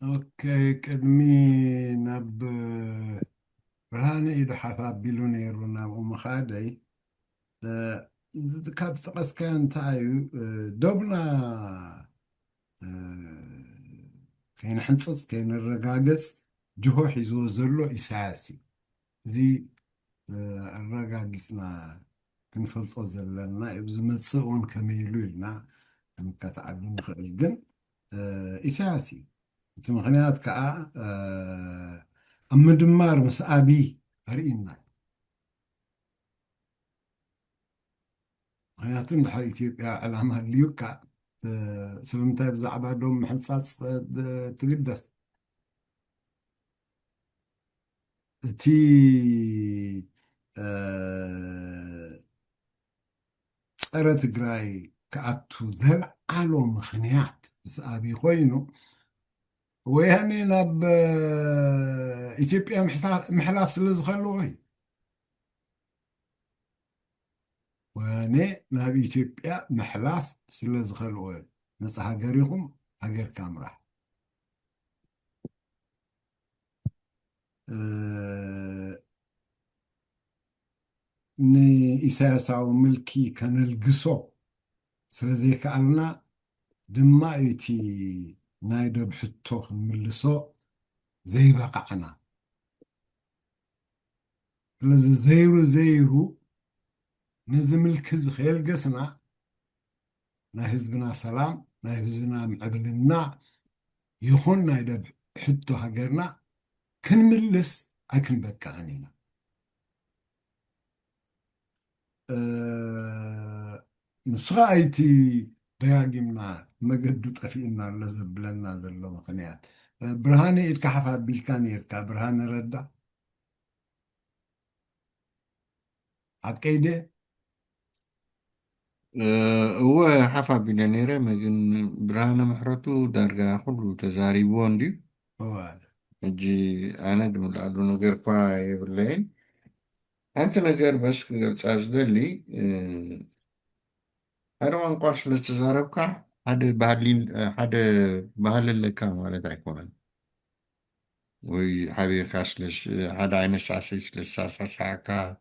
اوكي قدمي نب برهانه إذا حفابيلو نيرو ناب مخادي كاب تقس كان تايو دوبنا كاين حنصص كاين الرقاقص جهو حيزو زلو إساسي زي الرقاقصنا كنفلطو زلنا إبز متصقون كميلو لنا كتعلم خلق جن إساسي እቲ ምክንያት ከዓ ኣብ ምድማር ምስ ኣብይ ኣርኢና ምክንያቱ እንድሕር ኢትዮጵያ ዕላማ ሃልዩካ ስለምንታይ ብዛዕባ ዶም ምሕፃፅ ትግደስ እቲ ፀረ ትግራይ ክኣቱ ዘልዓሎ ምክንያት ምስ ኣብይ ኮይኑ ወያኔ ናብ ኢትዮጵያ ምሕላፍ ስለ ዝኸልዎ እዩ ወያኔ ናብ ኢትዮጵያ ምሕላፍ ስለ ዝኸልዎ እዩ ነፃ ሃገር ኢኹም ሃገርካ ምራሕ ንኢሳያሳዊ ምልኪ ከነልግሶ ስለዘይከኣልና ድማ እቲ ናይ ደብ ሕቶ ክንምልሶ ዘይበቃዕና ስለዚ ዘይሩ ነዚ ምልኪ እዚ ከየልገስና ናይ ህዝብና ሰላም ናይ ህዝብና ምዕብልና ይኹን ናይ ደብ ሕቶ ሃገርና ክንምልስ ኣይክንበቃዕን ኢና ንሱ ከዓ እቲ ደጋጊምና መገዱ ጠፊእና ኣሎ ዘብለና ዘሎ ምክንያት ብርሃነ ኢድካ ሓፍ ኣቢልካ ነርካ ብርሃነ ረዳ ዓቀይደ هو حفا بلانيرا مجن برانا محرتو دارجا خلو تزاريبون دي هو جي أنا دم الأدو نجار باي بالليل أنت نجار بس قلت أزدلي أنا ما نقاش لتزاربك هذا بعدين هذا بحال اللي كان ولا تكون وي حبيب كاسلش هذا عين الساسيس للساسة ساكا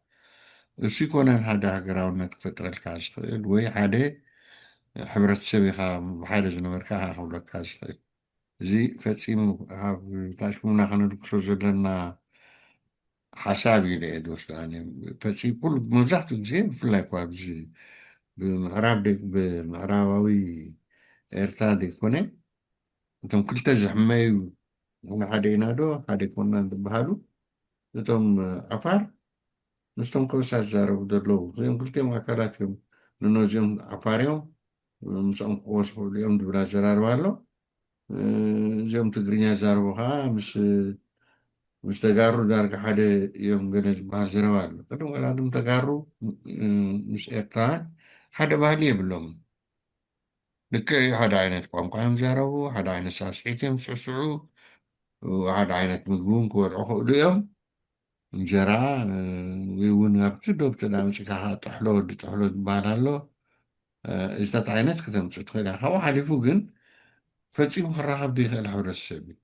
سيكون هذا هجراونا فترة الكاس وي هذا ሕብረተሰብ ኢኻ ብሓደ ዝነበርካ ክብለካ ዝኽእል እዚ ፈፂሙ ኣብ ታሽሙና ከነልክሶ ዘለና ሓሳብ እዩ እየ ዝወስዶ ኣነ ፈፂሙ ኩሉ መብዛሕትኡ ግዜ ብፍላይ እኳ ኣብዚ ብምዕራባዊ ኤርትራ ዘይኮነ እቶም ክልተ ዝሕመዩ ንሕና ሓደ ኢና ዶ ሓደ ኮና ዝበሃሉ እቶም ዓፋር ምስቶም ከውሳት ዝዛረቡ ዘለዉ እዚኦም ክልቲኦም ኣካላት እዮም ንነዚኦም ዓፋር እዮም ምስኦም ክቆስ ክእሉ እዮም ዝብል ኣዘራርባ ኣሎ እዚኦም ትግርኛ ዝዛረቡ ከዓ ምስ ተጋሩ ዳርጋ ሓደ እዮም ገለ ዝበሃል ዝረባ ኣሎ ቅድም ወላዶም ተጋሩ ምስ ኤርትራውያን ሓደ ባህሊ የብሎም ልክዕ ሓደ ዓይነት ቋንቋ እዮም ዝዛረቡ ሓደ ዓይነት ሳስዒት እዮም ዝስዕስዑ ሓደ ዓይነት ምግቢ እውን ክበልዑ ክእሉ እዮም እንጀራ ወይ እውን ኣብቲ ዶብ ተዳምፂካ ጥሕሎ ወዲ ጥሕሎ ዝበሃል ኣሎ እዝታት ዓይነት ከተምፅእ ትኽእል ኢኻ ካብኡ ሓሊፉ ግን ፈፂሙ ክራኸብ ዘይክእል ሕብረተሰብ እዩ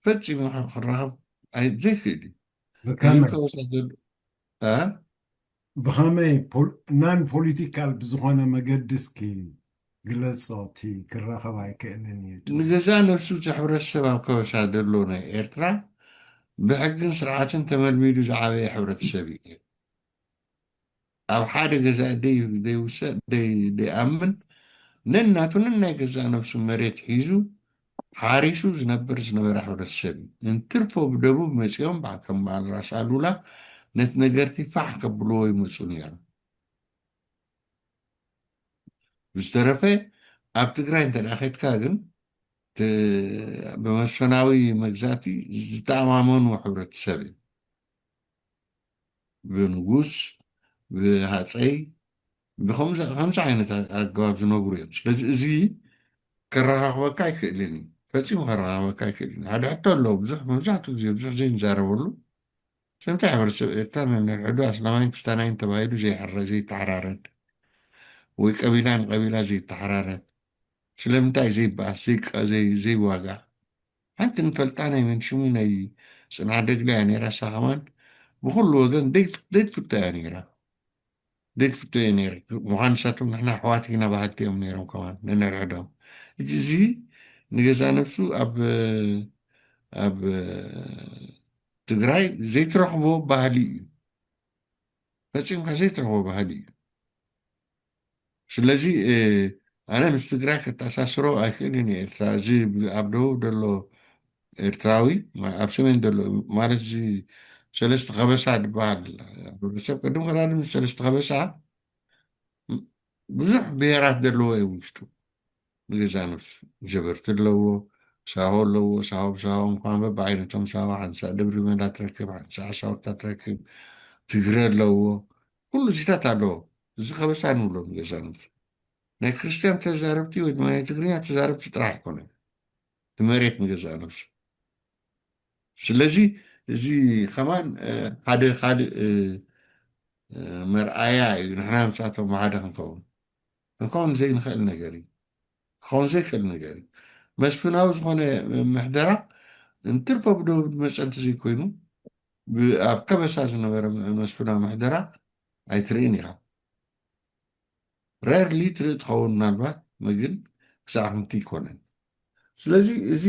ፈፂሙ ክራኸብ ዘይክእል እዩ እዞም ከወሳት ዘሎ ብኸመይ ናን ፖለቲካል ብዝኾነ መገዲ እስኪ ግለፆ እቲ ክራኸብ ኣይክእልን እዩ ንገዛእ ነፍሱ እቲ ሕብረተሰብ ኣብ ከወሳ ዘሎ ናይ ኤርትራ ብሕግን ስርዓትን ተመልሚዱ ዝዓበየ ሕብረተሰብ እዩ ኣብ ሓደ ገዛእ ደይውሰድ ደይኣምን ነናቱ ነናይ ገዛእ ነፍሱ መሬት ሒዙ ሓሪሱ ዝነበረ ሕብረተሰብ እዩ እንትርፎ ብደቡብ መፂኦም ከም በዓል ራስ ኣሉላ ነቲ ነገርቲ ፋሕ ከብልዎ ይመፁ ነይሮም ብዝተረፈ ኣብ ትግራይ እንተዳ ኸድካ ግን ብመስፈናዊ መግዛእቲ ዝተኣማመኑ ሕብረተሰብ እዩ ብንጉስ ብሃፀይ ብከምዚ ዓይነት ኣገባብ ዝነብሩ እዮም ስለዚ እዚ ከረኻኽበካ ኣይክእልን እዩ ፈፂሙ ከረኻኽበካ ኣይክእልን ሓደ ሕቶ ኣለዎ ብዙሕ መብዛሕትኡ ግዜ ብዙሕ ዘይንዛረበሉ ስለምንታይ ሕብረተሰብ ኤርትራ ነንሕዶ ኣስላማይን ክስታናይን ተባሂሉ ዘይተሓራረን ወይ ቀቢላ ንቀቢላ ዘይተሓራረን ስለምንታይ ዘይበኣስ ዘይዋጋእ ሓንቲ ንፈልጣ ናይ መንሽሙ ናይ ፅንዓ ደግላ እያ ነይራ እሳ ኸማን ብኩሉ ወገን ደይትፍቶ እያ ነይራ ደይትፍቶ እያ ነይራ ምዃን ንሳቶም ንሕና ኣሕዋት ኢና ባህልቲ እዮም ነይሮም ከማን ነነርዕዶም እዚ ንገዛ ነፍሱ ኣብ ትግራይ ዘይትረኽቦ ባህሊ እዩ ፈፂምካ ዘይትረኽቦ ባህሊ እዩ ስለዚ ኣነ ምስ ትግራይ ከተኣሳስሮ ኣይክእልን እየ ኤርትራ እዚ ኣብ ደቡብ ደሎ ኤርትራዊ ኣብ ሰሜን ደሎ ማለት እዚ ሰለስተ ኸበሳ ዝበሃል ሕብረተሰብ ቅድም ከላድም ሰለስተ ኸበሳ ብዙሕ ብሄራት ዘለዎ እዩ ውሽጡ ንገዛ ነፍሱ ጀበርቲ ኣለዎ ሳሆ ኣለዎ ሳሆ ብሳሆ እንኳን በብዓይነቶም ሳባ ሓንሳ ደብሪ መዳ ትረክብ ሓንሳ ዓሳውርታ ትረክብ ትግረ ኣለዎ ኩሉ ዚታት ኣለዎ እዚ ኸበሳ ንብሎ ንገዛ ነፍሱ ናይ ክርስቲያን ተዛረብቲ ወይ ድማ ናይ ትግርኛ ተዛረብቲ ጥራሕ ኣይኮነን ትመሬት ንገዛ ነፍሱ ስለዚ እዚ ኸማን ሓደ ካልእ መርኣያ እዩ ንሕና ምስኣቶም ብሓደ ክንከውን ዘይንኽእል ነገር እዩ ክኸውን ዘይክእል ነገር እዩ መስፍናዊ ዝኾነ ምሕደራ እንትርፈ ብደቡብ መፀንቲ ዘይኮይኑ ኣብ ከበሳ ዝነበረ መስፍናዊ ምሕደራ ኣይትርኢን ኢኻ ሬርሊ ትርኢ ትኸውን ምናልባት መግን ክሳብ ሕንቲ ይኮነን ስለዚ እዚ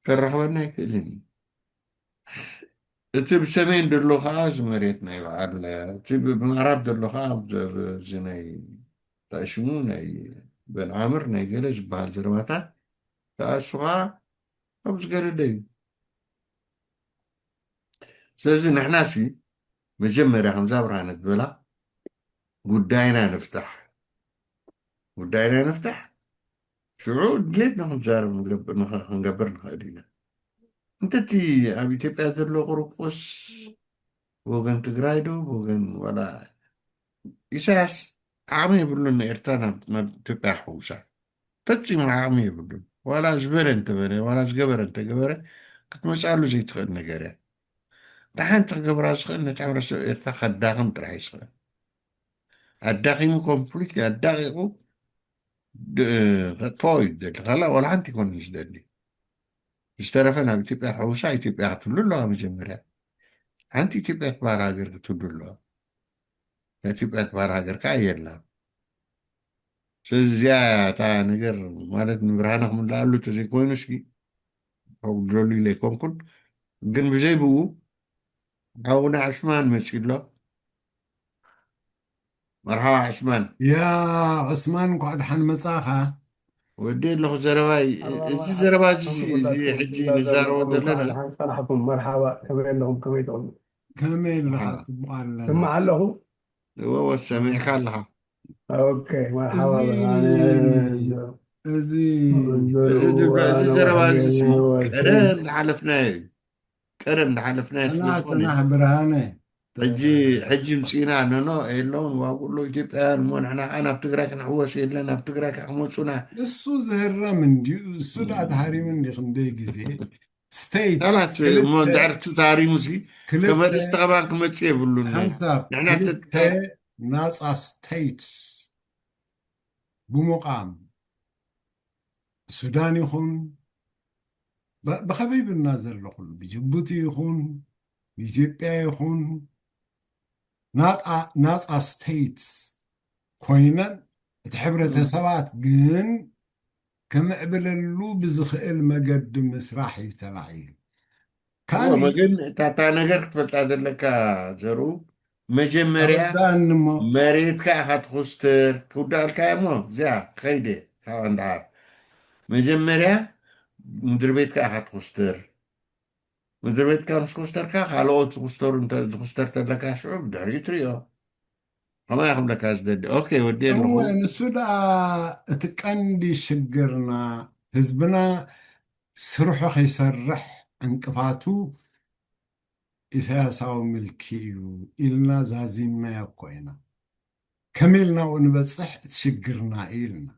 ከረኽበና ኣይክእልን እዩ እቲ ብሰሜን ደሎ ከዓ እዚ መሬት ናይ በዓል እቲ ብምዕራብ ደሎ ከዓ እዚ ናይ ታሽሙ ናይ በንዓምር ናይ ገለ ዝበሃል ዘረባታት ከዓ እሱ ከዓ ኣብ ዝገደደ እዩ ስለዚ ንሕናሲ መጀመርያ ከምዛ ብርሃነት በላ ጉዳይና ንፍታሕ ጉዳይና ንፍታሕ ሽዑ ድሌትና ክንዛረብ ክንገብር ንኽእል ኢና እንተቲ ኣብ ኢትዮጵያ ዘሎ ቁርቆስ ብወገን ትግራይ ዶ ብወገን ዋላ ኢሳያስ ዓቕሚ የብሉን ኤርትራ ናብ ኢትዮጵያ ክሕውሳ ፈፂሙ ዓቕሚ የብሉን ዋላ ዝበለ እንተበለ ዋላ ዝገበረ እንተገበረ ክትመፅኣሉ ዘይትኽእል ነገር እያ ብሓንቲ ክገብራ ዝኽእል ነቲ ሕብረተሰብ ኤርትራ ከዳኽም ጥራሕ ይስኽእል ኣዳኺሙ ኮምፕሊትሊ ኣዳቂቑ ከጥፍኦ እዩ ዝደሊ ካልእ ዋላ ሓንቲ ይኮነን ዝደሊ ዝተረፈ ናብ ኢትዮጵያ ሕውሳ ኢትዮጵያ ክትህሉ ኣለዋ መጀመርያ ሓንቲ ኢትዮጵያ ትበሃል ሃገር ክትህሉ ኣለዋ ኢትዮጵያ ትበሃል ሃገር ከዓ የላ ስለዚ እዚኣ እታ ነገር ማለት ንብርሃነ ክምላኣሉ ተዘይኮይኑ እስኪ ከጉድለሉ ኢለ ኣይኮንኩን ግን ብዘይብኡ ኣቡነ ዕስማን መፂ ኣሎ መርሓባ ዕስማን ያ ዑስማን እንኳዕ ድሓን መጻኻ ወዲ ኣለኹ ዘረባ እዚ ዘረባ እዚ ሕጂ ንዛረቦ ዘለና صراحكم مرحبا كما لهم كما يقولون ከመይ ኣለኻ ፅቡቕ ኣለና ثم علهم ወ ሰሚዕካ ኣለኻ اوكي እዚ مرحبا እዚ እዚ ዘረባ እዚ ቀደም ዝሓለፍናዮ እዩ ቀደም ዝሓለፍናዮ ስለዝኾነ ጽናሕ ብርሃነ ሕጂ ምፅኢና ነኖ የለውን ዋቁሎ ኢትዮጵያውያን እሞ ንሕና ከዓ ናብ ትግራይ ክንሕወስ የለን ናብ ትግራይ ከዓ ክመፁና እሱ ዝህረም እንድዩ እሱ ዳ ተሃሪሙ እንዲ ክንደይ ግዜ ስቴት خلاص እሞ እንድሕር ታሪሙ ሲ ከመርስ ተቐባን ክመፅእ የብሉን ሓንሳብ ንሕና ክልተ ናፃ ስቴትስ ብምቋም ሱዳን ይኹን ብኸበይብና ዘሎ ኩሉ ብጅቡቲ ይኹን ብኢትዮጵያ ይኹን ናፃ ስቴትስ ኮይነን እቲ ሕብረተሰባት ግን ከምዕብለሉ ብዝኽእል መገዲ ምስራሕ እዩ ተባሂሉ ግን ታታ ነገር ክትፈልጣ ዘለካ ዘርኡ መጀመርያ እሞ መሬትካ ኢኻ ትኹስትር ክውዳእልካ እሞ እዚኣ ከይደ ካብ እንድሓር መጀመርያ ምድሪ ቤትካ ኢኻ ትኹስትር ምድሪ ቤትካ ምስ ኩስተርካ ካልኦት ዝኩስተሩ ዝኩስተር ተለካ ሽዑ ብድሕሪኡ ትሪኦ ከመይ ክብለካ ዝደሊ ኦኬ ወዲ ኣለኹ ንሱ ደኣ እቲ ቀንዲ ሽግርና ህዝብና ስርሑ ከይሰርሕ እንቅፋቱ ኢሳያሳዊ ምልኪ እዩ ኢልና ዛዚምናዮ ኮይና ከመይ ኢልና ው ንበፅሕ እቲ ሽግርና ኢልና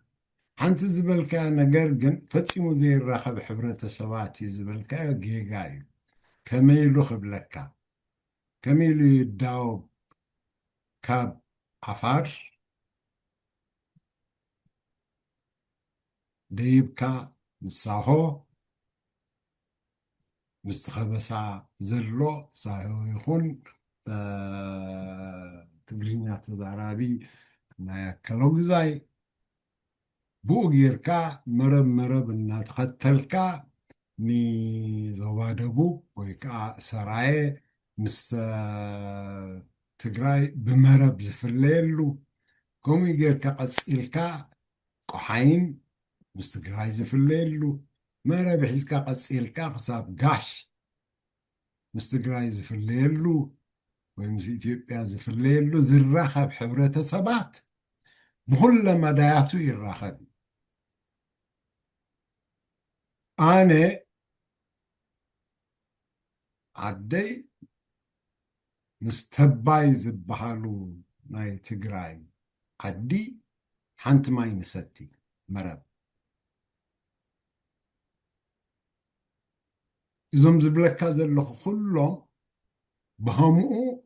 ሓንቲ ዝበልካዮ ነገር ግን ፈፂሙ ዘይራኸብ ሕብረተሰባት እዩ ዝበልካዮ ጌጋ እዩ ከመይ ኢሉ ክብለካ ከመይ ኢሉ ይዳወብ ካብ ዓፋር ደይብካ ንሳሆ مستخبسا زلو سايو يخون تقرينيا تزارابي ما يكلو زي بوغيركا مرب ناتختلكا ني زوادبو ويكا سراي مس تግራይ بمرب زفليلو كومي جيركا قصيلكا قحين مس تግራይ زفليلو مرب حيسكا قصيلكا خساب قاش مس تግራይ زفليلو ويمس إثيوبيا زفليلو زراخب حبرة سبات بكل مداياتو يراخب أنا عدي مستباي زبحالو ناي تግራይ عدي حنت ماي نستي مرب إذن زبلكا زلخ كلهم بهمو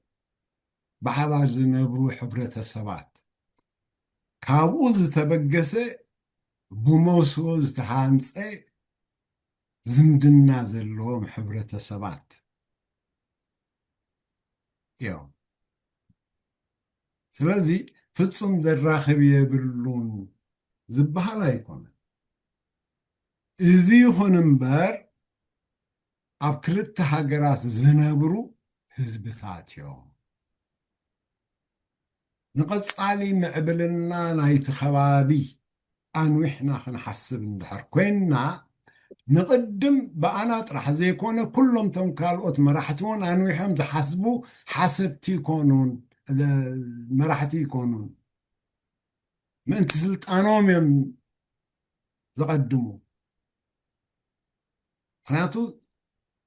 بحبار زنبرو حبرة سبات كابو زتبقسي بموسو زتحانسي زمدنا زلهم حبرة سبات يو سلازي فتصم زراخب يبرلون زبها لا يكون إذي خنمبر أبكلت هاجرات زنبرو هزبتات يوم نقصالي معبلنا نايت خوابي أنو إحنا خنحسب ندحر كوينا نقدم بأنا طرح زي كونه كلهم تنكالوت مرحتون أنو إحنا تحسبوا حسبتي كونون مرحتي يكونون ما انت سلت أنوم يم تقدموا خناتو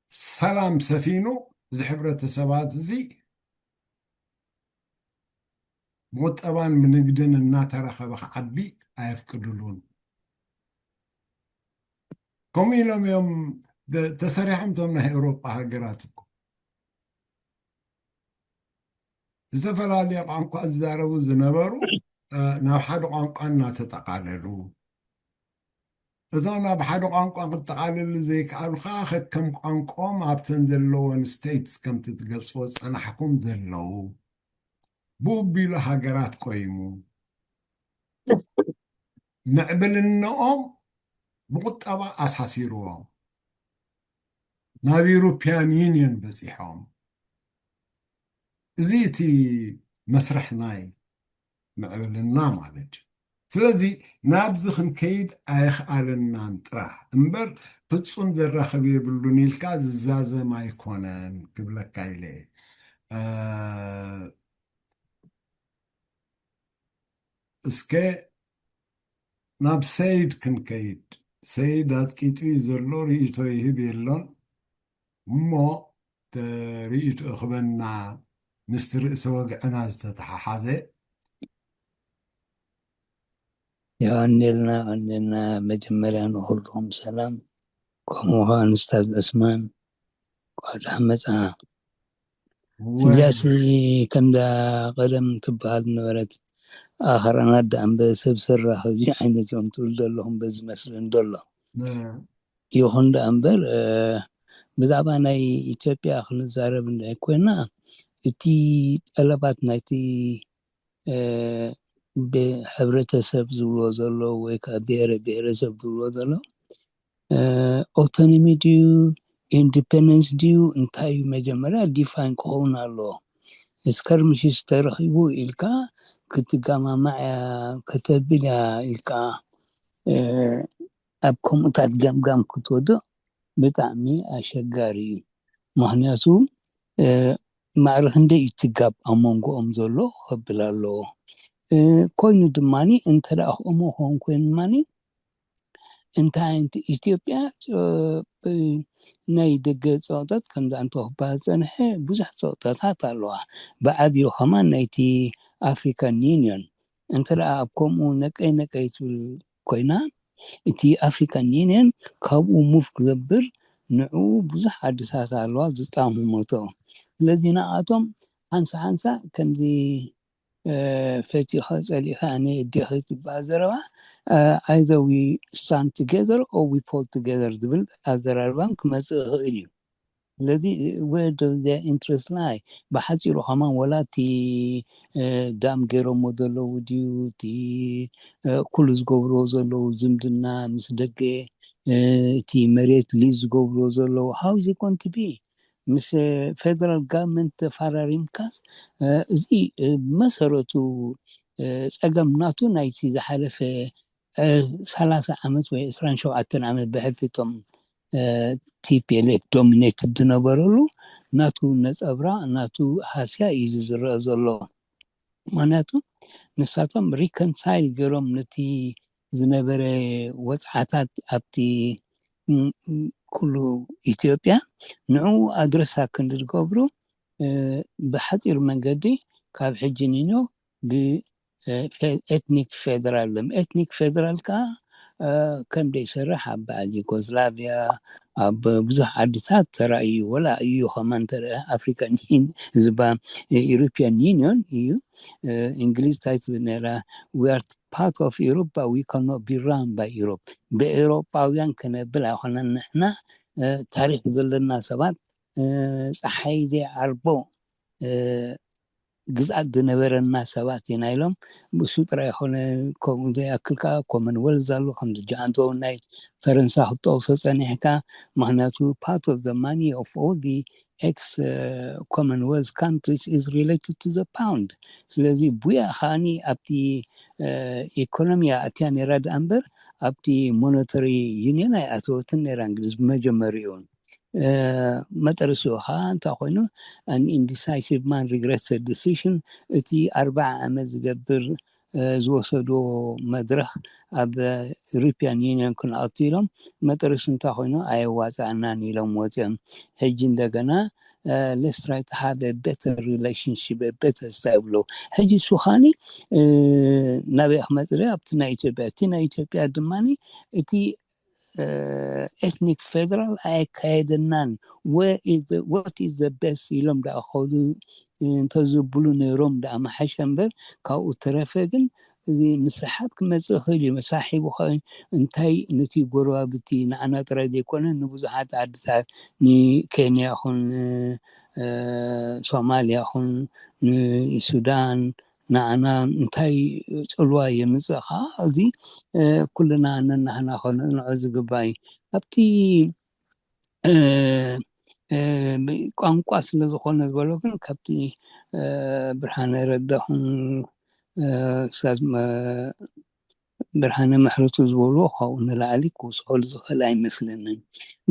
سلام سفينو زي حبرة سبات زي موت أبان من قدن الناترة خبخ عبي أيفقدلون كوميلهم يوم تسريحهم تومنا أوروبا هاجراتكم زفلالي قانقو أزارو زنبرو ناو حدو قانقو أنا تتقاللو إذا أنا بحدو قانقو قد تقاللو زي كالخا أخذ كم قانقو ما بتنزلون ستيتس كم تتقلصوص أنا حكوم زلو بوبي لهاجرات قيمو معبل النوم بقطبة أساسيروهم نابي يوروبيان يونيون بسيحهم زيتي مسرحناي معبل النام عليك سلازي نابزخن كيد ايخ علنا نطرح امبر فتصون زراخب يبلوني الكاز الزازة ما يكونن قبلك عيلي اسكي ناب سيد كن كيد سيد هاتكيتو يزرلو ريتو يهب يلون مو تريتو اخبرنا نستر سوق انا استتحازي عندنا مجمرة نقولهم سلام كموها أستاذ عثمان قاد أحمد جاسي كم دا قدم تبهال نورت آخر أنا دا أم بسب سر خجي عينة يوم تولد لهم بز مثلا دولة يوهن دا أمبر بزعبانا إثيوبيا أخل زارب كوينا إتي طلبات نايتي بحبرتسب زبلو زلو ويكا ብሔረሰብ ዝብሎ ዘሎ ኦቶኖሚ ድዩ ኢንዲፔንደንስ ድዩ እንታይ እዩ መጀመርያ ዲፋይን ክኸውን ኣለዎ እስከር ምሽት ተረኺቡ ኢልካ ክትገማማዕ ከተብል ኢልካ ኣብ ከምኡታት ገምጋም ክትወድቕ ብጣዕሚ ኣሸጋሪ እዩ ምክንያቱ ማዕረ ክንደይ እዩ ትጋብ ኣብ መንጎኦም ዘሎ ከብል ኣለዎ ኮይኑ ድማኒ እንተ ደኣ ከምኡ ክኸውን ኮይኑ ድማኒ እንታይ ዓይነት ኢትዮጵያ ናይ ደገ ፀቕጣት ከምዛ እንተ ክበሃል ዝፀንሐ ብዙሕ ፀቕጣታት ኣለዋ ብዓብዪ ከማን ናይቲ ኣፍሪካን ዩኒዮን እንተ ደኣ ኣብ ከምኡ ነቀይ ትብል ኮይና እቲ ኣፍሪካን ዩኒዮን ካብኡ ሙቭ ክገብር ንዑ ብዙሕ ዓድታት ኣለዋ ዝጣምሞቶ ስለዚ ንኣቶም ሓንሳ ከምዚ ፈቲኻ ፀሊኻ ኣነ እዲኻ ትበሃል ዘረባ either we stand together or we fall together ዝብል ኣዘራርባን ክመፅእ ይኽእል እዩ الذي where does their interest lie بحثيرو كمان ولا تي دام غيرو مودلو ديو تي كل زغبرو زلو زمدنا مس دقه تي مريت ليز غبرو زلو how is it going to be مس federal government فاراريمكاس زي مسرتو ጸገም ናቱ ናይቲ ዝሓለፈ 30 ዓመት ወይ 27 ዓመት ብሕልፊቶም ቲፒኤልኤፍ ዶሚኔትድ ዝነበረሉ ናቱ ነፀብራ ናቱ ሃስያ እዩ ዝዝረአ ዘሎ ምክንያቱ ንሳቶም ሪኮንሳይል ገይሮም ነቲ ዝነበረ ወፅዓታት ኣብቲ ኩሉ ኢትዮጵያ ንዑ ኣድረሳ ክንዲ ዝገብሩ ብሓፂር መንገዲ ካብ ሕጂ ንኖ ኤትኒክ ፌደራልም ኤትኒክ ፌደራል ከዓ ከም ደይሰርሕ ኣብ በዓል ዩጎስላቪያ ኣብ ብዙሕ ዓድታት ተራእዩ ወላ እዩ ከማን ተረአ ኣፍሪካን ዝባ ኢሮፒያን ዩኒዮን እዩ እንግሊዝ ታይት ነራ we are part of Europe but we cannot be run by Europe በኤውሮጳውያን ከነብል ኣይኮነን ንሕና ታሪክ ዘለና ሰባት ፀሓይ ዘይዓርቦ ግዝኣት ዝነበረና ሰባት ኢና ኢሎም ብሱ ጥራይ ይኮነ ከምኡ ዘይኣክልካ ኮመንዌልዝ ኣሎ ከምዚ ጃንቶ ናይ ፈረንሳ ክጠቕሶ ፀኒሕካ ምክንያቱ part of the money of all the ex-commonwealth countries is related to the pound ስለዚ ቡያ ከዓኒ ኣብቲ ኢኮኖሚያ ኣትያ ነይራ ዳ እምበር ኣብቲ ሞኔታሪ ዩኒየን ኣይኣተወትን ነይራ እንግሊዝ መጀመሪኡን መጠርሲኡ ከዓ እንታይ ኮይኑ an indecisive man regrets a decision እቲ 40 ዓመት ዝገብር ዝወሰዶ መድረክ ኣብ ኢሮፒያን ዩኒየን ክንኣቱ ኢሎም መጠርሲ እንታይ ኮይኑ ኣይዋፃእናን ኢሎም ወፅኦም ሕጂ እንደገና let's try to have a better relationship a better stable ሕጂ ሱኻኒ ናበይ ክመፅረ ኣብቲ ናይ ኢትዮጵያ እቲ ናይ ኢትዮጵያ ድማኒ እቲ ethnic federal ኣይካየደናን what is the best ኢሎም ዳ ኸዱ እንተዝብሉ ነይሮም ዳ ማሓሸ እምበር ካብኡ ተረፈ ግን እዚ ምስሓብ ክመፅእ ክእል እዩ መሳሒቡ ኸ እንታይ ነቲ ጎረባብቲ ንዓና ጥራይ ዘይኮነ ንብዙሓት ዓድታት ንኬንያ ይኹን ሶማልያ ይኹን ንሱዳን ንዓና እንታይ ፅልዋ የምፅእ ከዓ እዚ ኩልና ነናህና ኾነ ንዑ ዝግባእ ኣብቲ ቋንቋ ስለ ዝኾነ ዝበሎ ግን ካብቲ ብርሃነ ረዳኹን ሳዝ ብርሃነ ምሕረቱ ዝበልዎ ካብኡ ንላዕሊ ክውስኸሉ ዝኽእል ኣይመስለንን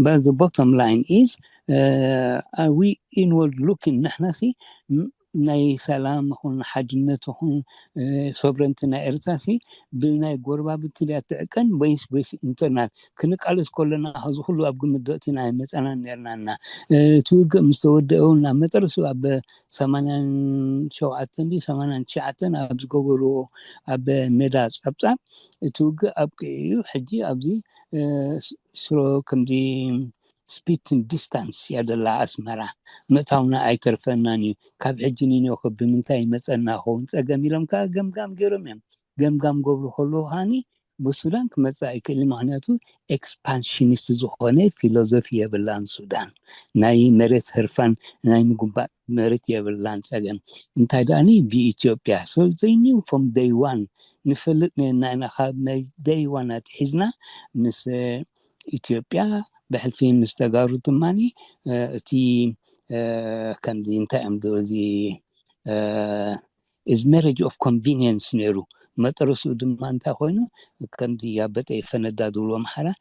but the bottom line is are we inward looking ንሕናሲ ናይ ሰላም ይኹን ሓድነት ይኹን ሶቨረንቲ ናይ ኤርትራሲ ብናይ ጎረባብቲ ድያ ትዕቀን ወይስ ኢንተርናል ክንቃለስ ከለና እዚ ኩሉ ኣብ ግምት ደእቲና ኣይመፀናን ነርናና እቲ ውግእ ምስ ተወድአ እውን ኣብ መጠርሱ ኣብ 89 ኣብ ዝገበሩ ኣብ ሜዳ ፀብፃብ እቲ ውግእ ኣብቅዕዩ ሕጂ ኣብዚ ስሮ ከምዚ ስፒትን ዲስታንስ ያደላ ኣስመራ ምእታውና ኣይተርፈናን እዩ ካብ ሕጂ ንኒኦ ብምንታይ መፀና ኸውን ፀገም ኢሎም ከዓ ገምጋም ገይሮም እዮም ገምጋም ገብሩ ከለዉ ሃኒ ብሱዳን ክመፅእ ኣይክእል ምክንያቱ ኤክስፓንሽኒስት ዝኾነ ፊሎዞፊ የብላን ሱዳን ናይ መሬት ህርፋን ናይ ምግባእ መሬት የብላን ፀገም እንታይ ደኣኒ ብኢትዮጵያ so they knew from day one ንፈልጥ ነና ኢና ካብ day one ኣትሒዝና ምስ ኢትዮጵያ بحلف مستقارو تماني تي كم دي انت امدوزي is marriage of convenience نيرو ما ترسو دمان تا خوينو كم دي يابت اي فندادو لو محرا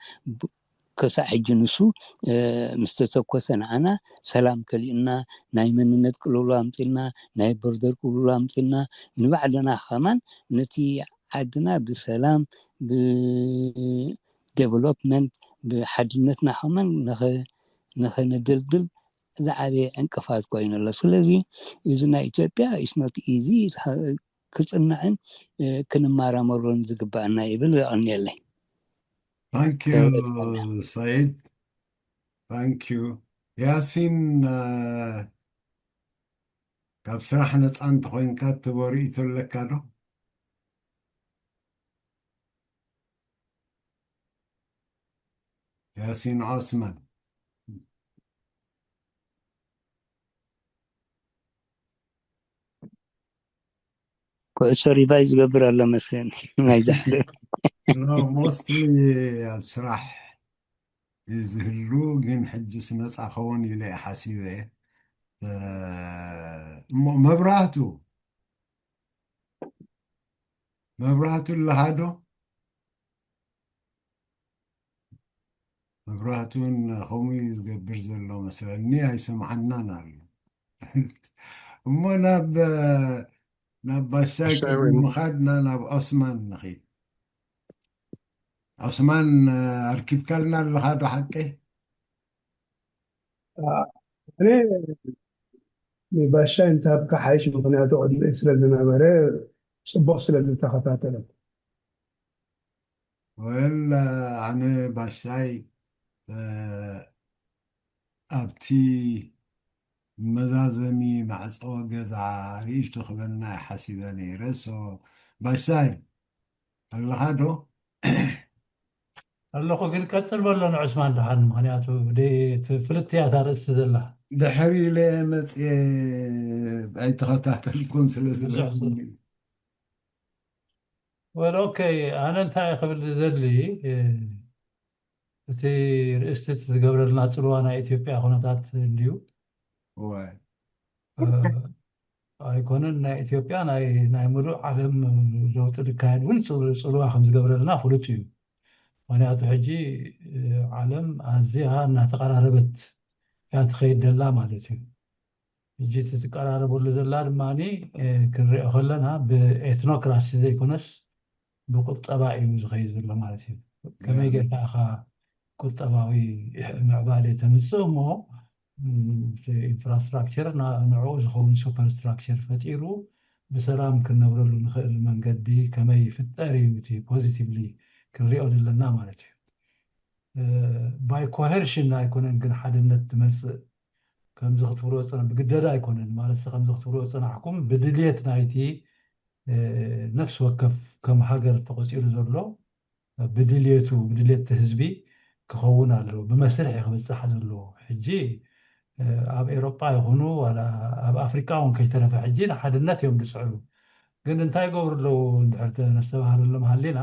كساح جنسو مستسكوسن عنا سلام كلينا ناي مننت كلولو امتلنا ناي بردر كلولو امتلنا نبعدنا خمان نتي عدنا بسلام ب development بحدنتنا حمان نخندلدل زعبي انقفاز كوين الله سلازي إذن إثيوبيا is not easy كتصنعن كنمارا مرون زقبانا يبل أني الله Thank you سعيد thank you ياسين ካብ ስራሕ ነፃ እንተኮይንካ ተበሪእቶ ኣለካ ዶ ياسين عاصمان كأس ريفايز قبر الله مسلم ما يزحل No, mostly الصراح يزهلو جن حجس ناس أخوان يلاقي حسيبه مبرهاتو اللي هادو مبرهاتو إن خومي يزقبر زلو مثلا ني هيسمعنا نار أما ناب الشاك مخادنا ناب عثمان نخيل عثمان أركب كلنا اللي هادو حقه يعني باشا انت بك حيش مقنع تقعد الاسره لنا مرة بوصل اللي تخطات ولا أنا باشاي أبتي مزازمي مع صوغ جزع ريش تخبرنا حسيباني رسو باشاي اللي هادو ኣለኹ ግን ቀፅል በሎን ዑስማን ድሓን ምክንያቱ ፍልጥ እያ እታ ርእስቲ ዘላ دحري لي مصي أي تخطاتلكم سلسلة ወል ኦኬ ኣነ እንታይ ክብል ዘድሊ እቲ ርእስቲ ዝገብረልና ፅልዋ ናይ ኢትዮጵያ ኩነታት እንድዩ واي ኣይኮነን ናይ ኢትዮጵያ ናይ ሙሉእ ዓለም ለውጢ ዝካየድ እውን ፅልዋ ከም ዝገብረልና ፍሉጥ እዩ ምክንያቱ ሕጂ ዓለም ኣዝያ እናተቀራረበት እያ ትኸይድ ዘላ ማለት እዩ ሕጂ እቲ ትቀራረበሉ ዘላ ድማኒ ክንሪኦ ከለና ብኤትኖክራሲ ዘይኮነስ ብቁጠባ እዩ ዝኸይድ ዘሎ ማለት እዩ ከመይ ጌርካ ኢኻ ቁጠባዊ ምዕባለ ተምፅእ እሞ ኢንፍራስትራክቸር ንዕኡ ዝኸውን ሱፐርስትራክቸር ፈጢሩ ብሰላም ክንነብረሉ ንኽእል መንገዲ ከመይ ይፍጠር እዩ እቲ ፖዚቲቭሊ ክንሪኦ ዘለና ማለት እዩ ባይ ኮሄርሽን ኣይኮነን ግን ሓድነት ትመፅእ ከምዚ ክትብልዎ ፀና ብግደዳ ኣይኮነን ማለት ከምዚ ክትብልዎ ፀናሕኩም ብድልየት ናይቲ ነፍሲ ወከፍ ከም ሃገር ተቆፂሩ ዘሎ ብድልየቱ ብድልየት ህዝቢ ክኸውን ኣለዎ ብመስርሕ ክበፅሕ ዘለዎ ሕጂ ኣብ ኤሮጳ ይኹኑ ዋላ ኣብ ኣፍሪቃ እውን ከይተረፈ ሕጂ ንሓድነት እዮም ዝፅዕሩ ግን እንታይ ገብሩ ኣለዉ እንድሕር ነስተባሃለሎም ሃሊና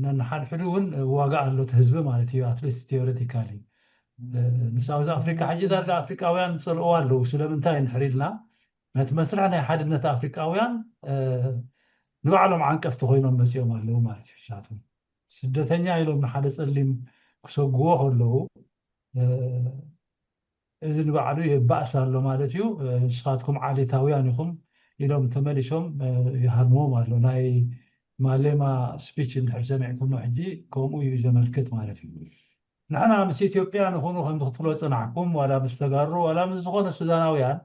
ነንሓድሕዱ እውን ዋጋ ኣሎ እቲ ህዝቢ ማለት እዩ ኣትሊስት ቴዎሬቲካሊ ንሳውዝ ኣፍሪካ ሕጂ ዳርጋ ኣፍሪቃውያን ዝፀልእዎ ኣለዉ ስለምንታይ እንድሕር ኢልና ነቲ መስርሕ ናይ ሓድነት ኣፍሪቃውያን ንባዕሎም ዓንቀፍቲ ኮይኖም መፅኦም ኣለዉ ማለት እዩ ንሳቶም ስደተኛ ኢሎም ንሓደ ፀሊም ክሰግዎ ከለዉ እዚ ንባዕሉ የባእስ ኣሎ ማለት እዩ ንስኻትኩም ዓሌታውያን ኢኹም ኢሎም ተመሊሶም ይሃርምዎም ኣሎ ናይ ማሌማ ስፒች እንድሕር ሰሚዕኩሞ ሕጂ ከምኡ እዩ ዘመልክት ማለት እዩ ንሕና ምስ ኢትዮጵያ ንኹኑ ከምዚ ክትብሎ ፅናዕኩም ዋላ ምስ ተጋሩ ዋላ ምስ ዝኾነ ሱዳናውያን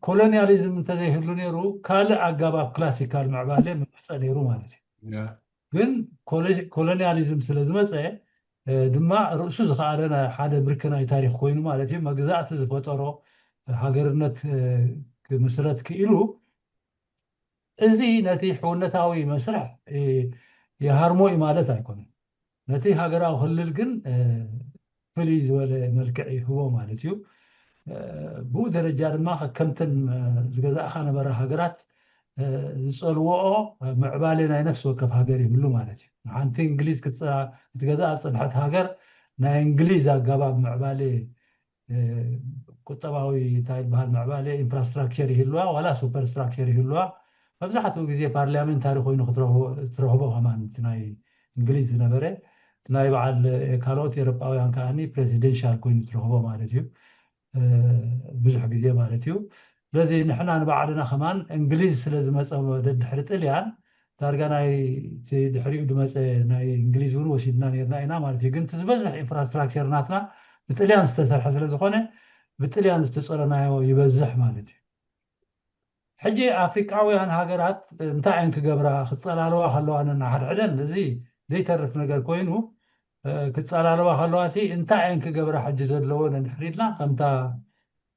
ኮሎኒያሊዝም እንተዘይህሉ ነይሩ ካልእ ኣገባብ ክላሲካል ምዕባለ መመፀ ነይሩ ማለት እዩ ግን ኮሎኒያሊዝም ስለ ዝመፀ ድማ ርእሱ ዝኸኣለ ሓደ ብርኪ ናይ ታሪክ ኮይኑ ማለት እዩ መግዛእቲ ዝፈጠሮ ሃገርነት ምስረት ክኢሉ እዚ ነቲ ሕውነታዊ መስርሕ የሃርሞ እዩ ማለት ኣይኮነን ነቲ ሃገራዊ ክልል ግን ፍልይ ዝበለ መልክዕ ይህቦ ማለት እዩ ብኡ ደረጃ ድማ ከምተን ዝገዛእካ ነበረ ሃገራት ዝፀልዎኦ ምዕባለ ናይ ነፍሲ ወከፍ ሃገር ይብሉ ማለት እዩ ሓንቲ እንግሊዝ ክትገዛእ ፀንሐት ሃገር ናይ እንግሊዝ ኣገባብ ምዕባለ ቁጠባዊ እንታይ በሃል ምዕባለ ኢንፍራስትራክቸር ይህልዋ ዋላ ሱፐርስትራክቸር ይህልዋ መብዛሕትኡ ግዜ ፓርላሜንታሪ ኮይኑ ክትረኽቦ ከማን እቲ ናይ እንግሊዝ ዝነበረ ናይ በዓል ካልኦት ኤሮጳውያን ከዓኒ ፕሬዚደንሻል ኮይኑ ትረኽቦ ማለት እዩ ብዙሕ ግዜ ማለት እዩ ስለዚ ንሕና ንባዕልና ከማን እንግሊዝ ስለ ዝመፀ ደድሕሪ ጥልያን ዳርጋ ናይቲ ድሕሪኡ ዝመፀ ናይ እንግሊዝ እውን ወሲድና ነርና ኢና ማለት እዩ ግን እቲ ዝበዝሕ ኢንፍራስትራክቸር ናትና ብጥልያን ዝተሰርሐ ስለ ዝኾነ ብጥልያን ዝተፀረናዮ ይበዝሕ ማለት እዩ ሕጂ ኣፍሪቃውያን ሃገራት እንታይ ዓይን ክገብራ ክፀላለዋ ከለዋ ነናሓድሕደን እዚ ዘይተርፍ ነገር ኮይኑ ክፀላለዋ ከለዋ እንታይ ዓይን ክገብራ ሕጂ ዘለዎ ነንድሕር ኢልና ከምታ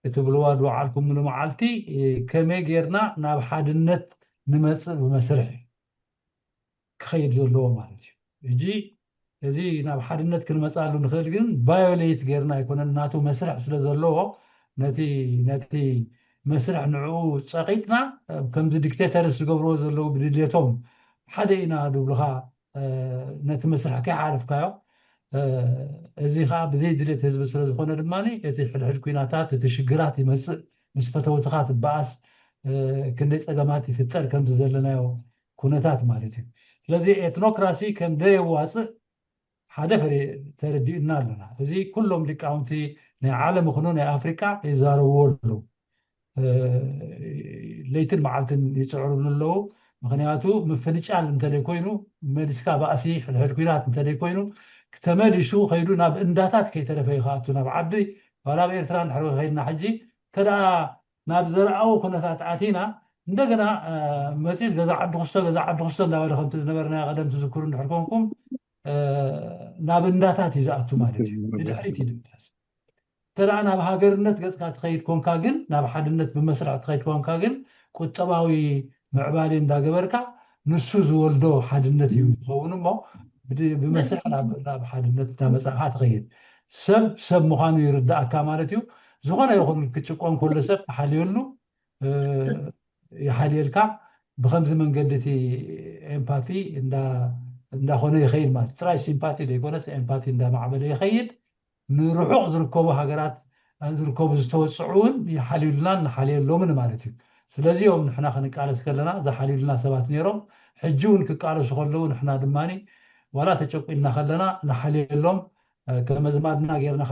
እትብልዋ ድባዓልኩም ንመዓልቲ ከመይ ጌርና ናብ ሓድነት ንመፅእ ብመስርሕ ክኸይድ ዘለዎ ማለት እዩ ሕጂ እዚ ናብ ሓድነት ክንመፃሉ ንኽእል ግን ቫዮሌት ጌርና ኣይኮነን ናቱ መስርሕ ስለ ዘለዎ ነቲ مسرح نعو ساقيتنا كم زي ديكتاتور سجبرو زلو بديتهم حدا إنا دوبلها نت مسرح كي عارف كايو زي خا بزي دليت هزب سلز خونا دماني يتي حد كويناتات تشجرات مس فتوتخات باس كندي صقمات يفطر كم زلنايو كونتات مالتي ስለዚህ ኤትኖክራሲ ከም ደይዋፅእ ሓደ ተረዲእና ኣለና እዚ ኩሎም ሊቃውንቲ ናይ ዓለም ይኹኑ ናይ ኣፍሪካ ይዛረብዎ ኣለዉ ለይትን መዓልትን ይፅዕሩሉ ኣለዉ ምክንያቱ ምፍንጫል እንተደይ ኮይኑ መሊስካ ባእሲ ሕድሕድ ኩናት እንተደይ ኮይኑ ተመሊሱ ከይዱ ናብ እንዳታት ከይተረፈ ይኸኣቱ ናብ ዓዲ ዋላ ብኤርትራ ንድሕሪ ከይድና ሕጂ ተደኣ ናብ ዘርኣዊ ኩነታት ኣቲና እንደገና መፂስ ገዛ ዓዲ ክስቶ እንዳበለ ከምቲ ዝነበርና ቀደም ትዝክሩ እንድሕር ኮንኩም ናብ እንዳታት እዩ ዝኣቱ ማለት እዩ ንድሕሪት ይድምለስ ተደኣ ናብ ሃገርነት ገፅካ ትኸይድ ኮንካ ግን ናብ ሓድነት ብመስርዕ ትኸይድ ኮንካ ግን ቁጠባዊ ምዕባሌ እንዳገበርካ ንሱ ዝወልዶ ሓድነት እዩ ዝኸውን እሞ ብመስርሕ ናብ ሓድነት እንዳመፃእካ ትኸይድ ሰብ ምዃኑ ይርዳእካ ማለት እዩ ዝኾነ ይኹን ክጭቆን ኩሉ ሰብ ተሓልየሉ يحليلك بخمس من قدتي امباثي እንዳኾነ ይኸይድ ማለት ትራይ ሲምፓቲ ደይኮነስ ኤምፓቲ እንዳማዕበለ ይኸይድ ንርሑቕ ዝርከቡ ሃገራት ዝርከቡ ዝተወፅዑን ይሓልዩልናን ንሓልየሎምን ማለት እዩ ስለዚ ዮም ንሕና ክንቃለስ ከለና ዝሓልዩልና ሰባት ነይሮም ሕጂ እውን ክቃለሱ ከለዉ ንሕና ድማኒ ዋላ ተጨቂልና ከለና ንሓልየሎም ከም ዝማድና ጌርና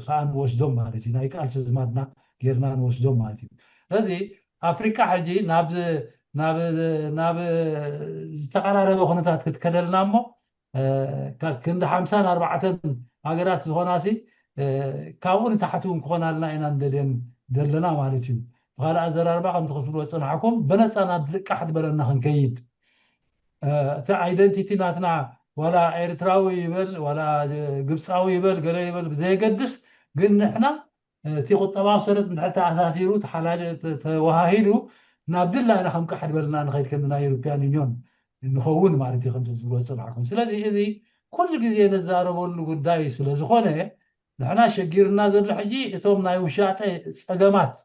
ከዓ ንወስዶም ማለት እዩ ናይ ቃልሲ ዝማድና ጌርና ንወስዶም ማለት እዩ ስለዚ ኣፍሪካ ሕጂ ናብ ዝተቀራረበ ኩነታት ክትከደልና እሞ ክንዲ 54 ሃገራት ዝኾናሲ ካብኡ ንታሕቲ እውን ክኾናልና ኢና እንደልየን ዘለና ማለት እዩ ብካልእ ኣዘራርባ ከምቲ ክትብልዎ ፅናሕኩም ብነፃ ናብ ዝልቃሕ ዝበለና ክንከይድ እቲ ኣይደንቲቲ ናትና ዋላ ኤርትራዊ ይበል ዋላ ግብፃዊ ይበል ገለ ይበል ብዘየገድስ ግን ንሕና እቲ ቁጠባዊ ሰረት ምድሕር ተኣሳሲሩ ተዋሃሂዱ ናብ ድላ ኢና ከም ካሕድ በልና ንኸይድ ከምና ዩሮፕያን ዩኒዮን ንኸውን ማለት እዩ ከምቲ ዝብልዎ ፅናሕኩም ስለዚ እዚ ኩሉ ግዜ ነዛረበሉ ጉዳይ ስለዝኾነ ንሕና ሸጊርና ዘሎ ሕጂ እቶም ናይ ውሻጠ ፀገማት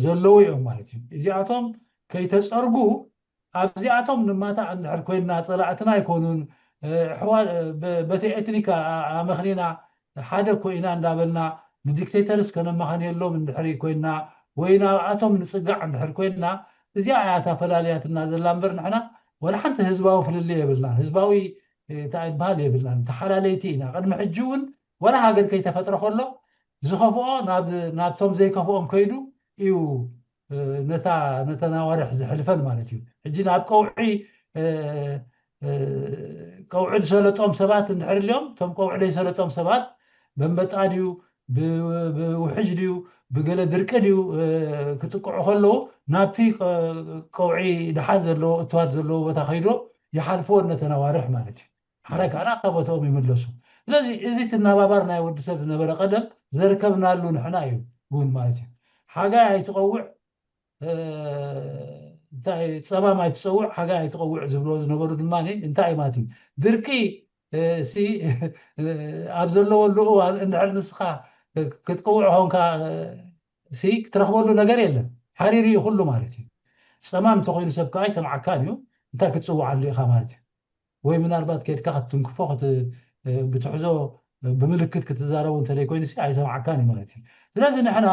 ዘለዉ እዮም ማለት እዩ እዚኣቶም ከይተፀርጉ ኣብዚኣቶም ንማታ እንድሕር ኮይንና ፀላእትና ኣይኮኑን በቲ ኤትኒካ ኣመኽኒና ሓደ ኮይና እንዳበልና ንዲክቴተርስ ከነማኸንየሎም እንድሕሪ ኮይንና ወይ ናብኣቶም ንፅጋዕ እንድሕር ኮይንና እዚኣ እያ ተፈላለያትና ዘላ እምበር ንሕና ወላ ሓንቲ ህዝባዊ ፍልሊ የብልናን ህዝባዊ እንታይ ይበሃል የብልናን ተሓላለይቲ ኢና ቅድሚ ሕጂ እውን ወላ ሃገር ከይተፈጥረ ከሎ ዝኸፍኦ ናብቶም ዘይከፍኦም ከይዱ እዩ ነታ ናዋርሕ ዝሕልፈን ማለት እዩ ሕጂ ናብ ቀውዒ ዝሰለጦም ሰባት እንድሕር ልዮም እቶም ቀውዒ ዘይሰለጦም ሰባት በንበጣ ድዩ ብውሕጅ ድዩ ብገለ ድርቂ ድዩ ክጥቅዑ ከለዉ ናብቲ ቀውዒ ድሓን ዘለዎ እትዋት ዘለዎ ቦታ ከይዶ ይሓልፍዎ ነተናዋርሕ ማለት እዩ ሓረካና ካብ ቦታኦም ይምለሱ ስለዚ እዚ ትናባባር ናይ ወዲሰብ ዝነበረ ቀደም ዘርከብናሉ ንሕና እዩ እውን ማለት እዩ ሓጋይ ኣይትቐውዕ እንታይ ፀባ ማይ ትፀውዕ ሓጋይ ኣይትቐውዕ ዝብሎ ዝነበሩ ድማኒ እንታይ እዩ ማለት እዩ ድርቂ ኣብ ዘለወሉ እዋን እንድሕር ንስኻ ክትቀውዕ ሆንካ ክትረኽበሉ ነገር የለን ሓሪር እዩ ኩሉ ማለት እዩ ፀማም እንተኮይኑ ሰብ ከዓ ይሰምዓካን እዩ እንታይ ክትፅዋዓሉ ኢኻ ማለት እዩ ወይ ምናልባት ከድካ ክትንክፎ ብትሕዞ ብምልክት ክትዛረቡ እንተደይ ኮይኑ ኣይሰምዓካን እዩ ማለት እዩ ስለዚ ንሕና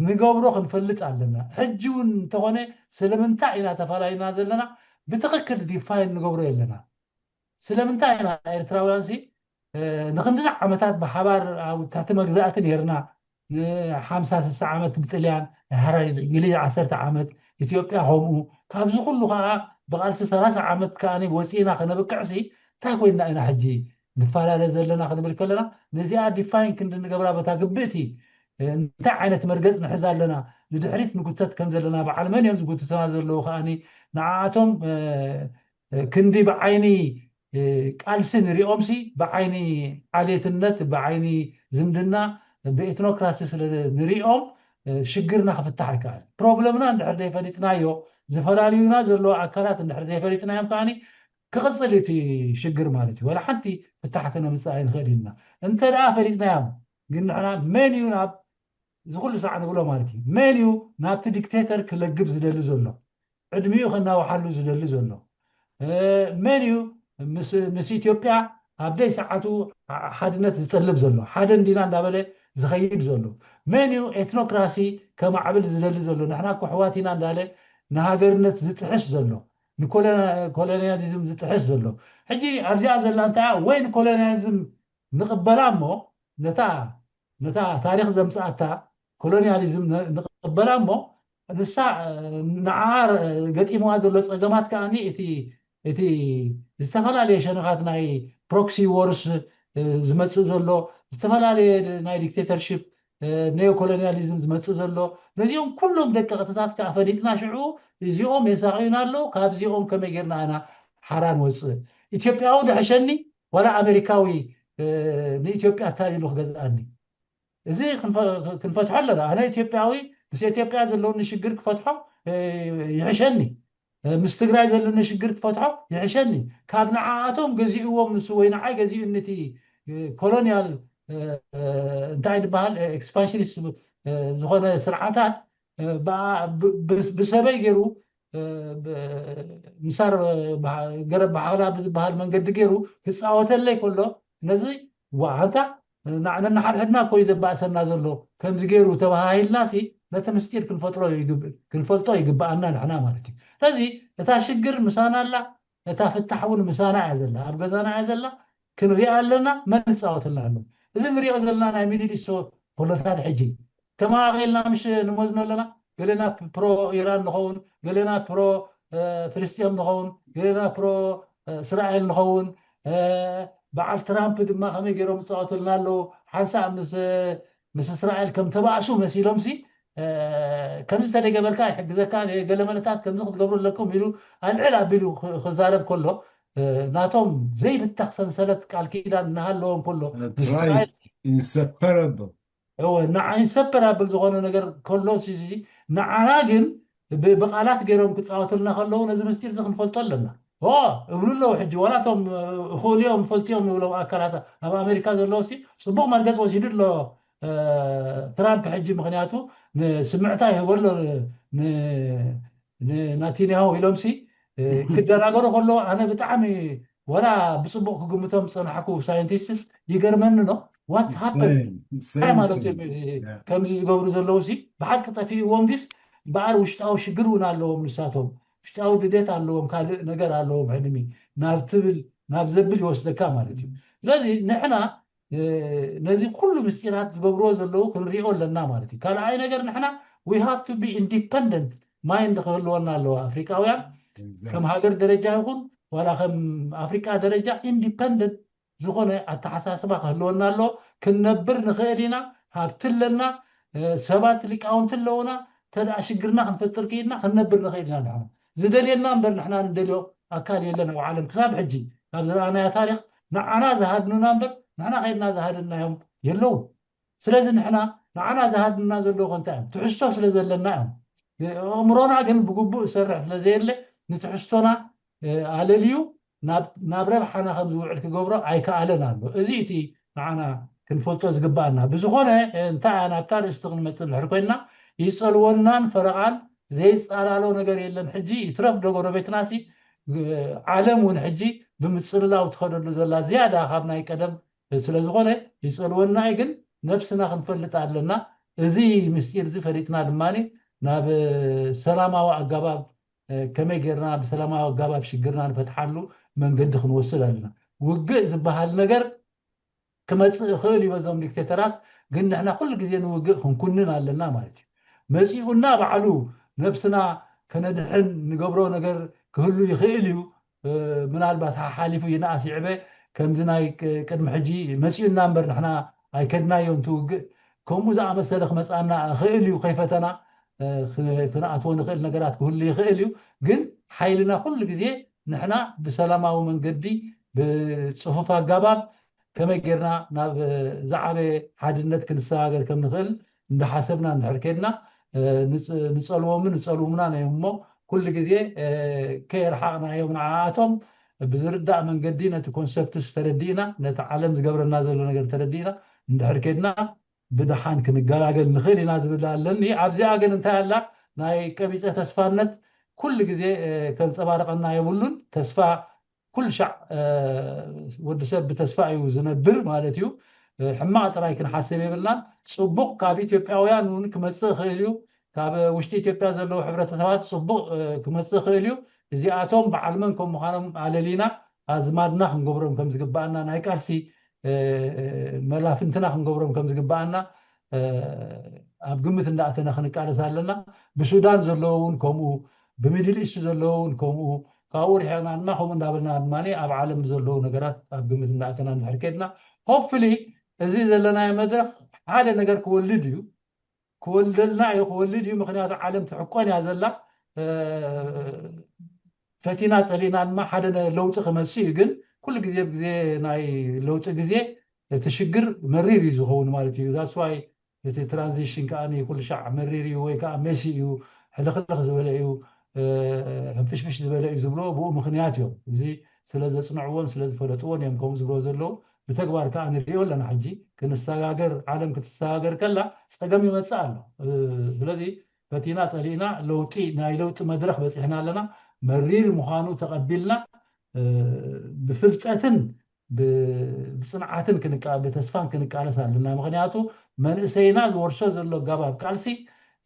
ንገብሮ ክንፈልጥ ኣለና ሕጂ እውን እንተኾነ ስለምንታይ ኢና ተፈላይና ዘለና ብትኽክል ዲፋይን ንገብሮ የለና ስለምንታይ ኢና ኤርትራውያን ንክንድዛ ዓመታት ብሓባር ኣብ ታሕቲ መግዛእቲ ነርና 50-60 ዓመት ብጥልያን እንግሊዝ 10 ዓመት ኢትዮጵያ ከምኡ ካብዚ ኩሉ ከዓ ብቃልሲ 30 ዓመት ከዓኒ ወፂና ክነብቅዕሲ እንታይ ኮይና ኢና ሕጂ ንፈላለ ዘለና ክንብል ከለና ነዚኣ ዲፋይን ክንድንገብራ በታ ግብእቲ እንታይ ዓይነት መርገፅ ንሕዛ ኣለና ንድሕሪት ንጉተት ከም ዘለና በዓል መን እዮም ዝጉትትና ዘለዉ ከዓኒ ንዓኣቶም ክንዲ ብዓይኒ ቃልሲ ንሪኦምሲ ብዓይኒ ዓልየትነት ብዓይኒ ዝምድና ብኤትኖክራሲ ስለ ንሪኦም ሽግርና ክፍታሕ ይከኣል ፕሮብለምና እንድሕር ዘይፈሊጥናዮ ዝፈላለዩና ዘለዎ ኣካላት እንድሕር ዘይፈሊጥናዮም ከዓኒ ክቕፅል እቲ ሽግር ማለት እዩ ወላ ሓንቲ ፍታሕ ክነምፅእ ኣይንኽእል ኢና እንተ ደኣ ፈሊጥናዮም ግን ንሕና መን እዩ ናብ ዝኩሉ ሰዓት ንብሎ ማለት እዩ መን እዩ ናብቲ ዲክቴተር ክለግብ ዝደሊ ዘሎ ዕድሚኡ ከናውሓሉ ዝደሊ ዘሎ መን እዩ ምስ ኢትዮጵያ ኣብ ደይ ሰዓቱ ሓድነት ዝጠልብ ዘሎ ሓደ እንዲና እንዳበለ ዝኸይድ ዘሎ መን እዩ ኤትኖክራሲ ከማዕብል ዝደሊ ዘሎ ንሕና እኮ ኣሕዋት ኢና እንዳለ ንሃገርነት ዝጥሕስ ዘሎ ንኮሎኒያሊዝም ዝጥሕስ ዘሎ ሕጂ ኣብዚኣ ዘላ እንታይ ወይ ንኮሎኒያሊዝም ንቕበላ እሞ ነታ ታሪክ ዘምፅኣታ ኮሎኒያሊዝም ንቕበላ እሞ ንሳ ንዓ ገጢምዋ ዘሎ ፀገማት ከዓኒ እቲ ዝተፈላለየ ሸነኻት ናይ ፕሮክሲ ወርስ ዝመፅእ ዘሎ ዝተፈላለየ ናይ ዲክቴተርሽፕ ኔዮ ኮሎኒያሊዝም ዝመፅእ ዘሎ ነዚኦም ኩሎም ደቀቕትታት ከዓ ፈሊጥና ሽዑ እዚኦም የሳቂዩና ኣለዉ ካብዚኦም ከመይ ጌርና ኢና ሓራ ንወፅእ ኢትዮጵያዊ ድሕሸኒ ወላ ኣሜሪካዊ ንኢትዮጵያ እታሊሉ ክገዝኣኒ እዚ ክንፈትሖ ኣለና ኣነ ኢትዮጵያዊ ምስ ኢትዮጵያ ዘለውኒ ሽግር ክፈትሖ ይሕሸኒ ምስ ትግራይ ዘለኒ ሽግር ክፈትሖ ይሕሸኒ ካብ ንዓኣቶም ገዚእዎም ንሱ ወይ ንዓይ ገዚኡ ነቲ ኮሎኒያል እንታይ ድበሃል ኤክስፓንሽኒስት ዝኾነ ስርዓታት ብሰበይ ገይሩ ምሳር ገረብ ባሕላ ብዝበሃል መንገዲ ገይሩ ክፃወተለይ ከሎ ነዚ ዋዓንታ ነናሓድሕድና ኮዩ ዘባእሰና ዘሎ ከምዚ ገይሩ ተባሂልናሲ ነቲ ምስጢር ክንፈልጦ ይግባአና ንሕና ማለት እዩ ስለዚ እታ ሽግር ምሳና ኣላ እታ ፍታሕ እውን ምሳና እያ ዘላ ኣብ ገዛና እያ ዘላ ክንሪኣ ኣለና መን ዝፃወተልና ኣሎ እዚ ንሪኦ ዘለና ናይ ሚድሊስቶ ፖለቲካት ሕጂ ተማቒልና ምሽ ንመዝኖ ኣለና ገሌና ፕሮ ኢራን ንኸውን ገሌና ፕሮ ፍልስጥም ንኸውን ገሌና ፕሮ እስራኤል ንኸውን በዓል ትራምፕ ድማ ከመይ ገይሮም ዝፃወተልና ኣለዉ ሓንሳብ ምስ እስራኤል ከም ተባእሱ መሲሎምሲ ከምዚ ተደገበልካ ይሕግዘካ ገለ መለታት ከምዚ ክትገብሩ ኣለኩም ኢሉ ኣልዕል ኣቢሉ ክዛረብ ከሎ ናቶም ዘይብታኽ ሰንሰለት ቃል ኪዳን እናሃለዎም ከሎ ኢንሰፐረብል ንዓ ኢንሰፐራብል ዝኾነ ነገር ከሎ ንዓና ግን ብቃላት ገይሮም ክፃወተልና ከለዉ ነዚ ምስጢር እዚ ክንፈልጦ ኣለና እብሉ ኣለዉ ሕጂ ዋላቶም እኽእልዮም ፈልጥዮም ንብሎም ኣካላት ኣብ ኣሜሪካ ዘለዎ ፅቡቅ መርገፅ ወሲዱ ኣሎ ትራምፕ ሕጂ ምክንያቱ ንስምዕታ ይህበሎ ናቲንያሁ ኢሎምሲ ክደናገሩ ከሎ ኣነ ብጣዕሚ ወላ ብፅቡቅ ክግምቶም ዝፀናሕኩ ሳይንቲስትስ ይገርመኒ ኖ ዋት ሃፐን ማለት ከምዚ ዝገብሩ ዘለዉ ብሓቂ ጠፊእዎም ዲስ በዓል ውሽጣዊ ሽግር እውን ኣለዎም ንሳቶም ውሽጣዊ ድሌት ኣለዎም ካልእ ነገር ኣለዎም ዕድሚ ናብ ዘብል ይወስደካ ማለት እዩ ስለዚ ንሕና ነዚ ኩሉ ምስጢራት ዝገብርዎ ዘለዉ ክንሪኦ ኣለና ማለት እዩ ካልኣይ ነገር ንሕና ዊ ሃቭ ቱ ቢ ኢንዲፐንደንት ማይንድ ክህልወና ኣለዎ ኣፍሪካውያን ከም ሃገር ደረጃ ይኹን ዋላ ከም ኣፍሪካ ደረጃ ኢንዲፐንደንት ዝኾነ ኣተሓሳስባ ክህልወና ኣሎ ክንነብር ንኽእል ኢና ሃብቲ ኣለና ሰባት ሊቃውንቲ ኣለውና ተደኣ ሽግርና ክንፈጥር ክኢልና ክንነብር ንኽእል ኢና ንሕና ዝደልየና እምበር ንሕና ንደልዮ ኣካል የለን ኣብ ዓለም ክሳብ ሕጂ ኣብ ዝረኣናዮ ታሪክ ንዓና ዝሃድኑና እምበር ንሕና ከይድና ዝሃድናዮም የለውን ስለዚ ንሕና ንዓና ዝሃድኑና ዘለዎ እንታይ እዮም ትሕዝቶ ስለ ዘለና እዮም እምሮና ግን ብግቡእ ዝሰርሕ ስለዘየለ ንትሕዝቶና ኣለልዩ ናብ ረብሓና ከም ዝውዕል ክገብሮ ኣይከኣለን ኣሎ እዚ እቲ ንዓና ክንፈልጦ ዝግባአና ብዝኾነ እንታይ ናብታ ርእስቲ ክንመፅእ ንሕር ኮይንና ይፀልወናን ፈረቓን ዘይፃላሎ ነገር የለን ሕጂ ይትረፍ ዶ ጎረቤትናሲ ዓለም እውን ሕጂ ብምፅልላው ትኸደሉ ዘላ ዝያዳ ካብ ናይ ቀደም ስለዝኾነ ይፀልወና ግን ነብስና ክንፈልጥ ኣለና እዚ ምስጢር እዚ ፈሊጥና ድማኒ ናብ ሰላማዊ ኣገባብ ከመይ ጌርና ብሰላማዊ ኣገባብ ሽግርና ንፈትሓሉ መንገዲ ክንወስድ ኣለና ውግእ ዝበሃል ነገር ክመፅእ ይኽእል እዩ በዞም ዲክቴተራት ግን ንሕና ኩሉ ግዜ ንውግእ ክንኩንን ኣለና ማለት እዩ መፂኡና ባዕሉ ነብስና ከነድሕን ንገብሮ ነገር ክህሉ ይኽእል እዩ ምናልባት ሓሊፉ ይነኣስ ይዕበ ከምዚ ናይ ቅድሚ ሕጂ መፂኡና እምበር ንሕና ኣይከድናዮም ትውግእ ከምኡ ዝኣመሰለ ክመፃና ይኽእል እዩ ከይፈተና ክንኣትዎ ንኽእል ነገራት ክህሉ ይኽእል እዩ ግን ሓይልና ኩሉ ግዜ ንሕና ብሰላማዊ መንገዲ ብፅፉፍ ኣገባብ ከመይ ጌርና ናብ ዝዓበየ ሓድነት ክንሰጋገር ከም ንኽእል እንዳሓሰብና እንድሕር ከድና ንፀልዎምን ንፀልውምና እዮም እሞ ኩሉ ግዜ ከየርሓቕናዮም ንዓኣቶም ብዝርዳእ መንገዲ ነቲ ኮንሰፕትስ ተረዲእና ነቲ ዓለም ዝገብረና ዘሎ ነገር ተረዲእና እንድሕር ከድና بدحان كنقلاقل نخيل ينازل لأني عبزي أجل انتهى لا ناي كبيسة تسفانت كل جزء كان سبارقنا يقولون تسفى كل شع ود سب بتسفى وزنبر مالتيو حماة راي كن حاسبي بلنا صبق كاب إثيوبياويان كمسخ خيليو كاب وشتي إثيوبيا زلو حبرة سوات صبق كمسخ خيليو زي أتوم بعلمنكم مخانم على لينا أزمادنا خنقبرهم كم زقبانا ناي كارسي ملافنتنا خنقبرهم كم زقبانا أب قمة النعتنا خنقال سالنا بسودان زلون كمو بميدل إيست زلون كمو كاور حنا ما هم دابلنا أدماني أب عالم زلون نجارات أب قمة النعتنا نحركتنا hopefully إذا زلنا مدرخ هذا نجار كولدنا يخولديو مخنيات عالم تحقون يا زلا فتينا صلينا ما حدا لوط خمسي جن كل جزء ناي لوط جزء تشجر مريري زخون مالتي that's why the transition كأني كل شع مريري ويكا ميسي يو حلق زبلايو فش زبلايو زبلو بو مخنياتهم زي سلاذ صنعون سلاذ فلتون يمكم زبلو زلو بتكبر كأني ريول لنا حجي كنستاجر عالم كتستاجر كلا استقام يمسأله بلدي فتينا صلينا لوطي ناي لوط مدرخ بس إحنا لنا مرير مخانو تقبلنا بفلتأتن بصنعاتن بتسفان كنقالس لنا مخنياتو من سينا ورشو زلو قباب كالسي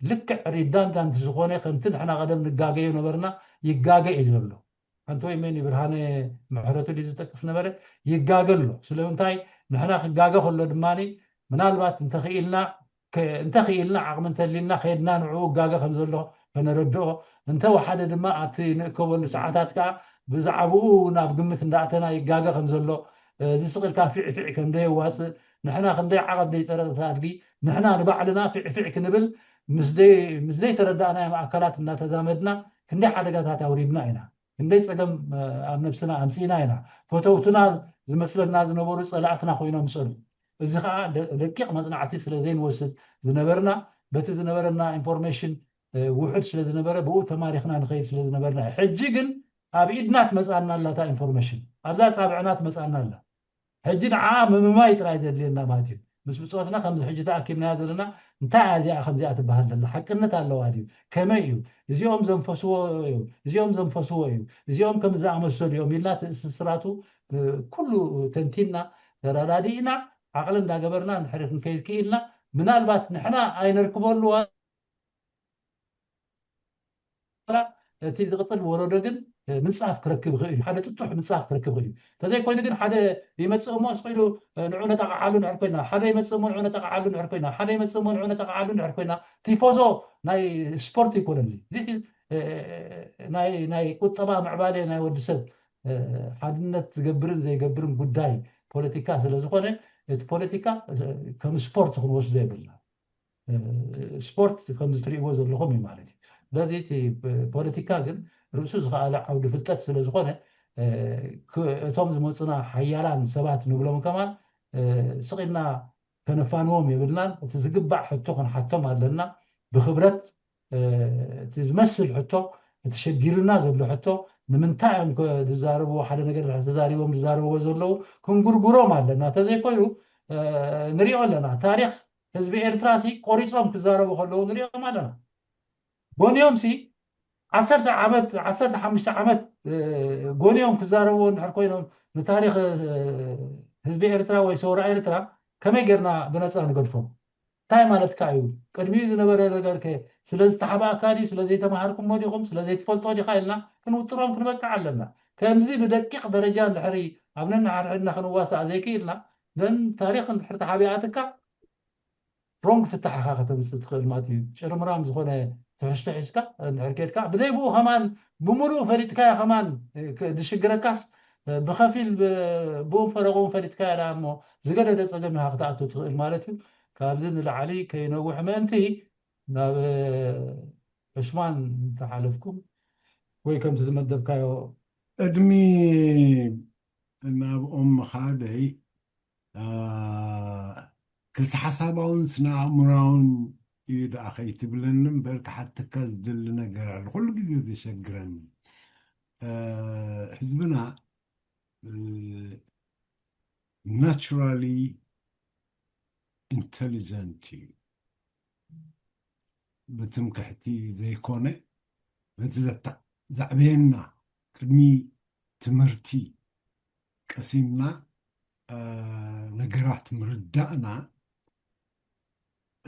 لك ريدان دان تزخوني خنتن احنا قدم نقاقيو نبرنا يقاقي زلو انتو يميني برهاني محرتو اللي تتكف نبره يقاقل له سلمنتاي نحنا خقاقه خلو دماني منالبات انتخيلنا عقم انتلينا خيدنا نعو قاقه خمزلو فنردوه انت واحد دما اتي نكبل ساعاتات كا بزعبو ناب قمت ندعتنا يقاقه خمزلو زي سقل كان فعي كم دي واس نحنا خندي عقب دي تردي نحنا نبعلنا فعي كنبل مزدي تردانا مع اكلات الناس تزامدنا كندي حدقات توريدنا هنا كندي صقم اب نفسنا امسينا هنا فوتوتنا زمسلنا زنبورو صلعتنا خوينا مسلو እዚ ከዓ ደቂቕ መፅናዕቲ ስለ ዘይንወስድ ዝነበርና በቲ ዝነበረና ኢንፎርሜሽን ውሕድ ስለ ዝነበረ ብኡ ተማሪኽና ንኸይድ ስለ ዝነበርና ሕጂ ግን ኣብ ኢድና ትመፃና ኣላታ ኢንፎርሜሽን ኣብዛ ፃብዕና ትመፃና ኣላ ሕጂ ንዓ ምምማይ ጥራይ ዘድልየና ማለት እዩ ምስ ብፅወትና ከምዚ ሕጂ ተኣኪብናያ ዘለና እንታይ እዚኣ ከምዚኣ ትበሃል ዘላ ሓቅነት ኣለዋ ድዩ ከመይ እዩ እዚኦም ዘንፈስዎ እዩ እዚኦም ዘንፈስዎ እዩ እዚኦም ከም ዝኣመሰሉ እዮም ኢልና ትእስስራቱ ኩሉ ተንቲና ተረዳዲእና عقل دا جبرنا نحرف نكيد كيلنا من البات نحنا أين نركبون له تيجي قصد ورودجن من صاف كركب غير حدا تطح من صاف كركب غير تزاي كوين جن حدا يمسهم ما صيلو نعونة تعالوا نعرفنا حدا يمسهم نعونة تعالوا نعرفنا حدا يمسهم نعونة تعالوا نعرفنا تيفوزو ناي سبورتي كولمزي this is ناي كنت طبعا مع بالي ناي ودسب حدنا تجبرن زي جبرن قداي بوليتيكا سلزقونه البوليتيكا كم سبورت خلوص زي بالله سبورت كم تريبو زلهم مالتي لازم تي بوليتيكا جن رؤوس على عود فلتات سلزقونه توم زمصنا حيالان سبات نبلهم كمان سقينا كنفانهم يبلنا تزقبع حتوخن حتى مالنا بخبرات تزمسل حتى تشجيرنا زلو حتى نمنتعم كزاربو حدا نقدر تزاربو مزاربو زلو كنغرغرو مالنا تزي كويلو نريو لنا تاريخ حزب إرتراسي قريصهم كزاربو خلو نريو مالنا بونيوم سي 10 عامات 15 عامات غونيوم كزاربو نحركوينهم نتاريخ حزب إرترا ويسورا إرترا كما يقرنا بنصا نقدفهم تاي مالت كايو قدمي زنبره ነገር ከ ስለዚህ ተሓባካሪ ስለዚህ ተማሃርኩም ሞዲኹም ስለዚህ ትፈልጦ ዲኻ ኢልና ክንውጥሮም ክንበቃ ኣለና ከምዚ ብደቂቕ ደረጃ ንሕሪ ኣብነና ሓድሕድና ክንዋሳእ ዘይክኢልና ደን ታሪክ ንድሕሪ ተሓቢኣትካ ሮንግ ፍታሕኻ ከተምፅእ ትኽእል ማለት እዩ ጭርምራም ዝኾነ ትሕዝቶ ሒዝካ እንድሕር ከድካ ብዘይ ብኡ ኸማን ብምሉእ ፈሊጥካዮ ኸማን ድሽግረካስ ብኸፊል ብኡን ፈረቑን ፈሊጥካዮ ዳ እሞ ዝገደደ ፀገም ኢኻ ክትኣቱ ትኽእል ማለት እዩ كابزن العلي كي نوح منتي ناب عثمان تحالفكم ويكم تزمدب كايو ادمي ناب خادي كل حسابون سنا عمرون إذا أخي تبلنم برك حتى كاز دلنا قرار كل جديد يشجرني حزبنا naturally ኢንተሊጀንት እዩ ብትምክሕቲ ዘይኮነ በቲ ዘዕብየና ቅድሚ ትምህርቲ ቀሲምና ነገራት ምርዳእና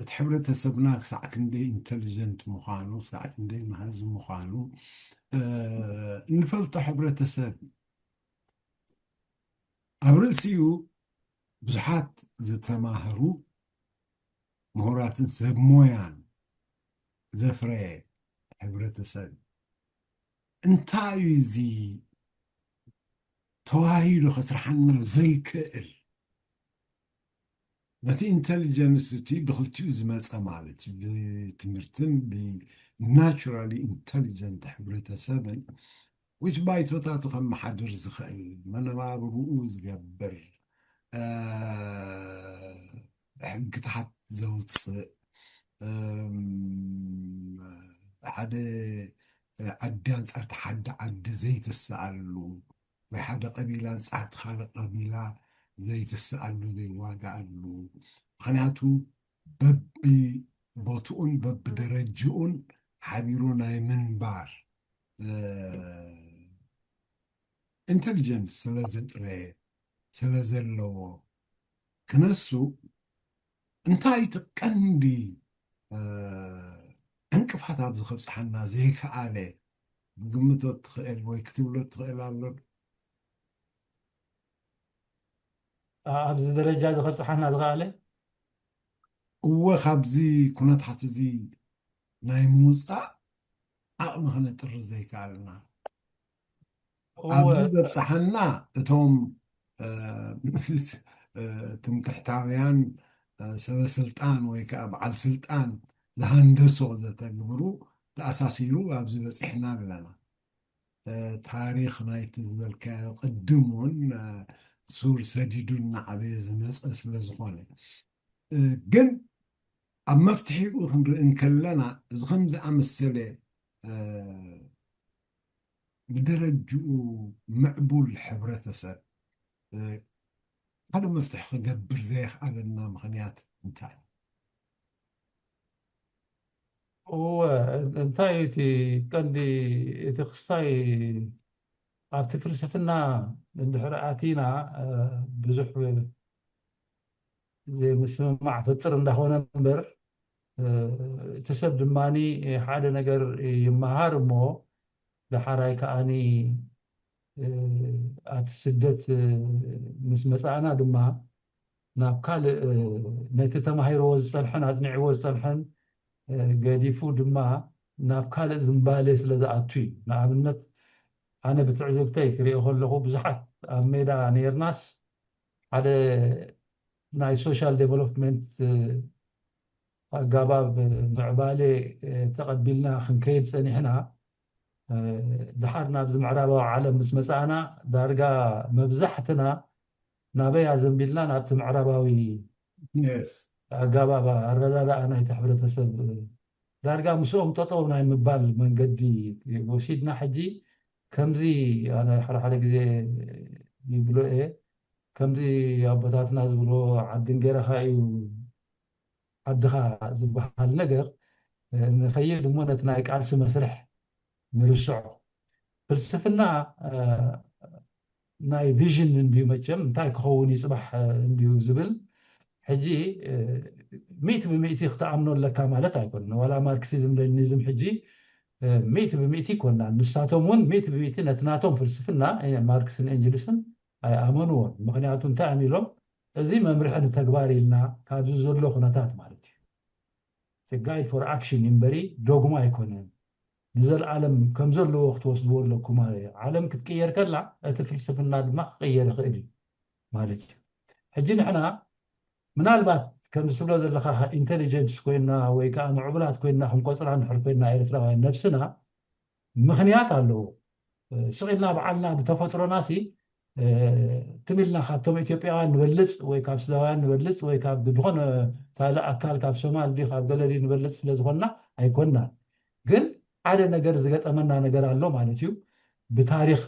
እቲ ሕብረተሰብና ክሳዕ ክንደይ ኢንተሊጀንት ምዃኑ ክሳዕ ክንደይ መሃዚ ምዃኑ ንፈልጦ ሕብረተሰብ ኣብ ርእሲኡ ብዙሓት ዝተማህሩ ምሁራትን ሰብ ሞያን ዘፍረየ ሕብረተሰብ እንታይ እዩ እዚ ተዋሂዱ ከስርሐና ዘይክእል ነቲ ኢንተሊጀንስ እቲ ብክልቲኡ ዝመፀ ማለት እዩ ብትምህርትን ብናቹራሊ ኢንተሊጀንት ሕብረተሰብን which ባይቶታቱ ከመሓድር ዝኽእል መነባብርኡ ዝገብር ሕግታት ዘውፅእ ሓደ ዓዲ ኣንፃር እቲ ሓደ ዓዲ ዘይትስኣሉ ወይ ሓደ ቀቢላ ኣንፃር እቲ ካልእ ቀቢላ ዘይትስኣሉ ዘይዋጋኣሉ ምክንያቱ በቢቦትኡን በቢደረጅኡን ሓቢሩ ናይ ምንባር ኢንተሊጀንስ ስለዘጥረየ ስለዘለዎ ክነሱ እንታይ እቲ ቀንዲ ዕንቅፋት ኣብዚ ከብፅሓና ዘይከኣለ ግምቶ ትኽእል ወይ ክትብሎ ትኽእል ኣሎ ኣብዚ ደረጃ ዝኸብፅሓና ዝኸኣለ እወ ካብዚ ኩነታት እዚ ናይ ምውፃእ ዓቕሚ ክነጥሪ ዘይከኣልና ኣብዚ ዘብፅሓና እቶም ትምክሕታውያን ሰበስልጣን ወይ ከዓ በዓል ስልጣን ዝሃንደሶ ዘተግብሩ ተኣሳሲሩ ኣብዚ በፂሕና ኣለና ታሪክ ናይቲ ዝበልካዮ ቅድም እውን ሱር ሰዲዱን ናዕበየ ዝመፀ ስለ ዝኾነ ግን ኣብ መፍትሒኡ ክንርኢ ከለና እዚ ከምዝኣመሰለ ብደረጅኡ ምዕቡል ሕብረተሰብ ሓደ መፍትሒ ክገብር ዘይከኣለና ምክንያት እንታይ እንታይ እቲ ቀንዲ እቲ ክስታይ ኣብቲ ፍልስፍና እንድሕር ኣቲና ብዙሕ ዘይምስምማዕ ፍጥር እንዳኾነ እምበር እቲ ሰብ ድማኒ ሓደ ነገር ይመሃር እሞ دحراي كأني أتسدت مسأنا دما نابكال نتتما هيروز صلحن أزنع وز صلحن قديفو دما نابكال زنباليس لذا أتوي نعملت أنا بتعزب تيكري أقول له بزحت ميدا نيرناس على ناي سوشيال ديفلوبمنت قباب معبالي تقبلنا خنكيد سنحنا دحرنا بزم عربة عالم بس مسانا دارجا مبزحتنا نبيع زنبيلنا نبتم عرباوي yes قباب الردا أنا يتحبل تسب دارجا مسوم تطونا مبال من قدي وسيدنا حجي كمزي أنا حرح عليك زي يقولوا إيه كمزي أبطاتنا يقولوا عدين غير خاي عدخا زبح النجر نخيل دمونتنا يكعرس مسرح نرسع فلسفنا ناي فيجن نديو مجم نتاي كخوني صباح نديو زبل حجي ميت بميتي اختعمنو لك مالت يكون ولا ماركسيزم لينيزم حجي ميت بميتي كنا نساتهم ميت بميتي نتناتهم فلسفنا يعني ماركسن انجلسن اي امنون مخنياتون تعملهم زي ما مرحن تكباري لنا كابز زلو خناتات مالتي guide for action ينبري دوغما يكونن نزل عالم كم زل وقت وصلوا لكم عالم كتغير كلا تفلسفنا دماغ غير خيري مالتي حجينا احنا من البات كم سبلو زلخا انتليجنس كوينا وي كان عبلات كوينا هم قصرا نحر كوينا ايرترا نفسنا مخنيات له سغينا بعلنا بتفطر ناسي تملنا خاطم اثيوبيان نبلص وي كاب سودان نبلص وي كاب بخون تالا اكل كاب شمال دي كاب غلدي نبلص لزغنا ايكوننا ግን على نجار زجت أمنا نجار الله مالتيو بتاريخ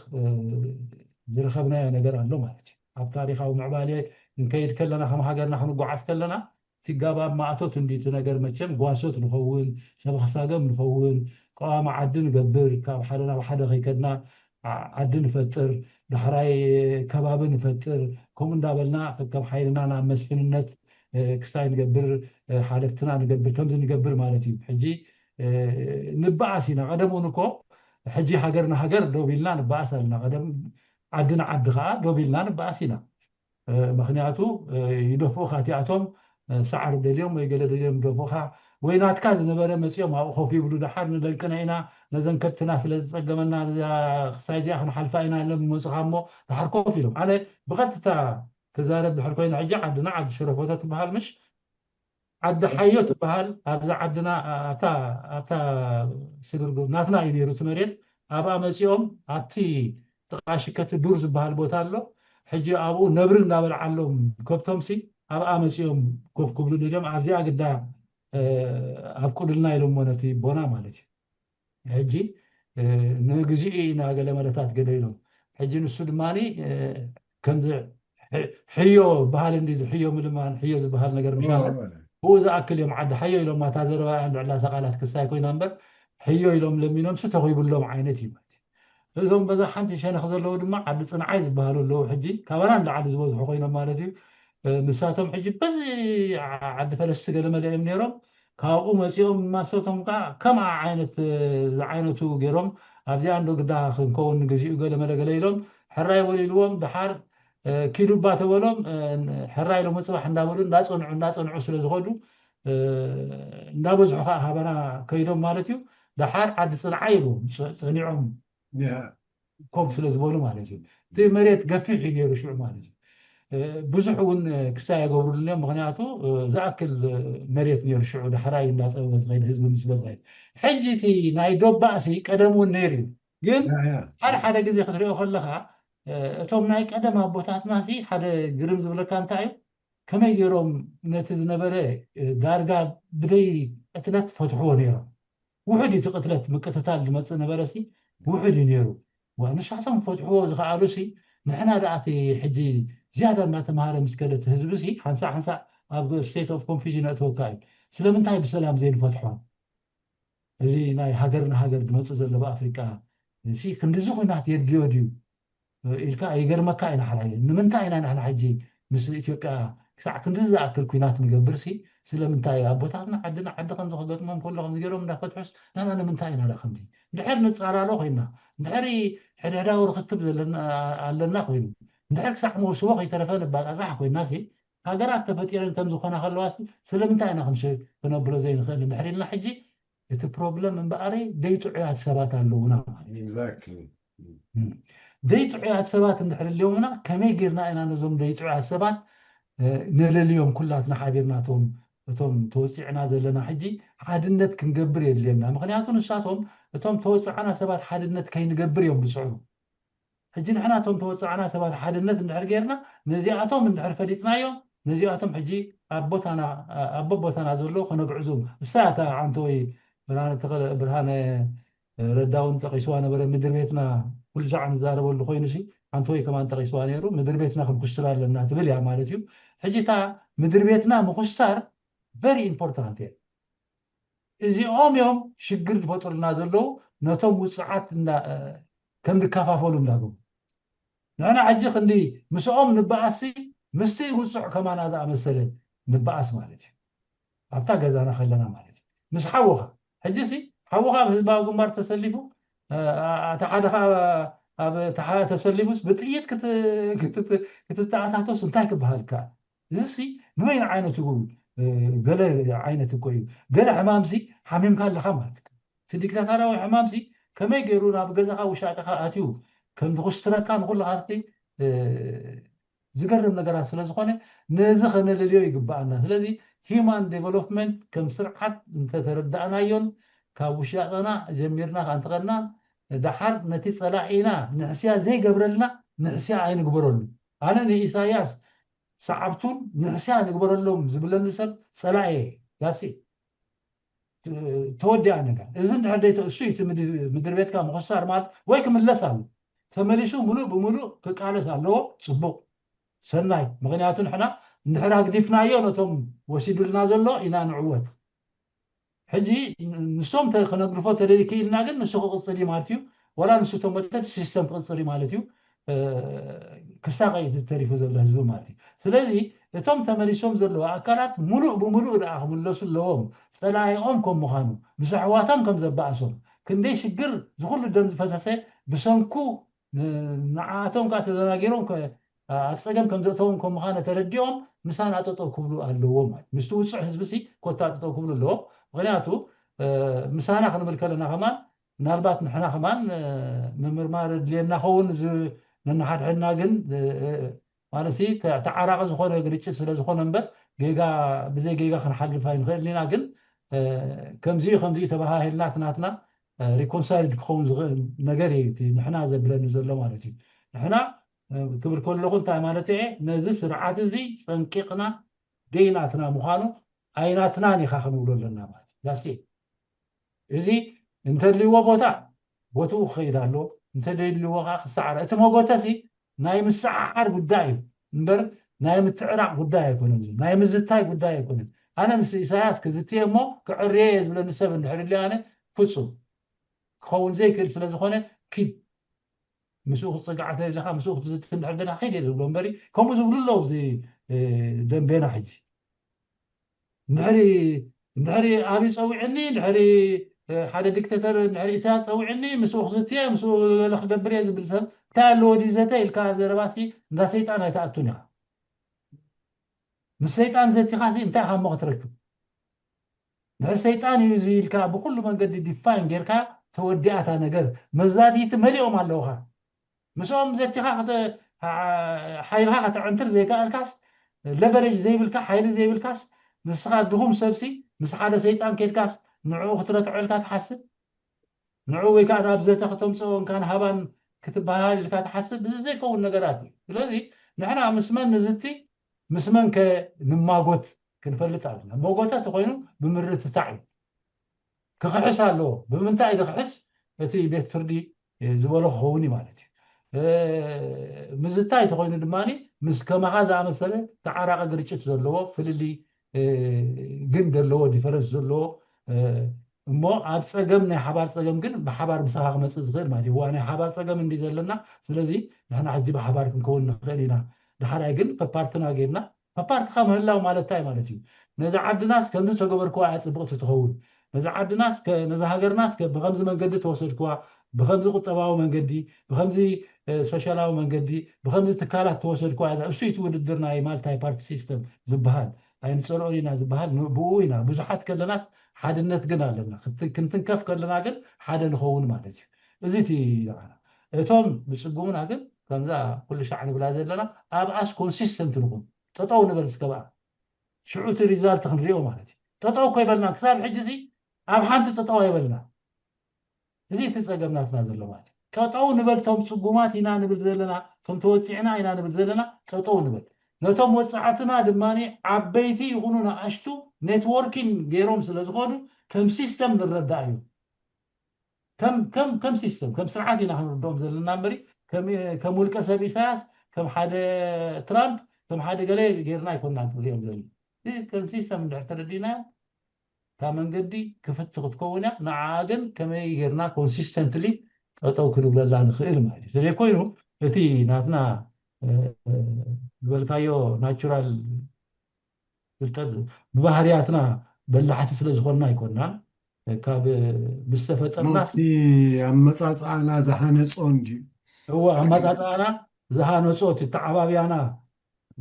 زرخبنا نجار الله مالتي عب تاريخ أو معبالي إن كيد كلنا خم حاجة نحن قعدت كلنا تجابا معتوت اندي تنجر متشم قواسوت نخون شبخ ساقم نخون قوام عدن قبر كاب حدنا وحدا غيكدنا عدن فتر دحراي كباب نفتر كم دابلنا كم حيلنا نعم مسفنነት كساي نقبر حالفتنا نقبر كم نقبر مالتي حجي نبعسينا قدمو نكو حجي حجرنا حجر دوبيلنا نبعسلنا قدم عدنا عدغا دوبيلنا نبعسينا مخنياتو يدفو خاتياتهم سعر دليوم ويقال دليوم دفوها وينات كاز نبره مسيوم او خوفي بلو دحر ندلكنا نزن كبتنا سلازقمنا سايزي اخنا حلفاينا لم مسخامو دحر كوفي لهم على بغتتا كزارب دحر كوين عجا عندنا عد شرفوتات بحال مش عد حيوت بحال ابزا عندنا اتا سيغرغو ناسنا ينيرو تمريت ابا مسيوم اتي تقاشكت دورز بحال بوتالو حجي ابو نبر نابل علوم كوبتوم سي ابا مسيوم كوف كبلو دجم ابزي اقدا افقدلنا يلوم ونتي بونا مالتي حجي نغزي ناغل ملتات قديلهم حجي نسو دماني كنز حيو بحال انديز حيو ملمان حيو بحال نقر مشان هو ذا اكل يوم عد حيو يلوم ما تازروا عند على ثقالات كساي كوي نمبر حيو يلوم لمينهم ستخوي بلوم عينتي እዞም በዛ ሓንቲ ሸነኽ ዘለዉ ድማ ዓዲ ፅንዓይ ዝበሃሉ ኣለዉ ሕጂ ካበና ንላዓሊ ዝበዝሑ ኮይኖም ማለት እዩ ንሳቶም ሕጂ በዚ ዓዲ ፈለስቲ ገለ መሊኦም ነይሮም ካብኡ መፂኦም ማሰቶም ከዓ ከምኣ ዓይነቱ ገይሮም ኣብዚኣ እንዶ ግዳ ክንከውን ንግዚኡ ገለ መለገለ ኢሎም ሕራይ ወሊልዎም ድሓር ኪዱባ ተበሎም ሕራይ ኢሎም ምፅባሕ እንዳበሉ እንዳፀንዑ ስለ ዝኸዱ እንዳበዝሑ ከዓ ሃበና ከይዶም ማለት እዩ ድሓር ዓዲ ፅንዓይ ኢሉ ፀኒዖም كوب سلزبولو مالتي تي مريت قفيح يديرو شو مالتي بزح ون كسايا قبرو لنا مغنياتو زاكل مريت نير شو دحراي الناس اوز غير حزب مسبزاي حجتي نايدوب باسي قدمو نيري جن حدا غزي خطريو خلخا اتوم ناي قدم ابوتات ناسي حدا غرم زبلكا انتاي كما يروم نتز نبره دارغا بدي اتلات فتحو نيرو وحدي تقتلت مكتتال لمص نبرسي وحد نيرو وانا شحتهم فتحوا زخالوسي نحنا دعتي حجي زياده ما تمهار مسكله حزبسي حنسا اب ستيت اوف كونفيوجن اتوكاي سلامنتاي بسلام زين فتحوا زي ناي هاجر دمص زله بافريكا سي كندزو كنات يديو ديو الكا يغرمكا انا حراي نمنتاي انا حجي مس اثيوبيا ساعه كندز اكل كوينات نغبرسي سلامنتاي ابوتاتنا عدنا عد كن زخدتهم كلهم زيرهم نفتحس انا نمنتاي انا خنتي دحر نصارالو خينا دحري حدادا ورختب زلنا خوينو دحر ساعه موسوق يترفن باقاح خوين ناسي هاجرات تفطيرن كم زخنا خلواسي سلامنتاي انا خنش كنبلو زين خل دحرينا حجي اتس بروبلم من بقري ديتو عيات سبات اللونا اكزاكتلي ديتو عيات سبات ندحر اليومنا كمي غيرنا انا نزوم ديتو عيات سبات نلليوم كلاتنا حبيرناتهم እቶም ተወሲዕና ዘለና ሕጂ ሓድነት ክንገብር የድልየና ምክንያቱ ንሳቶም እቶም ተወሲዕና ሰባት ሓድነት ከይንገብር እዮም ብፅዑ ሕጂ ንሕና እቶም ተወሲዕና ሰባት ሓድነት እንድሕር ጌርና ነዚኣቶም እንድሕር ፈሊጥናዮም ነዚኣቶም ሕጂ ኣብ ቦታና ዘሎ ክነግዕዞም እሳታ ዓንተወይ ብርሃነ ረዳውን ጠቂስዋ ነበረ ምድር ቤትና ኩሉ ሻዕ ንዛረበሉ ኮይኑሲ አንተወይ ከማን ጠቂስዋ ነይሩ ምድር ቤትና ክንኩስር ኣለና ትብል እያ ማለት እዩ ሕጂ እታ ምድር ቤትና ምኩስታር very important here እዚኦም እዮም ሽግር ዝፈጥሩልና ዘለው ነቶም ውፅዓት ከም ዝከፋፈሉ እንዳገቡ ንሕና ሕጂ ክንዲ ምስኦም ንበኣሲ ምስቲ ውፅዕ ከማና ዝኣመሰለ ንበኣስ ማለት እዩ ኣብታ ገዛና ከለና ማለት እዩ ምስ ሓወኻ ሕጂ ሲ ሓወኻ ህዝባዊ ግንባር ተሰሊፉ እታ ሓደኻ ኣብ ተሓ ተሰሊፉስ ብጥይት ክትተኣታተስ እንታይ ክበሃልካ እዚ ንወይን ዓይነቱ قال عينة كوي قال حمامسي حميم كان لخمرتك في الدكتاتورة حمامسي كما يقولون بجزاها وشاكها أتيو كم بخشتنا كان كل عارفي ذكر من جراس لازخانة نزخنا اللي يقبعنا الذي human development كم سرعة انت تردنا يون كوشاكنا جميرنا عن دحر نتيجة صلاحنا نحسيا زي قبرلنا نحسيا عين قبرلنا أنا إساياس صعبتون نحسيا نقبر لهم زبلن نسب صلاعي ياسي تودي عنك إذن حديت الشيء مدير بيتك مخسر مات ويكم اللسان فمليشو ملو بملو كقالس الله صبو سناي مغنياتون حنا እንድሕር ኣግዲፍናዮ ነቶም ወሲዱልና ዘሎ ኢና ንዕወት ሕጂ ንሶም ክነግድፎ ተደሊክኢልና ግን ንሱ ክቕፅል እዩ ማለት እዩ ወላ ንሱ ተመጠት ሲስተም ክቕፅል እዩ ማለት እዩ ክሳቀይ ተሪፉ ዘሎ ህዝቢ ማለት እዩ ስለዚ እቶም ተመሊሶም ዘለዎ ኣካላት ሙሉእ ብሙሉእ ደኣ ክምለሱ ኣለዎም ፀላኢኦም ከም ምዃኑ ምስ ኣሕዋቶም ከም ዘባእሶም ክንደይ ሽግር ዝኩሉ ደም ዝፈሰሰ ብሰንኩ ንዓኣቶም ከዓ ተዘናጊሮም ኣብ ፀገም ከም ዘእተዎም ከም ምዃነ ተረዲኦም ምሳና ጠጠው ክብሉ ኣለዎም ማለት ምስቲ ውፅዕ ህዝቢ ሲ ኮታ ጠጠው ክብሉ ኣለዎ ምክንያቱ ምሳና ክንብል ከለና ከማን ምናልባት ንሕና ከማን ምምርማር ድልየና ኸውን ነናሓድሕድና ግን ማለት ተዓራቂ ዝኾነ ግርጭት ስለ ዝኾነ እምበር ጌጋ ብዘይ ጌጋ ክንሓልፍ ኣይንኽእል ኢና ግን ከምዚ ተባሂልና ትናትና ሪኮንሳይልድ ክኸውን ዝኽእል ነገር እዩ ንሕና ዘብለኒ ዘሎ ማለት እዩ ንሕና ክብል ከለኹ እንታይ ማለት እየ ነዚ ስርዓት እዚ ፀንቂቕና ደይናትና ምዃኑ ኣይናትናን ኢኻ ክንብሎ ኣለና ማለት እዩ ዳስ እዚ እንተድልይዎ ቦታ ቦትኡ ክኸይድ ኣሎ እንተደልይዎ ከዓ ክሰዓር እቲ መጎተሲ ናይ ምስዓዓር ጉዳይ እዩ እምበር ናይ ምትዕራቅ ጉዳይ ኣይኮነን ናይ ምዝታይ ጉዳይ ኣይኮነን ኣነ ምስ ኢሳያስ ክዝትየ እሞ ክዕርየ እየ ዝብለኒ ሰብ እንድሕር ልየ ኣነ ፍፁም ክኸውን ዘይክእል ስለ ዝኾነ ኪድ ምስኡ ክፅጋዕ ተደሊኻ ምስኡ ክትዝትፍ እንድሕር ደሊኻ ከይድ እየ ዝብሎ እምበሪ ከምኡ ዝብሉ ኣለዉ እዚ ደንቤና ሕጂ እንድሕሪ ኣብይ ፀዊዕኒ እንድሕሪ ሓደ ዲክተተር እንድሕሪ ኢሳያስ ፀዊዕኒ ምስኡ ክዝትየ ምስኡ ክገብር እየ ዝብል ሰብ እንታይ ኣለዎ ዲ ዘተ ኢልካ ዘረባሲ እንዳ ሰይጣን ኣይተኣቱን ኢኻ ምስ ሰይጣን ዘቲኻሲ እንታይ ካሞ ክትረክብ ድሕሪ ሰይጣን እዩ እዚ ኢልካ ብኩሉ መንገዲ ዲፋይን ጌርካ ተወዲኣታ ነገር መዛቲት መሊኦም ኣለውካ ምስኦም ዘቲኻ ሓይልካ ከተዕንትር ዘይከኣልካስ ለቨሬጅ ዘይብልካ ሓይሊ ዘይብልካስ ንስኻ ድኹም ሰብሲ ምስ ሓደ ሰይጣን ከይድካስ ንዕኡ ክትረትዖ ኢልካ ትሓስብ ንዕኡ ወይ ከዓ ናብ ዘተ ክተምፅኦ እንካን ሃባን ክትበሃል ኢልካ ትሓስብ እዚ ዘይከውን ነገራት እዩ ስለዚ ንሕና ምስመን ንዝቲ ምስመን ንማጎት ክንፈልጥ ኣለና መጎታት ኮይኑ ብምርትታዕ እዩ ክክሕስ ኣለዎ ብምንታይ ዝክሕስ እቲ ቤት ፍርዲ ዝበሎ ክኸውን እዩ ማለት እዩ ምዝታይ ተኮይኑ ድማኒ ምስ ከማኻ ዝኣመሰለ ተዓራቂ ግርጭት ዘለዎ ፍልሊ ግን ዘለዎ ዲፈረንስ ዘለዎ እሞ ኣብ ፀገም ናይ ሓባር ፀገም ግን ብሓባር ምሳኻ ክመፅእ ዝኽእል ማለት እዩ ናይ ሓባር ፀገም እንዲ ዘለና ስለዚ ንሕና ሕጂ ብሓባር ክንከውን ንኽእል ኢና ድሓራይ ግን ፐፓርትና ጌርና ፐፓርትካ ምህላው ማለት እንታይ ማለት እዩ ነዚ ዓድናስ ከምዚ ተገበርክዋ እያ ፅብቕቲ ትኸውን ነዚ ዓድናስ ነዚ ሃገርናስ ብከምዚ መንገዲ ተወሰድክዋ ብከምዚ ቁጠባዊ መንገዲ ብከምዚ ሶሻላዊ መንገዲ ብከምዚ ትካላት ተወሰድክዋ እሱ እቲ ውድድር ናይ ማልታይ ፓርቲ ሲስተም ዝበሃል ኣይንፀልኦ ኢና ዝበሃል ብኡ ኢና ብዙሓት ከለናስ ሓድነት ግን ኣለና ክንትንከፍ ከለና ግን ሓደ ንኸውን ማለት እዩ እዚ እቲ እቶም ብፅጉሙና ግን ከምዛ ኩሉ ሻዕ ንብላ ዘለና ኣብኣስ ኮንሲስተንት ንኹን ጠጠው ንበል ዝከብኣ ሽዑ እቲ ሪዛልት ክንሪኦ ማለት እዩ ጠጠው እኮ ይበልና ክሳብ ሕጂ እዚ ኣብ ሓንቲ ጠጠው ኣይበልና እዚ እቲ ፀገምናትና ዘሎ ማለት እዩ ጠጠው ንበል ቶም ፅጉማት ኢና ንብል ዘለና ቶም ተወፂዕና ኢና ንብል ዘለና ጠጠው ንበል ነቶም ወፃዓትና ድማኒ ዓበይቲ ይኹኑ ንኣሽቱ ኔትዎርኪንግ ገይሮም ስለ ዝኾኑ ከም ሲስተም ንረዳእ እዩ ከም ሲስተም ከም ስርዓት ኢና ክንርድኦም ዘለና እምበሪ ከም ውልቀ ሰብ ኢሳያስ ከም ሓደ ትራምፕ ከም ሓደ ገለ ጌርና ኣይኮንና ንሪኦም ዘለና ከም ሲስተም እንድሕር ተረዲናዮ እታ መንገዲ ክፍቲ ክትከውን እያ ንዓ ግን ከመይ ጌርና ኮንሲስተንትሊ ጠጠው ክንብለላ ንኽእል ማለት እዩ ስለዘይኮይኑ እቲ ናትና ዝበልካዮ ናቹራል ፍልጠት ብባህርያትና በላሕቲ ስለ ዝኾንና ኣይኮንናን ካብ ምስ ተፈጠርናስ ኣመፃፅኣና ዝሃነፆ እንድዩ እዎ ኣመፃፅኣና ዝሃነፆ እቲ ተዓባብያና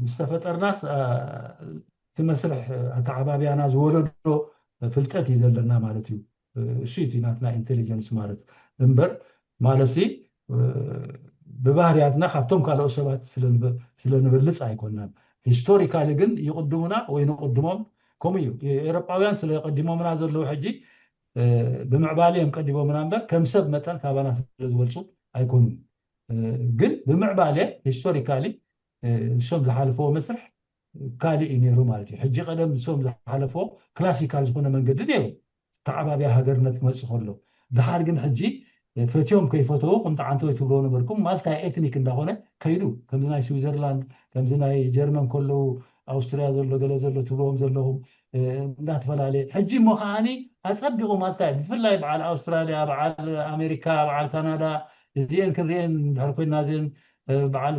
ምስ ተፈጠርናስ እቲ መስርሕ ተዓባብያና ዝወለዶ ፍልጠት እዩ ዘለና ማለት እዩ እሱ እቲ ናትና ኢንቴሊጀንስ ማለት እምበር ማለት ብባህርያትና ካብቶም ካልኦት ሰባት ስለንብልፅ ኣይኮንናን ሂስቶሪካሊ ግን ይቅድሙና ወይ ንቅድሞም ከምኡ እዩ ኤሮጳውያን ስለቀዲሞምና ዘለዉ ሕጂ ብምዕባለ እዮም ቀዲሞምና እምበር ከም ሰብ መጠን ካባና ስለዝበልፁ ኣይኮኑን ግን ብምዕባለ ሂስቶሪካሊ ንሶም ዝሓለፈዎ መስርሕ ካልእ እዩ ነይሩ ማለት እዩ ሕጂ ቀደም ንሶም ዝሓለፈዎ ክላሲካል ዝኾነ መንገዲ ነይሩ ተዓባብያ ሃገርነት ክመፅእ ከሎ ድሓር ግን ሕጂ ፈትዮም ከይፈተው ከምቲ ዓንተወይ ትብሎ ነበርኩም ማልታይ ኤትኒክ እንዳኾነ ከይዱ ከምዚ ናይ ስዊዘርላንድ ከምዚ ናይ ጀርመን ከለዉ ኣውስትራልያ ዘሎ ገለ ዘሎ ትብልዎም ዘለኹም እንዳተፈላለየ ሕጂ እሞ ከዓኒ ኣፀቢቑ ማልታይ ብፍላይ በዓል ኣውስትራልያ በዓል ኣሜሪካ በዓል ካናዳ እዚአን ክንሪአን ድሕር ኮይና እዚአን በዓል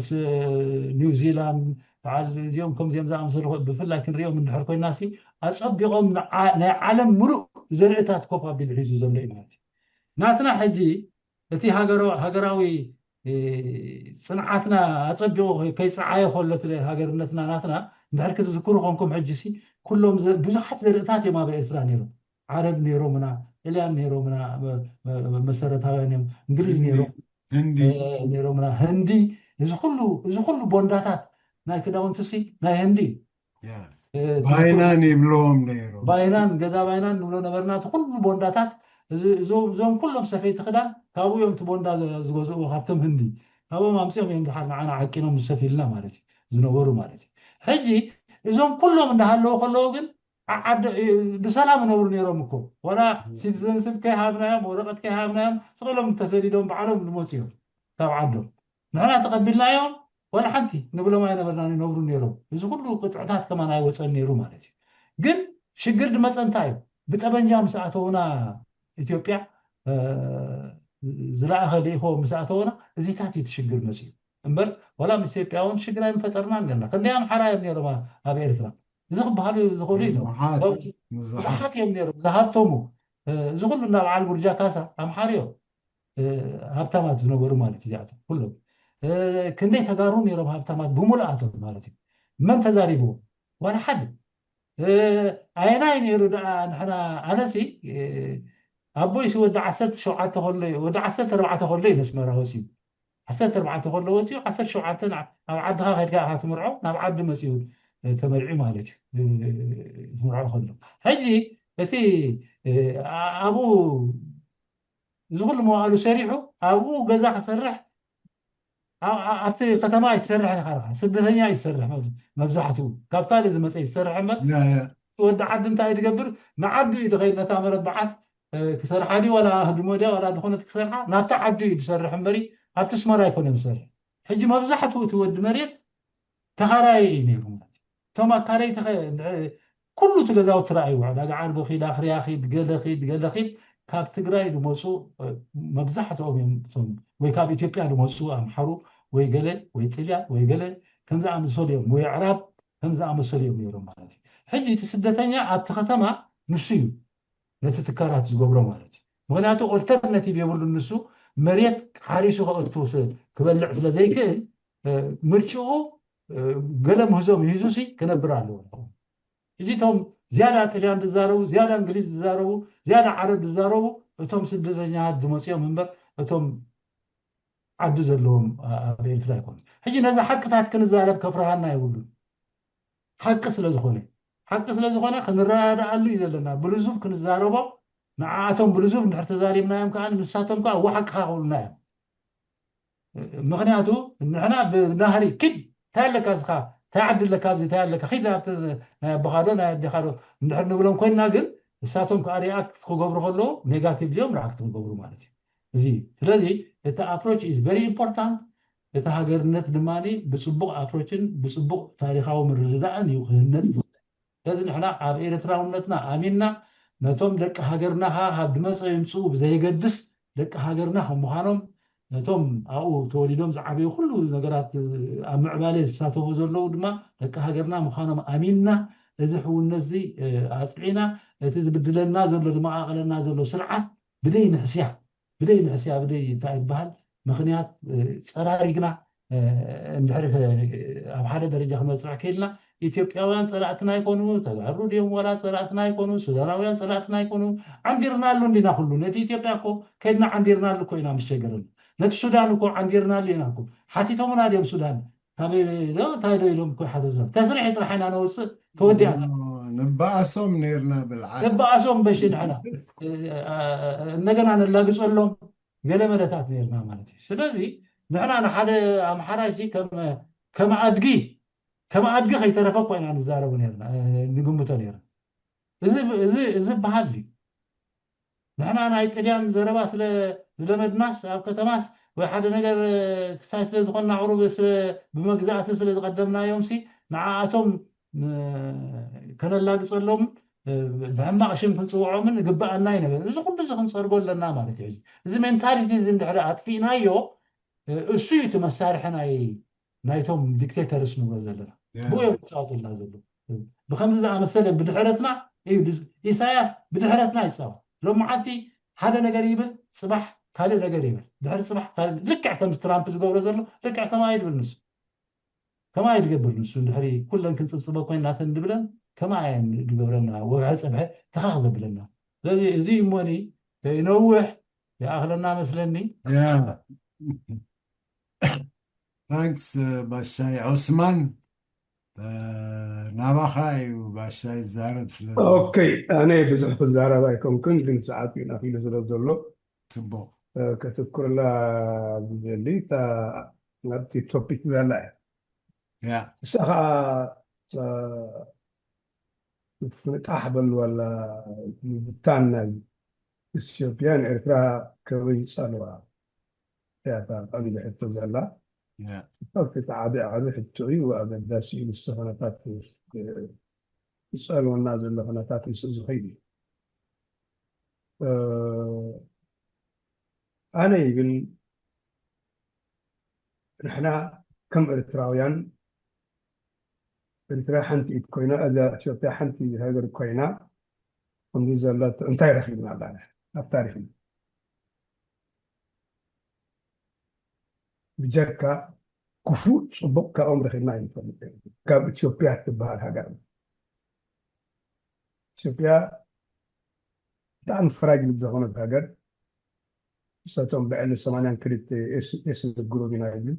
ኒውዚላንድ በዓል እዚኦም ከምዚኦም ዝኣምሰሉ ብፍላይ ክንሪኦም እንድሕር ኮይና ኣፀቢቖም ናይ ዓለም ሙሉእ ዘርእታት ኮፍ ኣቢሉ ሒዙ ዘሎ እዩ ማለት እዩ ናትና ሕጂ እቲ ሃገራዊ ፅንዓትና ኣፀቢቑ ከይፀዓየ ከሎ ሃገርነትና ናትና እንድሕር ክትዝክሩ ኮንኩም ሕጂ ኩሎም ብዙሓት ዘርእታት እዮም ኣብ ኤርትራ ነይሮም ዓረብ ነይሮምና ጣልያን ነይሮምና መሰረታውያን እዮም እንግሊዝ ነይሮምና ህንዲ እዚ ኩሉ ቦንዳታት ናይ ክዳውንቲ ናይ ህንዲ ባይናን ይብለዎም ነይሩ ባይናን ገዛ ባይናን ንብሎ ነበርና እቲ ኩሉ ቦንዳታት እዞም ኩሎም ሰፈይቲ ክዳን ካብኡ እዮም እቲ ቦንዳ ዝገዝኡ ካብቶም ህንዲ ካብኦም ኣምፂኦም እዮም ድሓር ንዓና ዓቂኖም ዝሰፊልና ማለት እዩ ዝነበሩ ማለት እዩ ሕጂ እዞም ኩሎም እንዳሃለዉ ከለዉ ግን ብሰላም ነብሩ ነይሮም እኮ ወላ ሲቲዘንሽፕ ከይሃብናዮም ወረቐት ከይሃብናዮም ስቕሎም ተሰዲዶም በዓሎም ዝመፁ እዮም ካብ ዓዶም ንሕና ተቐቢልናዮም ወላ ሓንቲ ንብሎም ኣይነበርና ነብሩ ነይሮም እዚ ኩሉ ቅጥዕታት ከማን ኣይወፀን ነይሩ ማለት እዩ ግን ሽግር ድመፀ እንታይ እዩ ብጠበንጃ ምስ ኣተውና ኢትዮጵያ ዝለኣኸ ልኢኾ ምስ ኣተውና እዚታት እዩ ትሽግር መፅኡ እምበር ወላ ምስ ኢትዮጵያ እውን ሽግር ኣይንፈጠርና ነርና ክንደይ ኣምሓራ እዮም ነይሮም ኣብ ኤርትራ እዚ ክበሃሉ ዝኽእሉ እዮም ብዙሓት እዮም ነይሮም ዝሃብቶሙ እዚ ኩሉ እንዳ በዓል ጉርጃ ካሳ ኣምሓር እዮም ሃብታማት ዝነበሩ ማለት እዚኣቶም ኩሎም ክንደይ ተጋሩ ነይሮም ሃብታማት ብሙሉኣቶም ማለት እዩ መን ተዛሪብዎ ዋላ ሓደ ኣይናይ ነይሩ ደኣ ንሕና ኣነሲ ኣቦይሲ ወዲ 17 ከሎ ወዲ 14 ከሎ እዩ መስመራ ወሲዩ 14 ከሎ ወሲዩ 17 ኣብ ዓድኻ ከድካ ኢኻ ትምርዖ ናብ ዓዲ መፅኡ ተመልዒ ማለት እዩ ትምርዖ ከሎ ሕጂ እቲ ኣብኡ እዚ ኩሉ መዋእሉ ሰሪሑ ኣብኡ ገዛ ክሰርሕ ኣብቲ ከተማ ኣይትሰርሕን ኢኻ ረኻ ስደተኛ ይሰርሕ መብዛሕትኡ ካብ ካልእ ዝመፀ ይሰርሕ እምበር ወዲ ዓዲ እንታይ ዝገብር ንዓዲ እዩ ድኸይድ ነታ መረባዓት ክሰርሓ ዲ ወላ ህድሞ ድያ ወላ ዝኾነት ክሰርሓ ናብቲ ዓዲ እዩ ዝሰርሕ እምበሪ ኣብቲ ስመራ ኣይኮነን ዝሰርሕ ሕጂ መብዛሕትኡ እቲ ወዲ መሬት ተኻራይ እዩ ነይሩ ማለት እዩ እቶም ኣካለይቲ ኩሉ እቲ ገዛውቲ ረኣይዎ ዕዳጋ ዓርቢ ኺድ ኣኽርያ ኺድ ገለ ኺድ ካብ ትግራይ ዝመፁ መብዛሕትኦም እዮም ወይ ካብ ኢትዮጵያ ዝመፁ ኣምሓሩ ወይ ገለ ወይ ጥልያን ወይ ገለ ከምዚ ኣመሰሉ እዮም ወይ ዕራብ ከምዚ ኣመሰሉ እዮም ነይሮም ማለት እዩ ሕጂ እቲ ስደተኛ ኣብቲ ከተማ ንሱ እዩ ነቲ ትካላት ዝገብሮ ማለት እዩ ምክንያቱ ኦልተርናቲቭ የብሉ ንሱ መሬት ሓሪሱ ከእቱ ክበልዕ ስለ ዘይክእል ምርጭኡ ገለ ምህዞም ሂዙ ክነብር ኣለዎ ሕጂ እቶም ዝያዳ ጣልያን ዝዛረቡ ዝያዳ እንግሊዝ ዝዛረቡ ዝያዳ ዓረብ ዝዛረቡ እቶም ስደተኛታት ዝመፅኦም እምበር እቶም ዓዲ ዘለዎም ኣብ ኤርትራ ይኮኑ ሕጂ ነዚ ሓቅታት ክንዛረብ ከፍርሃና የብሉን ሓቂ ስለዝኾነ ክንረዳእሉ እዩ ዘለና ብልዙብ ክንዛረቦ ንዓኣቶም ብልዙብ እንድሕር ተዛሪብናዮም ከዓ ንሳቶም ከዓ ዋሓቅኻ ክብሉና እዮም ምክንያቱ ንሕና ብናህሪ ክድ እንታይ ኣለካ ዝኻ እንታይ ዓዲ ኣለካ ኣብዚ እንታይ ኣለካ ኺድ ናይ ኣቦኻዶ ናይ ኣዴኻዶ እንድሕር ንብሎም ኮይንና ግን ንሳቶም ከዓ ሪኣክት ክገብሩ ከለዉ ኔጋቲቭ ሊዮም ሪኣክት ክገብሩ ማለት እዩ እዚ ስለዚ እቲ ኣፕሮች ኢዝ ቨሪ ኢምፖርታንት እቲ ሃገርነት ድማኒ ብፅቡቕ ኣፕሮችን ብፅቡቕ ታሪካዊ ምርድዳእን እዩ ክህነፅ ስለዚ ንሕና ኣብ ኤርትራውነትና ኣሚንና ነቶም ደቂ ሃገርና ካብ ድመፀ ይምፅኡ ብዘይገድስ ደቂ ሃገርና ከም ምዃኖም ነቶም ኣብኡ ተወሊዶም ዝዓበዩ ኩሉ ነገራት ኣብ ምዕባለ ዝሳተፉ ዘለዉ ድማ ደቂ ሃገርና ምዃኖም ኣሚንና እዚ ሕውነት እዚ ኣፅዒና እቲ ዝብድለና ዘሎ ዝመቃቐለና ዘሎ ስርዓት ብደይ ንሕስያ ብደይ እንታይ ይበሃል ምክንያት ፀራሪግና እንድሕር ኣብ ሓደ ደረጃ ክንበፅሕ ክኢልና ኢትዮጵያውያን ፀላእትና ይኮኑ ተጋሩ ድዮም ወላ ፀላእትና ይኮኑ ሱዳናውያን ፀላእትና ይኮኑ ዓንዲርና ኣሎ እንዲና ኩሉ ነቲ ኢትዮጵያ እኮ ከይድና ዓንዲርና ኣሎ እኮ ኢና ምሸገረሉ ነቲ ሱዳን እኮ ዓንዲርና ኣሎ ኢና እኮ ሓቲቶምና ድዮም ሱዳን እንታይ ዶ ኢሎም እኮ ሓተትና ተስሪሒ ጥራሕ ኢና ነውፅእ ተወዲኣ نبأسهم نيرنا بالعكس نبأسهم باش نحنا نجنا نلاقصلهم قال ملتات نيرنا مالتي سلازي نحنا انا حدا امحراجي كما ادقي خيترفق وين نزارب نيرنا نقمتو نيرنا زي بحالي نحنا انا ايطاليان زربا زلمدناس او كتماس ወይ ሓደ ነገር ክሳይ ስለ ዝኾና ዕሩብ በመግዛእቲ ስለ ዝቀደምና ዮምሲ ንዓኣቶም ከነላግፀሎም ብሕማቕ ሽም ክንፅውዖምን ግባአና ይነበረ እዚ ኩሉ እዚ ክንፀርጎ ኣለና ማለት እዩ እዚ ሜንታሊቲ እዚ እንድሕሪ ኣጥፊእናዮ እሱ እዩ እቲ መሳርሒ ናይቶም ዲክቴተርስ ንብሎ ዘለና ብኡ እዮም ዝፃወቱልና ዘሎ ብከምዚ ዝኣመሰለ ብድሕረትና እዩ ኢሳያስ ብድሕረትና ይፃወት ሎም መዓልቲ ሓደ ነገር ይብል ፅባሕ ካልእ ነገር ይብል ድሕሪ ፅባሕ ካልእ ልክዕ ከምዚ ትራምፕ ዝገብሮ ዘሎ ልክዕ ከማይ ይብል ንሱ ከማይ ዝገብር ንሱ ድሕሪ ኩለን ክንፅብፅበ ኮይንናተን ድብለን ከማይ ዝገብረና ወግዒ ፀብሐ ተኻኽ ዘብለና ስለዚ እዚ እሞኒ ይነውሕ ይኣኽለና መስለኒ ታንክስ ባሻይ ዑስማን ናባኻ እዩ ባሻይ ዛረብ ስለዚ اوكي انا بزح الزهراء بايكم كنت من ساعات من اخي لزلو زلو ጽቡቕ كتذكر لا اللي تا نبتي توبيك لا ያ ساعة تحبل ولا بتاعنا الشيوبيان إرترا كوي صالوا يا تا قبل حتى زلا ያ في تعابع عارف التوي وأبدا داسي السفنات يسألوا الناس اللي فناتات يسألوا أنا يقول نحنا كم إرتراويان إرترا حنتي كوينا إذا شفت حنتي هذا الكوينا من زلات أنت يرخي من الله أفتارخي بجركا كفو صبك عمر خناين كاب إثيوبيا تبهر هذا إثيوبيا تعرف فراغ الزغون الهجر ستون بعد 8 كريت اس الجروب ينايل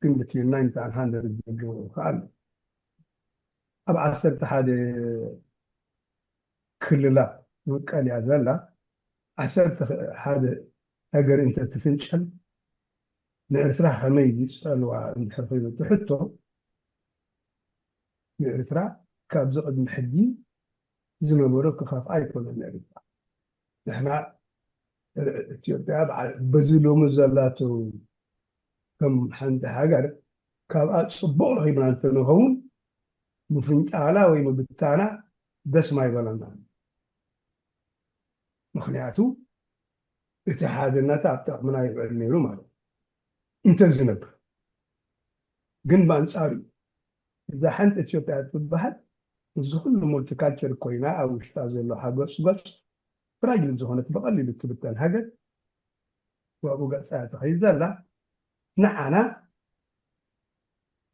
كم بتي 900 جرو خال ابع 10 هذا كل لا وقال يا زلا 10 هذا هجر انت تفنشل نرترا حميدي سالوا عند حفيظ تحطه نرترا كابزقد محدي زي ما بقولك خاف ايكون نرترا نحنا إثيوبيا بزلو مزلاتو كم حند هاجر كاب صبور هي من تنهون مفنج على ويم بتاعنا دس ما يبلنا مخنياتو اتحاد النتا من يبلني روما انت زنب جن بانصاري اذا حنت إثيوبيا تبحث زخل مولتيكالتشر كوينا او اشتاز له حاجه بس راجل زهونة بقلل التبتان هجر وأبو قاسات خيزلا نعنا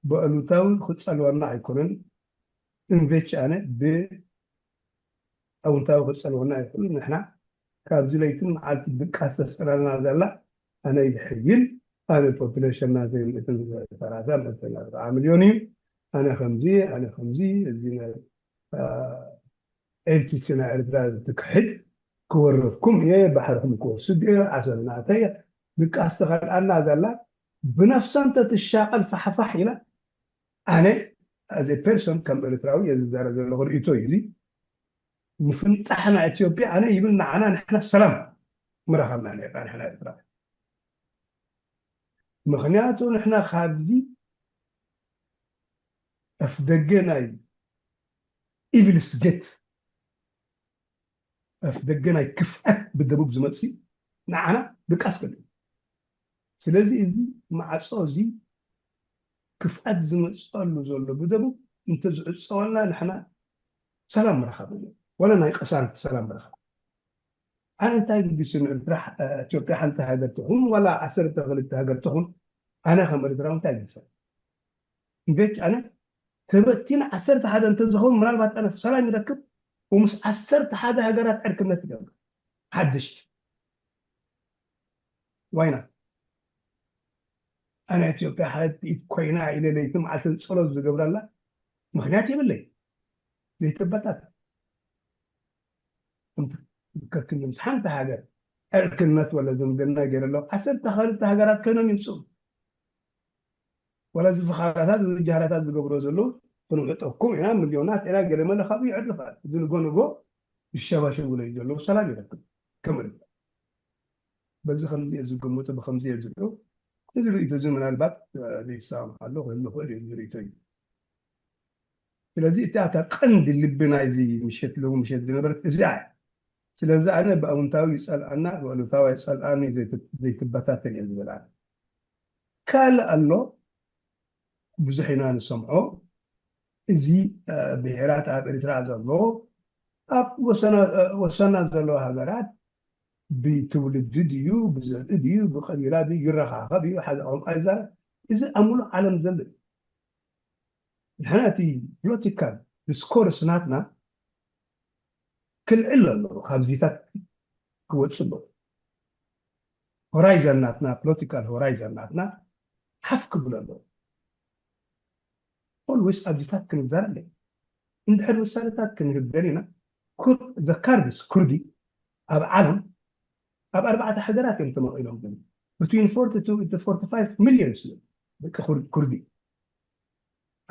بقولوا تاون خد سلوانا يكونن إن فيتش أنا ب أو تاون خد سلوانا يكونن نحنا كابزليتن عاد بكاسة سرنا ذلا أنا يحيل أنا البوبوليشن نازل مثل 3 مليونين أنا 5 الزين أنت سنة إرتراز تكحد كوركم هي بحرهم كورسد عشان نعطيه بك أستغل أنا ذلا بنفس أنت تشاقل فحفح إلى أنا as a person كم إرتراوي يزدار ذا الغر إيتويزي مفنت إحنا إثيوبيا أنا يبلنا عنا نحن السلام مرحبا أنا إحنا إرتراوي مخنياته نحن خابزي أفدقنا إيفلس جت أفدقنا كفأة بالدبوب زمتسي نعنا بكاسكل سلازي إذي مع صوزي كفأة زمتسي قالوا زولو بدبوب انت صولنا نحنا سلام مرحبا ولا نايقسان سلام مرحبا أنا انتهي بسنة راح تشوف حنت هذا تهون ولا عسرت غلط هذا تهون أنا خمر دراون تاني سنة بيت أنا تبتين عسرت هذا انت زهون من البات أنا في سلام يركب ومس عسرت هذا هجرات أركب نتيجة حدش وينه أنا أتوقع حد يتكوينا إلى ليتم عسل صلوا زجبر الله مخناتي بالله ليتبتات أنت كأنك مسحنت هجر أركب نت ولا زمدنا جرا له عسرت خالد هجرات كانوا يمسون ولا زف خالدات الجهرات زجبر زلوا كانوا يتوقعون هنا مليونات إلى جرا ما خبي عرفت زلوا جو الشباب شغله يجلو سلام يركب كمل بس خلي يزقوا موته ب5 يزقوا يزقوا يتزن من الباب ليس محله إنه هو اللي يزقوا ስለዚህ እታ ቀንዲ ልብና እዚ ምሸት ለው ምሸት ዝነበረት እዚኣ ስለዚ ኣነ ብኣውንታዊ ይፀልአና ብኣሉታዊ ይፀልአኒ ዘይትበታተን እየ ዝብል ኣነ ካልእ ኣሎ ብዙሕ ኢና ንሰምዖ እዚ ብሄራት ኣብ ኤርትራ ዘሎ ኣብ ወሰና ዘለዎ ሃገራት ብትውልዲ ድዩ ብዘርኢ ድዩ ብቀቢላ ድዩ ይረኻኸብ እዩ ሓደ ቋንቋ ይዛረብ እዚ ኣብ ሙሉእ ዓለም ዘሎ እዩ ንሕና እቲ ፖለቲካል ዲስኮርስ ናትና ክልዕል ኣለዎ ካብዚታት ክወፅእ ኣለዎ ሆራይዘን ናትና ፖለቲካል ሆራይዘን ናትና ሓፍ ክብል ኣለዎ ኦልዌይስ ኣብዚታት ክንዛረብ እንድሕር ምሳሌታት ክንህበን ኢና ዘካርድስ ኩርዲ ኣብ ዓለም ኣብ 4 ሃገራት እዮም ተመቂሎም ዘለዉ between 40 to 45 million ደቂ ኩርዲ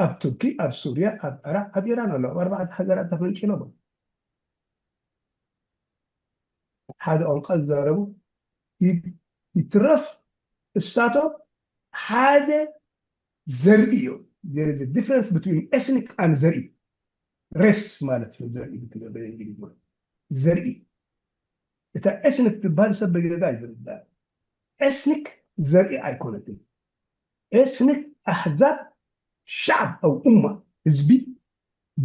ኣብ ቱርኪ ኣብ ሱርያ ኣብ ዓራቅ ኣብ ኢራን ኣሎ ኣብ 4 ሃገራት ተፈንቂሎም ሓደ ቋንቋ ዝዛረቡ ይትረፍ እሳቶም ሓደ ዘርኢ እዩ there is a difference between ethnic and ዘርኢ ሬስ ማለት ነው ዘርኢ በእንግሊዝ ማለት ዘርኢ እታ ኤስኒክ ትባል ሰብ በገዛ ይዝርዳል ኤስኒክ ዘርኢ ኣይኮነትን ኤስኒክ ኣሕዛብ ሻዕብ ኣው እማ ህዝቢ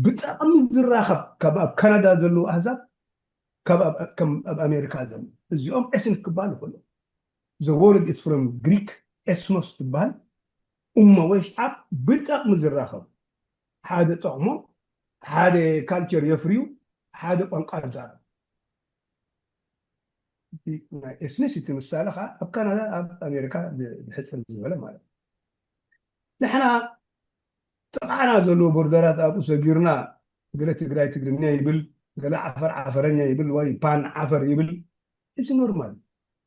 ብጣዕሚ ዝራኸብ ካብ ኣብ ካናዳ ዘለዉ ኣሕዛብ ካብ ኣብ ኣሜሪካ ዘለዉ እዚኦም ኤስኒክ ክባሉ ይኽእሉ the word is from Greek ኤስኖስ ትባል እማ ወይ ሻዕብ ብጣዕሚ ዝራኸብ ሓደ ጥቕሞም ሓደ ካልቸር የፍርዩ ሓደ ቋንቋ ይዛረብ ኤስኒሲቲ ምሳሌ ከዓ ኣብ ካናዳ ኣብ ኣሜሪካ ዝሕፅር ዝበለ ማለት ንሕና ጥቃዕና ዘለዎ ቦርደራት ኣብኡ ሰጊርና ገለ ትግራይ ትግርኛ ይብል ገለ ዓፈር ዓፈረኛ ይብል ወይ ፓን ዓፈር ይብል እዚ ኖርማል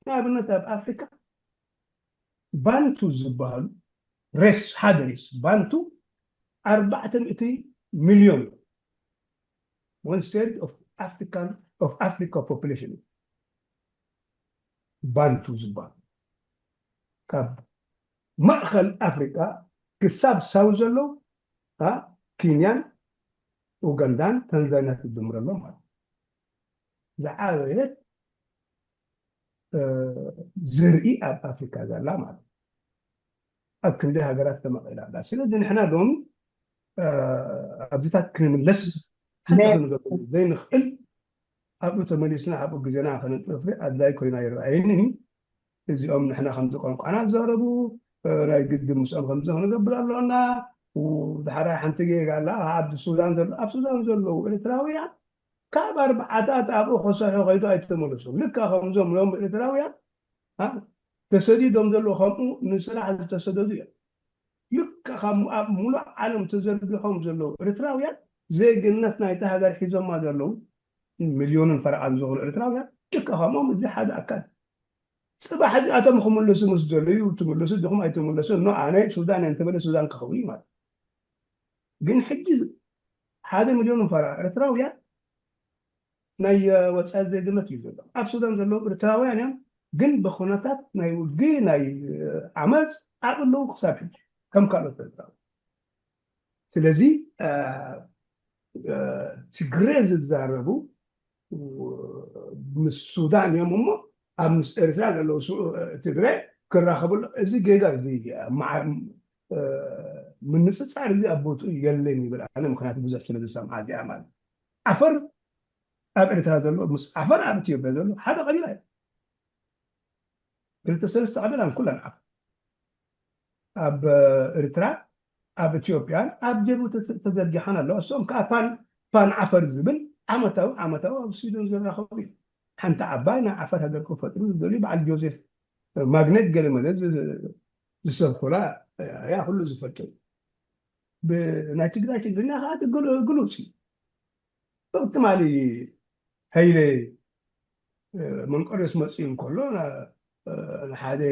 ንኣብነት ኣብ ኣፍሪካ ባንቱ ዝበሃሉ ሬስ ሓደ ሬስ ባንቱ 400 ሚሊዮን one third of Africa population ባንቱ ዝበሃሉ ካብ ማእኸል ኣፍሪካ ክሳብ ሳው ዘሎ ኬንያን ኡጋንዳን ታንዛንያን ትድምረሎ ማለት ዝዓበየት ዘርኢ ኣብ ኣፍሪካ ዘላ ማለት ኣብ ክንደይ ሃገራት ተመቂላ ኣላ ስለዚ ንሕና ሎሚ ኣብዚታት ክንምለስ ሓንቲ ክንገብር ዘይንኽእል ኣብኡ ተመሊስና ኣብኡ ግዜና ከነጥፍሪ ኣድላይ ኮይና ይረኣየኒ እዚኦም ንሕና ከምዚ ቋንቋና ዝዛረቡ ናይ ግድም ምስኦም ከምዚ ክንገብር ኣለና ድሓራይ ሓንቲ ጌጋ ኣላ ኣብ ሱዳን ዘሎ ኣብ ሱዳን ዘለዉ ኤርትራውያን ካብ ኣርባዓታት ኣብኡ ክሰርሑ ከይዱ ኣይተመለሱም ልካ ከምዞም ሎም ኤርትራውያን ተሰዲዶም ዘለዉ ከምኡ ንስራሕ ዝተሰደዱ እዮም ልካ ኣብ ሙሉእ ዓለም ተዘርጊሖም ዘለዉ ኤርትራውያን ዜግነት ናይቲ ሃገር ሒዞማ ዘለዉ ሚልዮንን ፈረቓን ዝኽእሉ ኤርትራውያን ልካ ከምኦም እዚ ሓደ ኣካል ፅባሕ እዚኣቶም ክምለሱ ምስ ደለዩ ትምለሱ ዲኹም ኣይትምለሱ ኖ ኣነ ሱዳን እንተበለ ሱዳን ክኸውን ማለት ግን ሕጂ 1 ሚልዮን ፈረቓ ኤርትራውያን ናይ ወፃኢ ዜግነት እዩ ዘሎ ኣብ ሱዳን ዘለዉ ኤርትራውያን እዮም ግን ብኹነታት ናይ ውግዲ ናይ ዓመፅ ኣብ ኣለዉ ክሳብ ሕጂ ከም ካልኦት ኤርትራውያን ስለዚ ትግሬ ዝዛረቡ ምስ ሱዳን እዮም እሞ ኣብ ምስ ኤርትራ ዘለዉ ትግሬ ክራኸብሉ እዚ ጌጋ እዚ ምንፅፃር እዚ ኣብ ቦትኡ የለን ይብል ኣነ ምክንያቱ ብዙሕ ስለ ዝሰምዓ እዚኣ ማለት ዓፈር ኣብ ኤርትራ ዘሎ ምስ ዓፈር ኣብ ኢትዮጵያ ዘሎ ሓደ ቀቢላ እዩ ክልተ ሰለስተ ቀቢላ ኩለን ዓፈር ኣብ ኤርትራ ኣብ ኢትዮጵያን ኣብ ጀቡቲ ተዘርጊሓን ኣለዋ እሶም ከዓ ፓን ዓፈር ዝብል ዓመታዊ ኣብ ስዊድን ዝራኸቡ እዩ ሓንቲ ዓባይ ናይ ዓፈር ሃገር ክፈጥሩ ዝደልዩ በዓል ጆዜፍ ማግኔት ገለመለ ዝሰብኩላ ያ ኩሉ ዝፈልጡ ብናይ ትግራይ ትግርኛ ከዓ ግሉፅ እዩ ትማሊ ሃይለ መንቀርዮስ መፅኡ እንከሎ ሓደ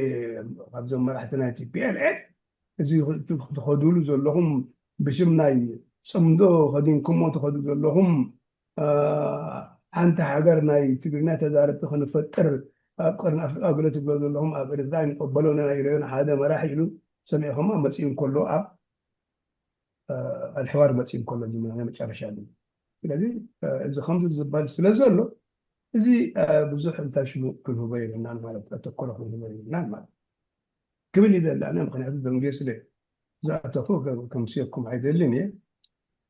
ካብዞም መራሕቲ ናይ ቲፒኤልኤፍ እዚ ትኸድሉ ዘለኹም ብሽም ናይ ፅምዶ ከዲንኩሞ ትኸዱ ዘለኹም ሓንቲ ሃገር ናይ ትግርኛ ተዛረብቲ ክንፈጥር ኣብ ቀርኒ ኣፍሪቃ ገለ ትብሎ ዘለኹም ኣብ ኤርትራ ይንቀበሎና ይረአዩና ሓደ መራሒ ኢሉ ሰሚዕኹማ መፅኡ እንከሎ ኣብ الحوار ماشي كل زمان أنا مش عارف شو ስለዚህ እዚ ከምዚ ዝበሃል ስለ ዘሎ እዚ ብዙሕ እንታይ ሽሙ ክንህቦ የብልናን ማለት ኣተኮረ ክንህቦ የብልናን ማለት ክብል ይዘላና ምክንያቱ በንጌስ ለ ዝኣተኮ ከምስየኩም ኣይደልን እየ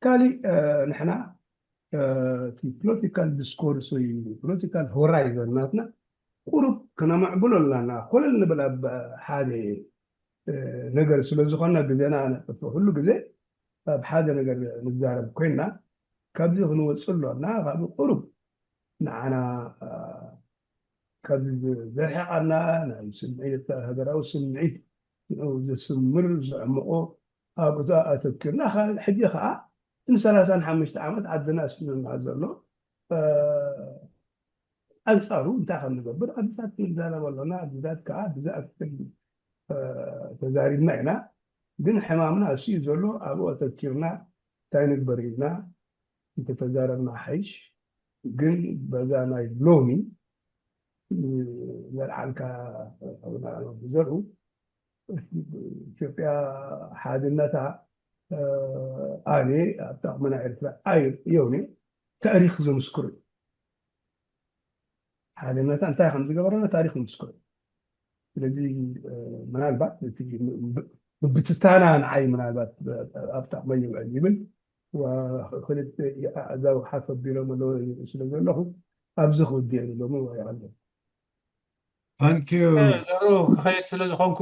ካሊእ ንሕና እቲ ፖለቲካል ዲስኮርስ ወይ ፖለቲካል ሆራይዘን ናትና ቁሩብ ክነማዕብሎ ኣለና ኮለል ንብል ኣብ ሓደ ነገር ስለ ዝኾነ ግዜና ኩሉ ግዜ ኣብ ሓደ ነገር ንዛረብ ኮይና ካብዚ ክንወፅእ ኣለና ካብ ቁሩብ ንዓና ካብ ዘርሕቐና ናይ ስምዒት ሃገራዊ ስምዒት ዝስምር ዘዕምቆ ኣብኡ ኣተኪርና ሕጂ ከዓ ን35 ዓመት ዓድና ስምምዓ ዘሎ ኣንፃሩ እንታይ ከም ንገብር ኣዲታት ክንዛረብ ኣለና ኣዲታት ከዓ ብዝኣክል ተዛሪብና ኢና ግን ሕማምና እሱ እዩ ዘሎ ኣብኡ ኣተኪርና እንታይ ንግበር ኢልና እንተተዛረብና ሓይሽ ግን በዛ ናይ ሎሚ ዘልዓልካ ዘርኡ ኢትዮጵያ ሓድነታ ኣነ ኣብ ጠቕመና ኤርትራ የውኒ ታሪክ ዘምስክሩ ሓድነታ እንታይ ከም ዝገበረና ታሪክ ዘምስክሩ ስለዚ ምናልባት ብትታና ንዓይ ምናልባት ኣብ ጠቕመ ይውዕል ይብል وخلت أعزاو حسب بيلهم اللي ስለዘለኹ ኣብዚ ክውድእ የብሎም ይቕለ Thank you. ዘሩ ክኸይድ ስለ ዝኾንኩ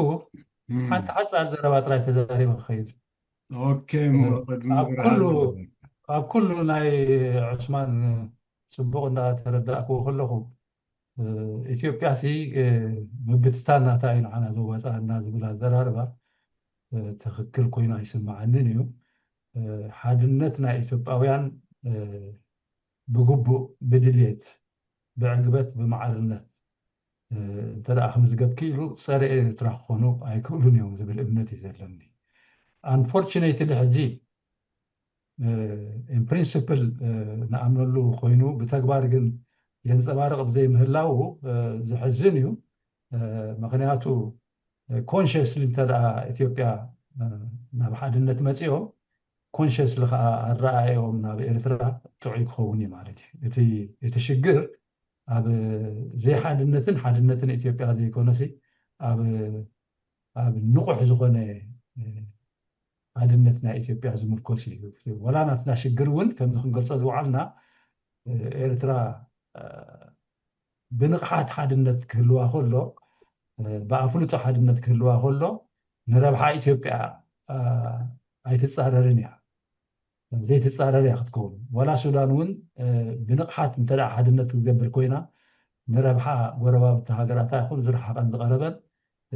ሓንቲ ሓፃር ዘረባ ጥራይ ተዛሪበ ክኸይድ Okay, ቅድሚ ኣብ ኩሉ ናይ ዑስማን ፅቡቕ እንዳተረዳእክዎ ከለኹ ኢትዮጵያ ሲ ምብትታን ናታ እዩ ንዓና ዘዋፃና ዝብል ኣዘራርባ ትኽክል ኮይኑ ኣይስማዓንን እዩ ሓድነት ናይ ኢትዮጵያውያን ብግቡእ ብድልየት ብዕግበት ብማዕርነት እንተደኣ ከምዝገብኪ ኢሉ ፀረ ኤርትራ ክኾኑ ኣይክእሉን እዮም ዝብል እምነት እዩ ዘለኒ አንፎርቹኔትሊ ሕጂ ኢን ፕሪንስፕል ንኣምነሉ ኮይኑ ብተግባር ግን የንፀባርቕ ብዘይምህላው ዝሕዝን እዩ ምክንያቱ ኮንሽስሊ እንተደኣ ኢትዮጵያ ናብ ሓድነት መፂኦም ኮንሽስሊ ከዓ ኣረኣዮም ናብ ኤርትራ ጥዑይ ክኸውን እዩ ማለት እዩ እቲ ሽግር ኣብ ዘይሓድነትን ሓድነትን ኢትዮጵያ ዘይኮነሲ ኣብ ንቑሕ ዝኾነ ሓድነት ናይ ኢትዮጵያ ዝምርኮስ እዩ ወላ ናትና ሽግር እውን ከምዚ ክንገልፆ ዝወዓልና ኤርትራ ብንቕሓት ሓድነት ክህልዋ ከሎ ብኣፍሉጦ ሓድነት ክህልዋ ከሎ ንረብሓ ኢትዮጵያ ኣይትፃረርን እያ ዘይትፃረር እያ ክትከውን ወላ ሱዳን እውን ብንቕሓት እንተደኣ ሓድነት ክገብር ኮይና ንረብሓ ጎረባብቲ ሃገራታ ይኹን ዝረሓቐን ዝቐረበን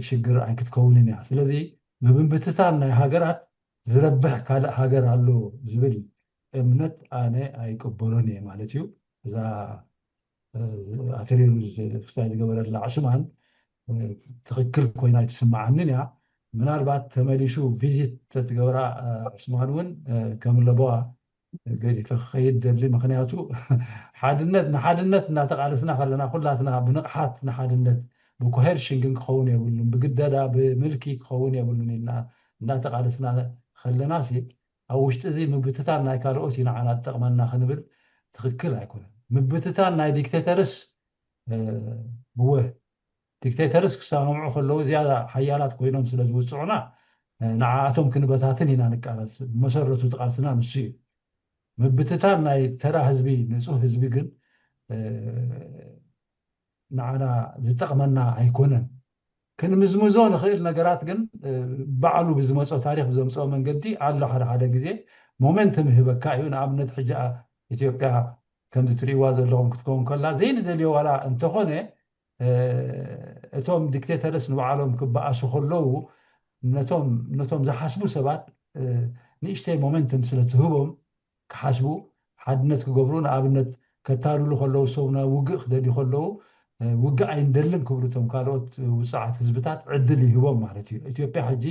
ሽግር ኣይክትከውንን እያ ስለዚ ብምብትታን ናይ ሃገራት ዝረብሕ ካልእ ሃገር ኣሎ ዝብል እምነት ኣነ ኣይቅበሎን እየ ማለት እዩ እዛ ኣተሪሩ ክስታይ ዝገበረላ ዕስማን ትኽክል ኮይና ኣይትስማዓንን እያ ምናልባት ተመሊሱ ቪዚት ተትገብራ ዕስማን እውን ከም ለቦዋ ገዲፈ ክኸይድ ደሊ ምክንያቱ ንሓድነት እናተቃለስና ከለና ኩላትና ብንቕሓት ንሓድነት ብኮሄርሽን ግን ክኸውን የብሉን ብግደዳ ብምልኪ ክኸውን የብሉን ኢልና እናተቃለስና ከለናሲ ኣብ ውሽጢ እዚ ምብትታን ናይ ካልኦት እዩ ንዓና ዝጠቕመና ክንብል ትኽክል ኣይኮነን ምብትታን ናይ ዲክቴተርስ ብወ ዲክቴተርስ ክሰማምዑ ከለዉ ዝያዳ ሓያላት ኮይኖም ስለ ዝውፅዑና ንዓኣቶም ክንበታትን ኢና ንቃለስ መሰረቱ ተቃልስና ንሱ እዩ ምብትታን ናይ ተራ ህዝቢ ንፁህ ህዝቢ ግን ንዓና ዝጠቕመና ኣይኮነን ክንምዝምዞ ንኽእል ነገራት ግን ባዕሉ ብዝመፆ ታሪክ ብዘምፅኦ መንገዲ ኣሎ ሓደ ግዜ ሞመንተም ይህበካ እዩ ንኣብነት ሕጂ ኢትዮጵያ ከምዚ ትሪእዋ ዘለኹም ክትከውን ከላ ዘይንደልዮ ዋላ እንተኾነ እቶም ዲክቴተርስ ንባዕሎም ክበኣሱ ከለዉ ነቶም ዝሓስቡ ሰባት ንእሽተይ ሞመንተም ስለ ትህቦም ክሓስቡ ሓድነት ክገብሩ ንኣብነት ከታልሉ ከለዉ ሰውና ውግእ ክደልዩ ከለዉ ውግእ ኣይንደልን ክብሉ እቶም ካልኦት ውፅዓት ህዝብታት ዕድል ይህቦም ማለት እዩ ኢትዮጵያ ሕጂ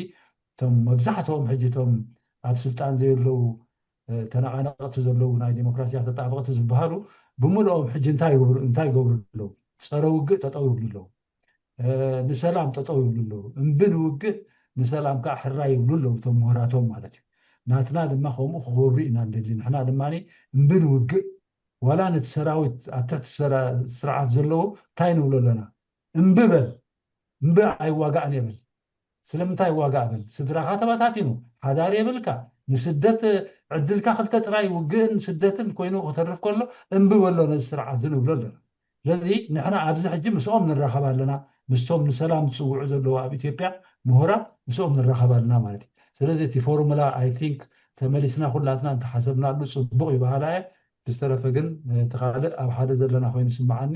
እቶም መብዛሕትኦም ሕጂ እቶም ኣብ ስልጣን ዘየለዉ ተነቃነቐቲ ዘለዉ ናይ ዲሞክራስያ ተጣበቕቲ ዝበሃሉ ብምልኦም ሕጂ እንታይ ይገብሩ ኣለዉ ፀረ ውግእ ጠጠው ይብሉ ኣለዉ ንሰላም ጠጠው ይብሉ ኣለዉ እምቢ ንውግእ ንሰላም ከዓ ሕራ ይብሉ ኣለዉ እቶም ምሁራቶም ማለት እዩ ናትና ድማ ከምኡ ክገብሩ ኢና ንደሊ ንሕና ድማኒ እምብን ውግእ ወላ ነቲ ሰራዊት ኣብ ትሕቲ ስርዓት ዘለዎ እንታይ ንብሎ ኣለና እምቢ በል እምቢ ኣይዋጋእን የብል ስለምንታይ ይዋጋእ በል ስድራኻ ተበታቲኑ ሓዳር የብልካ ንስደት ዕድልካ ክልተ ጥራይ ውግእን ስደትን ኮይኑ ክተርፍ ከሎ እምቢ በሎ ነዚ ስርዓት ዝንብሎ ኣለና ስለዚ ንሕና ኣብዚ ሕጂ ምስኦም ንራኸብ ኣለና ምስቶም ንሰላም ዝፅውዑ ዘለዎ ኣብ ኢትዮጵያ ምሁራት ምስኦም ንራኸብ ኣለና ማለት እዩ ስለዚ እቲ ፎርሙላ ኣይ ቲንክ ተመሊስና ኩላትና እንተሓሰብናሉ ፅቡቕ ይበሃላ እየ ብዝተረፈ ግን ተኻልእ ኣብ ሓደ ዘለና ኮይኑ ስምዓኒ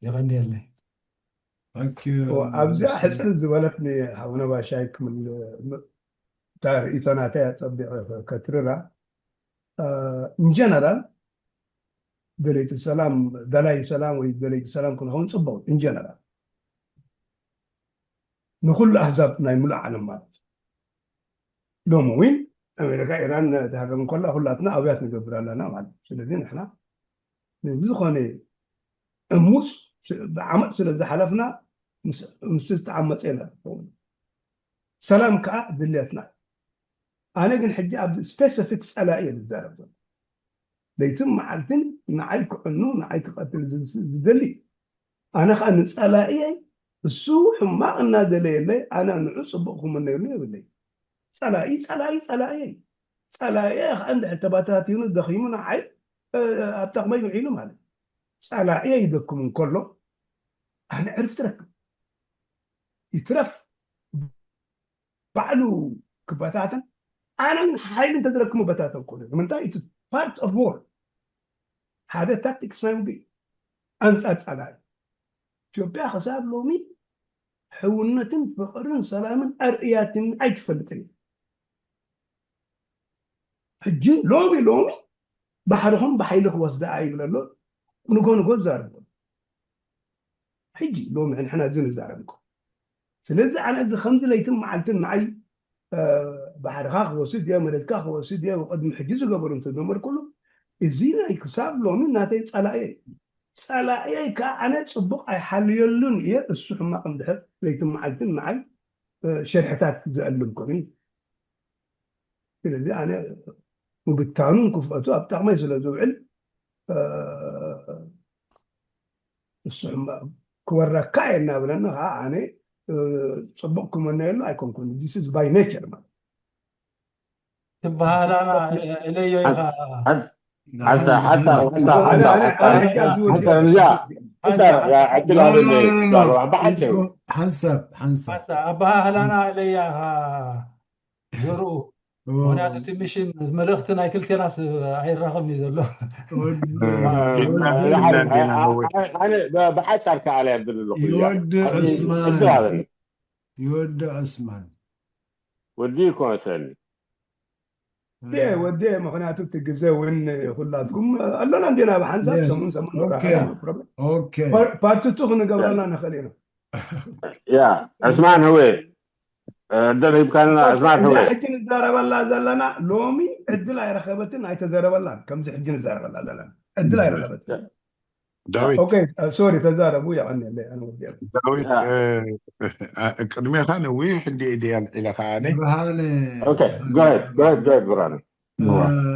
ይቐኒየለይ ኣብዚ ሕፅር ዝበለትኒ ሓውነ ባሻይ ክምል ርእቶናተይ ኣፀቢቐ ከትርራ ኢንጀነራል ደለይቲ ሰላም ደላይ ሰላም ወይ ደለይቲ ሰላም ክንኸውን ፅቡቕ ኢንጀነራል ንኩሉ ኣሕዛብ ናይ ሙሉእ ዓለም ማለት ሎሚ እውን ኣሜሪካ ኢራን ተሃገም ከላ ኩላትና ኣብያት ንገብር ኣለና ማለት ስለዚ ንሕና ብዝኾነ እሙስ ብዓመፅ ስለ ዝሓለፍና ምስ ዝተዓመፀና ሰላም ከዓ ድልየትና ኣነ ግን ሕጂ ኣብ ስፔሲፊክ ፀላኢ እየ ዝዛረብ ዘሎ ለይትን መዓልትን ንዓይ ክዕኑ ንዓይ ክቐትል ዝደሊ ኣነ ከዓ ንፀላእየይ እሱ ሕማቕ እናደለየለይ ኣነ ንዑ ፅቡቕ ክመነ የብሉ የብለይ ፀላኢ ከዓ እንድሕር ተባታቲኑ ደኺሙ ንዓይ ኣብ ጠቕመይ ውዒሉ ማለት ፀላእየ ይደክም እንከሎ ኣነ ዕርፍ ትረክብ ይትረፍ ባዕሉ ክበታተን ኣነ ሓይሊ እንተዝረክሙ በታተን ኮሉ ምንታይ ኢት ፓርት ኦፍ ዎር ሓደ ታክቲክስ ናይ ውግእ ኣንፃር ፀላኢ ኢትዮጵያ ክሳብ ሎሚ ሕውነትን ፍቅርን ሰላምን ኣርእያትን ኣይትፈልጥን ሕጂ ሎሚ ባሕርኹም ብሓይሊ ክወስዳ ይብል ኣሎ ንጎ ዛረብ ሕጂ ሎሚ ንሕና እዚ ንዛረብኩም ስለዚ ኣነ እዚ ከምዚ ለይትን መዓልትን ንዓይ ባሕርካ ክወስድ እየ መሬትካ ክወስድ እየ ቅድሚ ሕጂ ዝገበሩ እንትደመር ኩሉ እዚ ናይ ክሳብ ሎሚ ናተይ ፀላእየይ ከዓ ኣነ ፅቡቕ ኣይሓልየሉን እየ እሱ ሕማቕ እንድሕር ለይትን መዓልትን ንዓይ ሸርሕታት ዝኣልም ኮይኑ ስለዚ ኣነ ምብታኑን ክፍአቱ ኣብ ጠቕመይ ስለ ዝውዕል እሱ ሕማቕ ክወረካ እየ እናብለና ከዓ ኣነ ፅቡቕ ክመነ የሉ ኣይኮንኩን ዲስ ኢዝ ባይ ኔቸር ማለት ትበሃላና እለዮ ኢኻ ኣባሃላና እለያ ኢኻ ዘርኡ ምክንያቱ እቲ ሚሽን መልእኽቲ ናይ ክልቴናስ ኣይራኸብን እዩ ዘሎ ብሓፃር ከኣለ የብል ይወድእ ዕስማን ወዲ እኮ መሰለኒ ወዲ ምክንያቱ እቲ ግዜ እውን ኩላትኩም ኣለና እንዲና ብሓንሳብ ሰሙን ፓርቲቱ ክንገብረና ንኽእል ኢና ያ ዕስማን ህወ ዕድል ሂብካልና ዕስማን ህወ ሕጂ ንዛረበላ ዘለና ሎሚ ዕድል ኣይረኸበትን ኣይተዘረበላን ከምዚ ሕጂ ንዛረበላ ዘለና ዕድል ኣይረኸበትን ዳዊት ሶሪ ተዛረቡ ይቐኒለይ ኣነ ወዲ ዳዊት ቅድሜኻ ነዊሕ እንዲ ኢድያ ኢለካ ኣነ ብርሃነ ጎሄድ ብርሃነ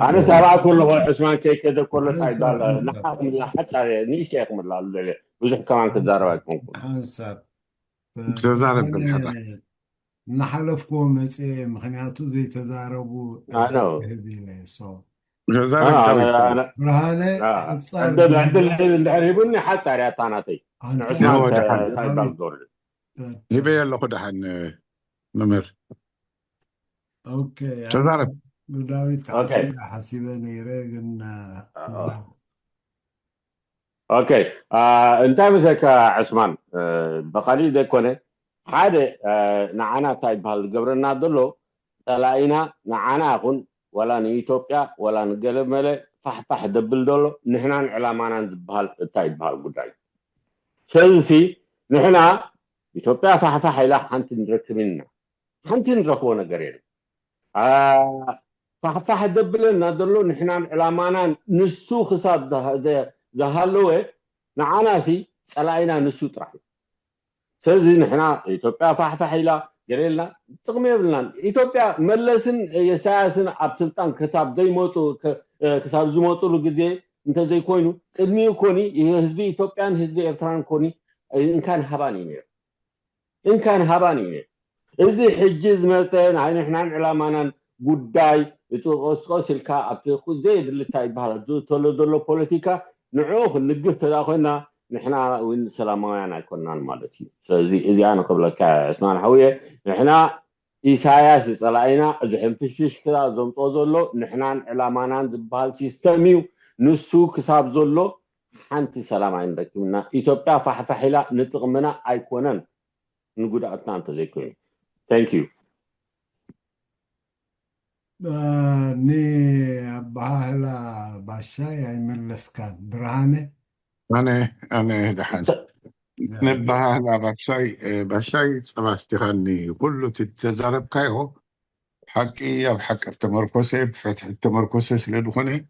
ኣነ ሰብኣ ኩሉ ዕስማን ከይከደ ኩሉ ታይዳል ንሓፃር ንእሽተይ ክምላሉ ብዙሕ ከማን ክዛረብ ኣይኮንኩን ሓንሳብ ተዛረብ እናሓለፍክዎ መፅአ ምክንያቱ ዘይተዛረቡ ህብ ኢለ ብርሃነ እንድሕር ሂቡኒ ሓፃር እያ ታናተይ ሂበየ ኣለኹ ድሓን መምህር ተዛረብ ብዳዊት ሓሲበ ነይረ ግን ኦኬ እንታይ መሰካ ዕስማን ብኻሊእ ዘይኮነ ሓደ ንዓና እንታይ ይበሃል ዝገብረና ዘሎ ፀላኢና ንዓና ይኹን ወላ ንኢትዮጵያ ወላ ንገለመለ ፋሕፋሕ ደብል ደሎ ንሕናን ዕላማናን ዝበሃል እንታይ ይበሃል ጉዳይ ስለዚ ንሕና ኢትዮጵያ ፋሕፋሕ ኢላ ሓንቲ ንረክብ ኢና ሓንቲ ንረክቦ ነገር የለን ፋሕፋሕ ደብለና ዘሎ ንሕናን ዕላማናን ንሱ ክሳብ ዝሃለወ ንዓናሲ ፀላኢና ንሱ ጥራሕ ስለዚ ንሕና ኢትዮጵያ ፋሕፋሕ ኢላ جريلنا تقمي بلنا إثيوبيا ملسن يساسن أبسلطان كتاب داي موتو كتاب زموتو لجدي أنت زي كوينو قدمي كوني هزبي إثيوبيان هزبي إرتران كوني إن كان هباني نير إن كان هباني نير إذا حجز مثلا عين إحنا علمانا قداي يتوقس الكا أبتخو زي اللي تاي بحال جو تولو بوليتيكا نعوه نقف تداخلنا نحنا وين سلامانا كنا مالتي إذا أنا قبل كاسمان حوية نحنا إساياس صلاينا زحم فيش كذا زم توزلو نحنا علمانا زبال سيستميو نسو كساب زلو حنتي سلام عندك منا إثيوبيا فحفحلا نتغمنا أيقونا نقول أتنان تزيكوين Thank you. ني بهلا باشاي أي ملسكات برهانة أنا دحين نبه على بشاي صباستغني كله تتزرب كايو حقي أو حق التمركز بفتح التمركز سلدخني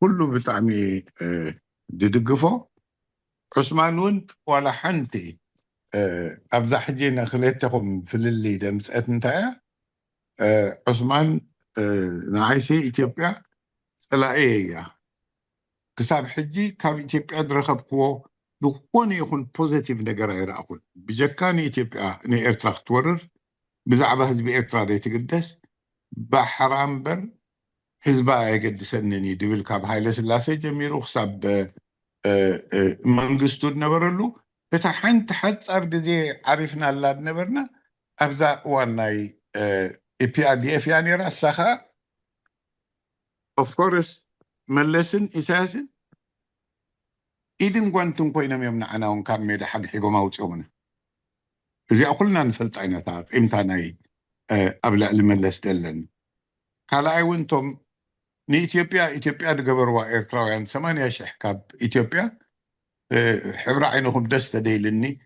كله بتعمي ددقفو عثمان ونت ولا حنتي أبزح حجينا خليتكم في اللي دمس أتنتايا عثمان نعيسي إثيوبيا سلاعية كساب حجي كاب إثيوبيا درخبكو دكوني يكون بوزيتيف نجارة يراقون بجكاني إثيوبيا ني إرتراخ تورر بزعبة حزب إرترا دي تقدس بحرام بر حزبا يقدسنني دول كاب هايلة سلاسة جميرو خساب منغستو نبرلو بتحنت حد أرد دي عرفنا اللاد نبرنا أبزا واناي EPRDF يعني رأسها of course ملسن إساسن إذن قوانتم كوينم يمنعنا ونكمل حق حقو موتشومنا إذا أقولنا نفلت عينا تعرف إمتاناي أبلع الملس دلن كالا أيوانتم ني إثيوبيا دقبروا إيرتراويان 8 شحكاب إثيوبيا حبر عينهم دست ديلني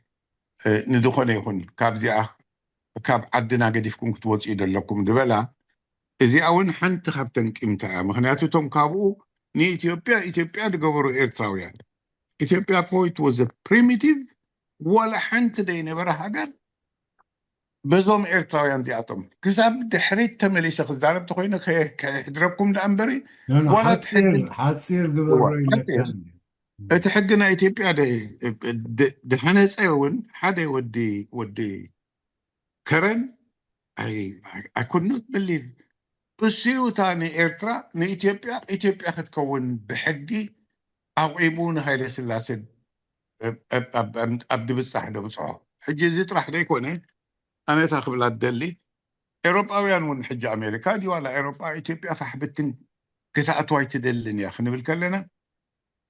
ندخل يكون كاب زيا كاب عدنا قد يفكون كتوتش إيدر لكم دبلا إذا أون حنت خبتنك إمتى مخنياتو توم كابو ني إثيوبيا دقبروا إيرتراويان إثيوبيا it was a primitive ولا حنت ديني برا حقر بزوم إيرتراويان زياتهم كساب دحريت تملي شخص دارب تخوينك كيحدربكم دأمبري ولا حتصير قبروا إلا كان تحقنا إثيوبيا ده حنس أيون حدا ودي كرن I could not believe بسيو تاني إيرترا ني إثيوبيا هتكون بحقي أو إيمون هاي لسلاسل أبدي بالصحة بصراحة حجي زيت راح ليكون أنا تاخذ لا تدلي أوروباويان ونحج أمريكا دي ولا أوروبا إثيوبيا فحبتن كساعة وايد تدلني يا أخي نبالكلنا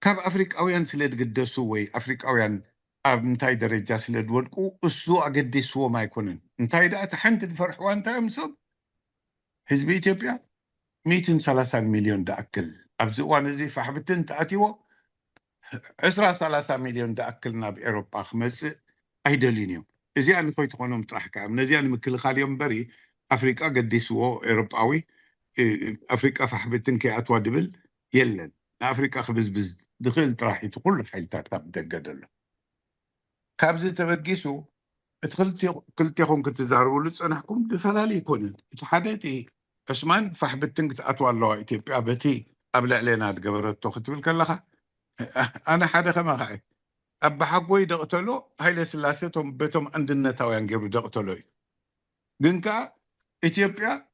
كاب أفريقاويان سلد قدسوا وي أفريقاويان انتاي درجة سلد ودقوا السوء قد سوء ما يكونن انتاي دا تحنت الفرح وانت امسب حزب إثيوبيا 130 مليون دا أكل أبزقوان زي فحبتن تأتيو 30 مليون دا أكلنا بأوروبا خمس أيدلينيوم إذا أنا كنت أقولهم ترحك عم نزي أنا مكل خاليهم بري أفريقيا قد سوء أوروباوي أفريقيا فحبتن كي أتوا دبل يلن أفريقيا خبز دخلت راح تقول حيلتها تبدأ قدر كابزي تبدقيسو قلت يخون كنت زارو لتس أنا حكم دفلالي يكون اتحديتي عثمان فحبتن كت أتوا الله إثيوبيا بتي قبل علينا تقبرت تاخذ بالكلها أنا حدا خما خاي أب حقوي دقتلو هاي لسلاسيتهم بيتهم عند النتاوين قبل دقتلو دنكا إثيوبيا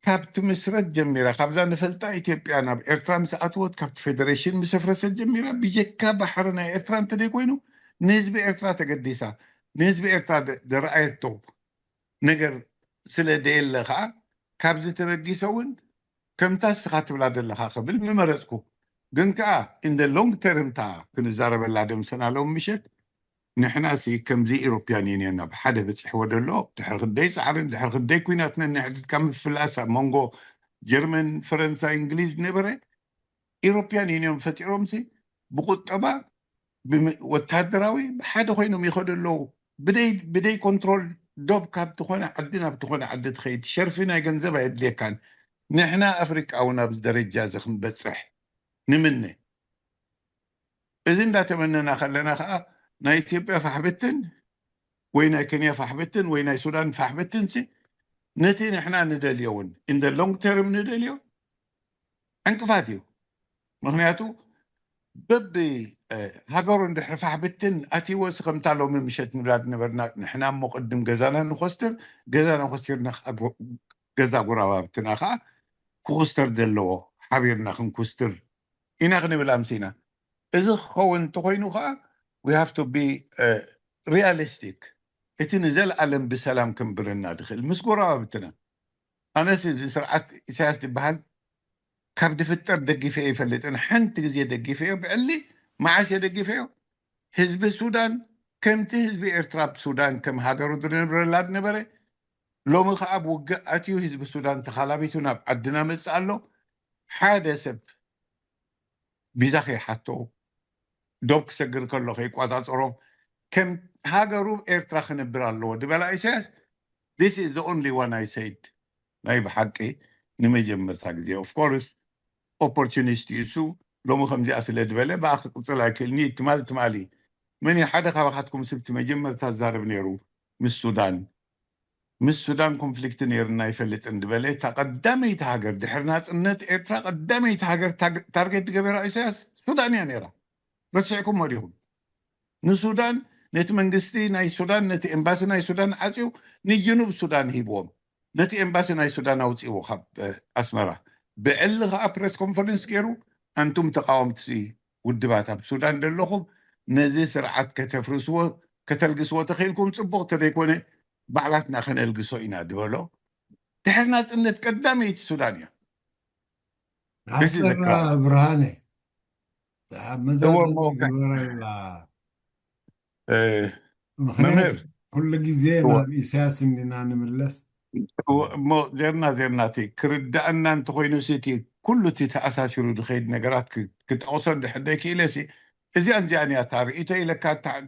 كابت مسرت جميرة خبزان نفلتا إثيوبيا ناب إرترام سأتوت كابت فيدريشن مسفرسة جميرة بيجكا بحرنا إرترام تديكوينو نسبة إرترا تقديسا نسبة إرترا درأيتو نقر سلا ديل لخا كابز تبقيسون كم تاس خاتب لاد لخا قبل ممرزكو قنكا in the long term تا كنزارب اللادم سنة لهم مشت نحنا سي كم زي إيروبيانيين ينا بحدا بتح ودلو تحرق الديس عارم تحرق الدي كويناتنا نحدد كم في الأسا مونغو جرمن فرنسا إنجليز بنبرة إيروبيانيين يوم فتيروم سي بقطبا وتهدراوي بحدا خوينهم يخدلو بدي كنترول دوب كاب تخونا عدنا بتخونا عدد خيط شرفنا جنزبا يدلي كان نحنا أفريقيا أو نابز درجة زخم بتصح نمني إذن دا تمننا خلنا خا نا إثيوبيا فحبتن وين كينيا فحبتن وين السودان فحبتن سي نتي نحنا ندليون in the long term ندليون انكفاتيو مخنياتو ببي هاجر اندحر فحبتن اتي وسخم تالو من مشت نبلاد نبرنا نحنا مقدم جزانا نخستر جزانا نخستر جزا قرابتنا خا كوستر دلو حبيرنا خنكوستر إنا غنبل أمسينا إذا خون تخوينو خا we have to be realistic إتي نزل ألم بسلام كمبرنا دخل مسكورا بتنا أنا سيزي سرعت إساس تبهل كابد فتر دقي فيه فلت أنا حنت زي دقي فيه بعلي معاش دقي فيه حزب السودان كم تحزب إرتراب السودان كم هاجروا درن لاد نبره لو مخاب وقعتيو حزب السودان تخالبيتنا عدنا مسألو حادث بيزاخي حتى دوك سجل كله خي قاطع صورهم كم هاجروا إرترا خنبر الله دبلا إساس this is the only one I said ناي بحقي نمجمر تاجي of course opportunity يسو لو مخمزي أسئلة دبلا بأخذ طلع كلمة تمالي من حدا خبرتكم سبت مجمر تزارب نيرو من السودان كونفليكت نيرنا يفلت اندبلا تقدمي تهاجر دحرناس النت إرترا قدمي تهاجر تارجت جبر إساس سودانيا نيرا رتشعكم مريهم نسودان نت منجستي ناي سودان نت إمباسي ناي سودان عزيو نجنوب السودان هيبوم نت إمباسي ناي سودان أوتيو خب أسمرة بعلها بريس كونفرنس كيرو أنتم تقاومتسي والدبات بسودان دلهم نزي سرعات كتفرسوا كتلقسوا تخيلكم تصبغ تديكوني بعلاتنا خلينا نلقسوا إنا دولو تحرنا نت قدامي السودانيا عصر برهاني هو مزاج موقع قبر ممر مخنيت كل جزينا بإساس إننا نملس زيرناتي كردأنا أنت خوينو سيتي كله تتأساس يرود خيد نقرات كتأوصل لحديك إليسي إذا أنزعني أتاري إيتا إلا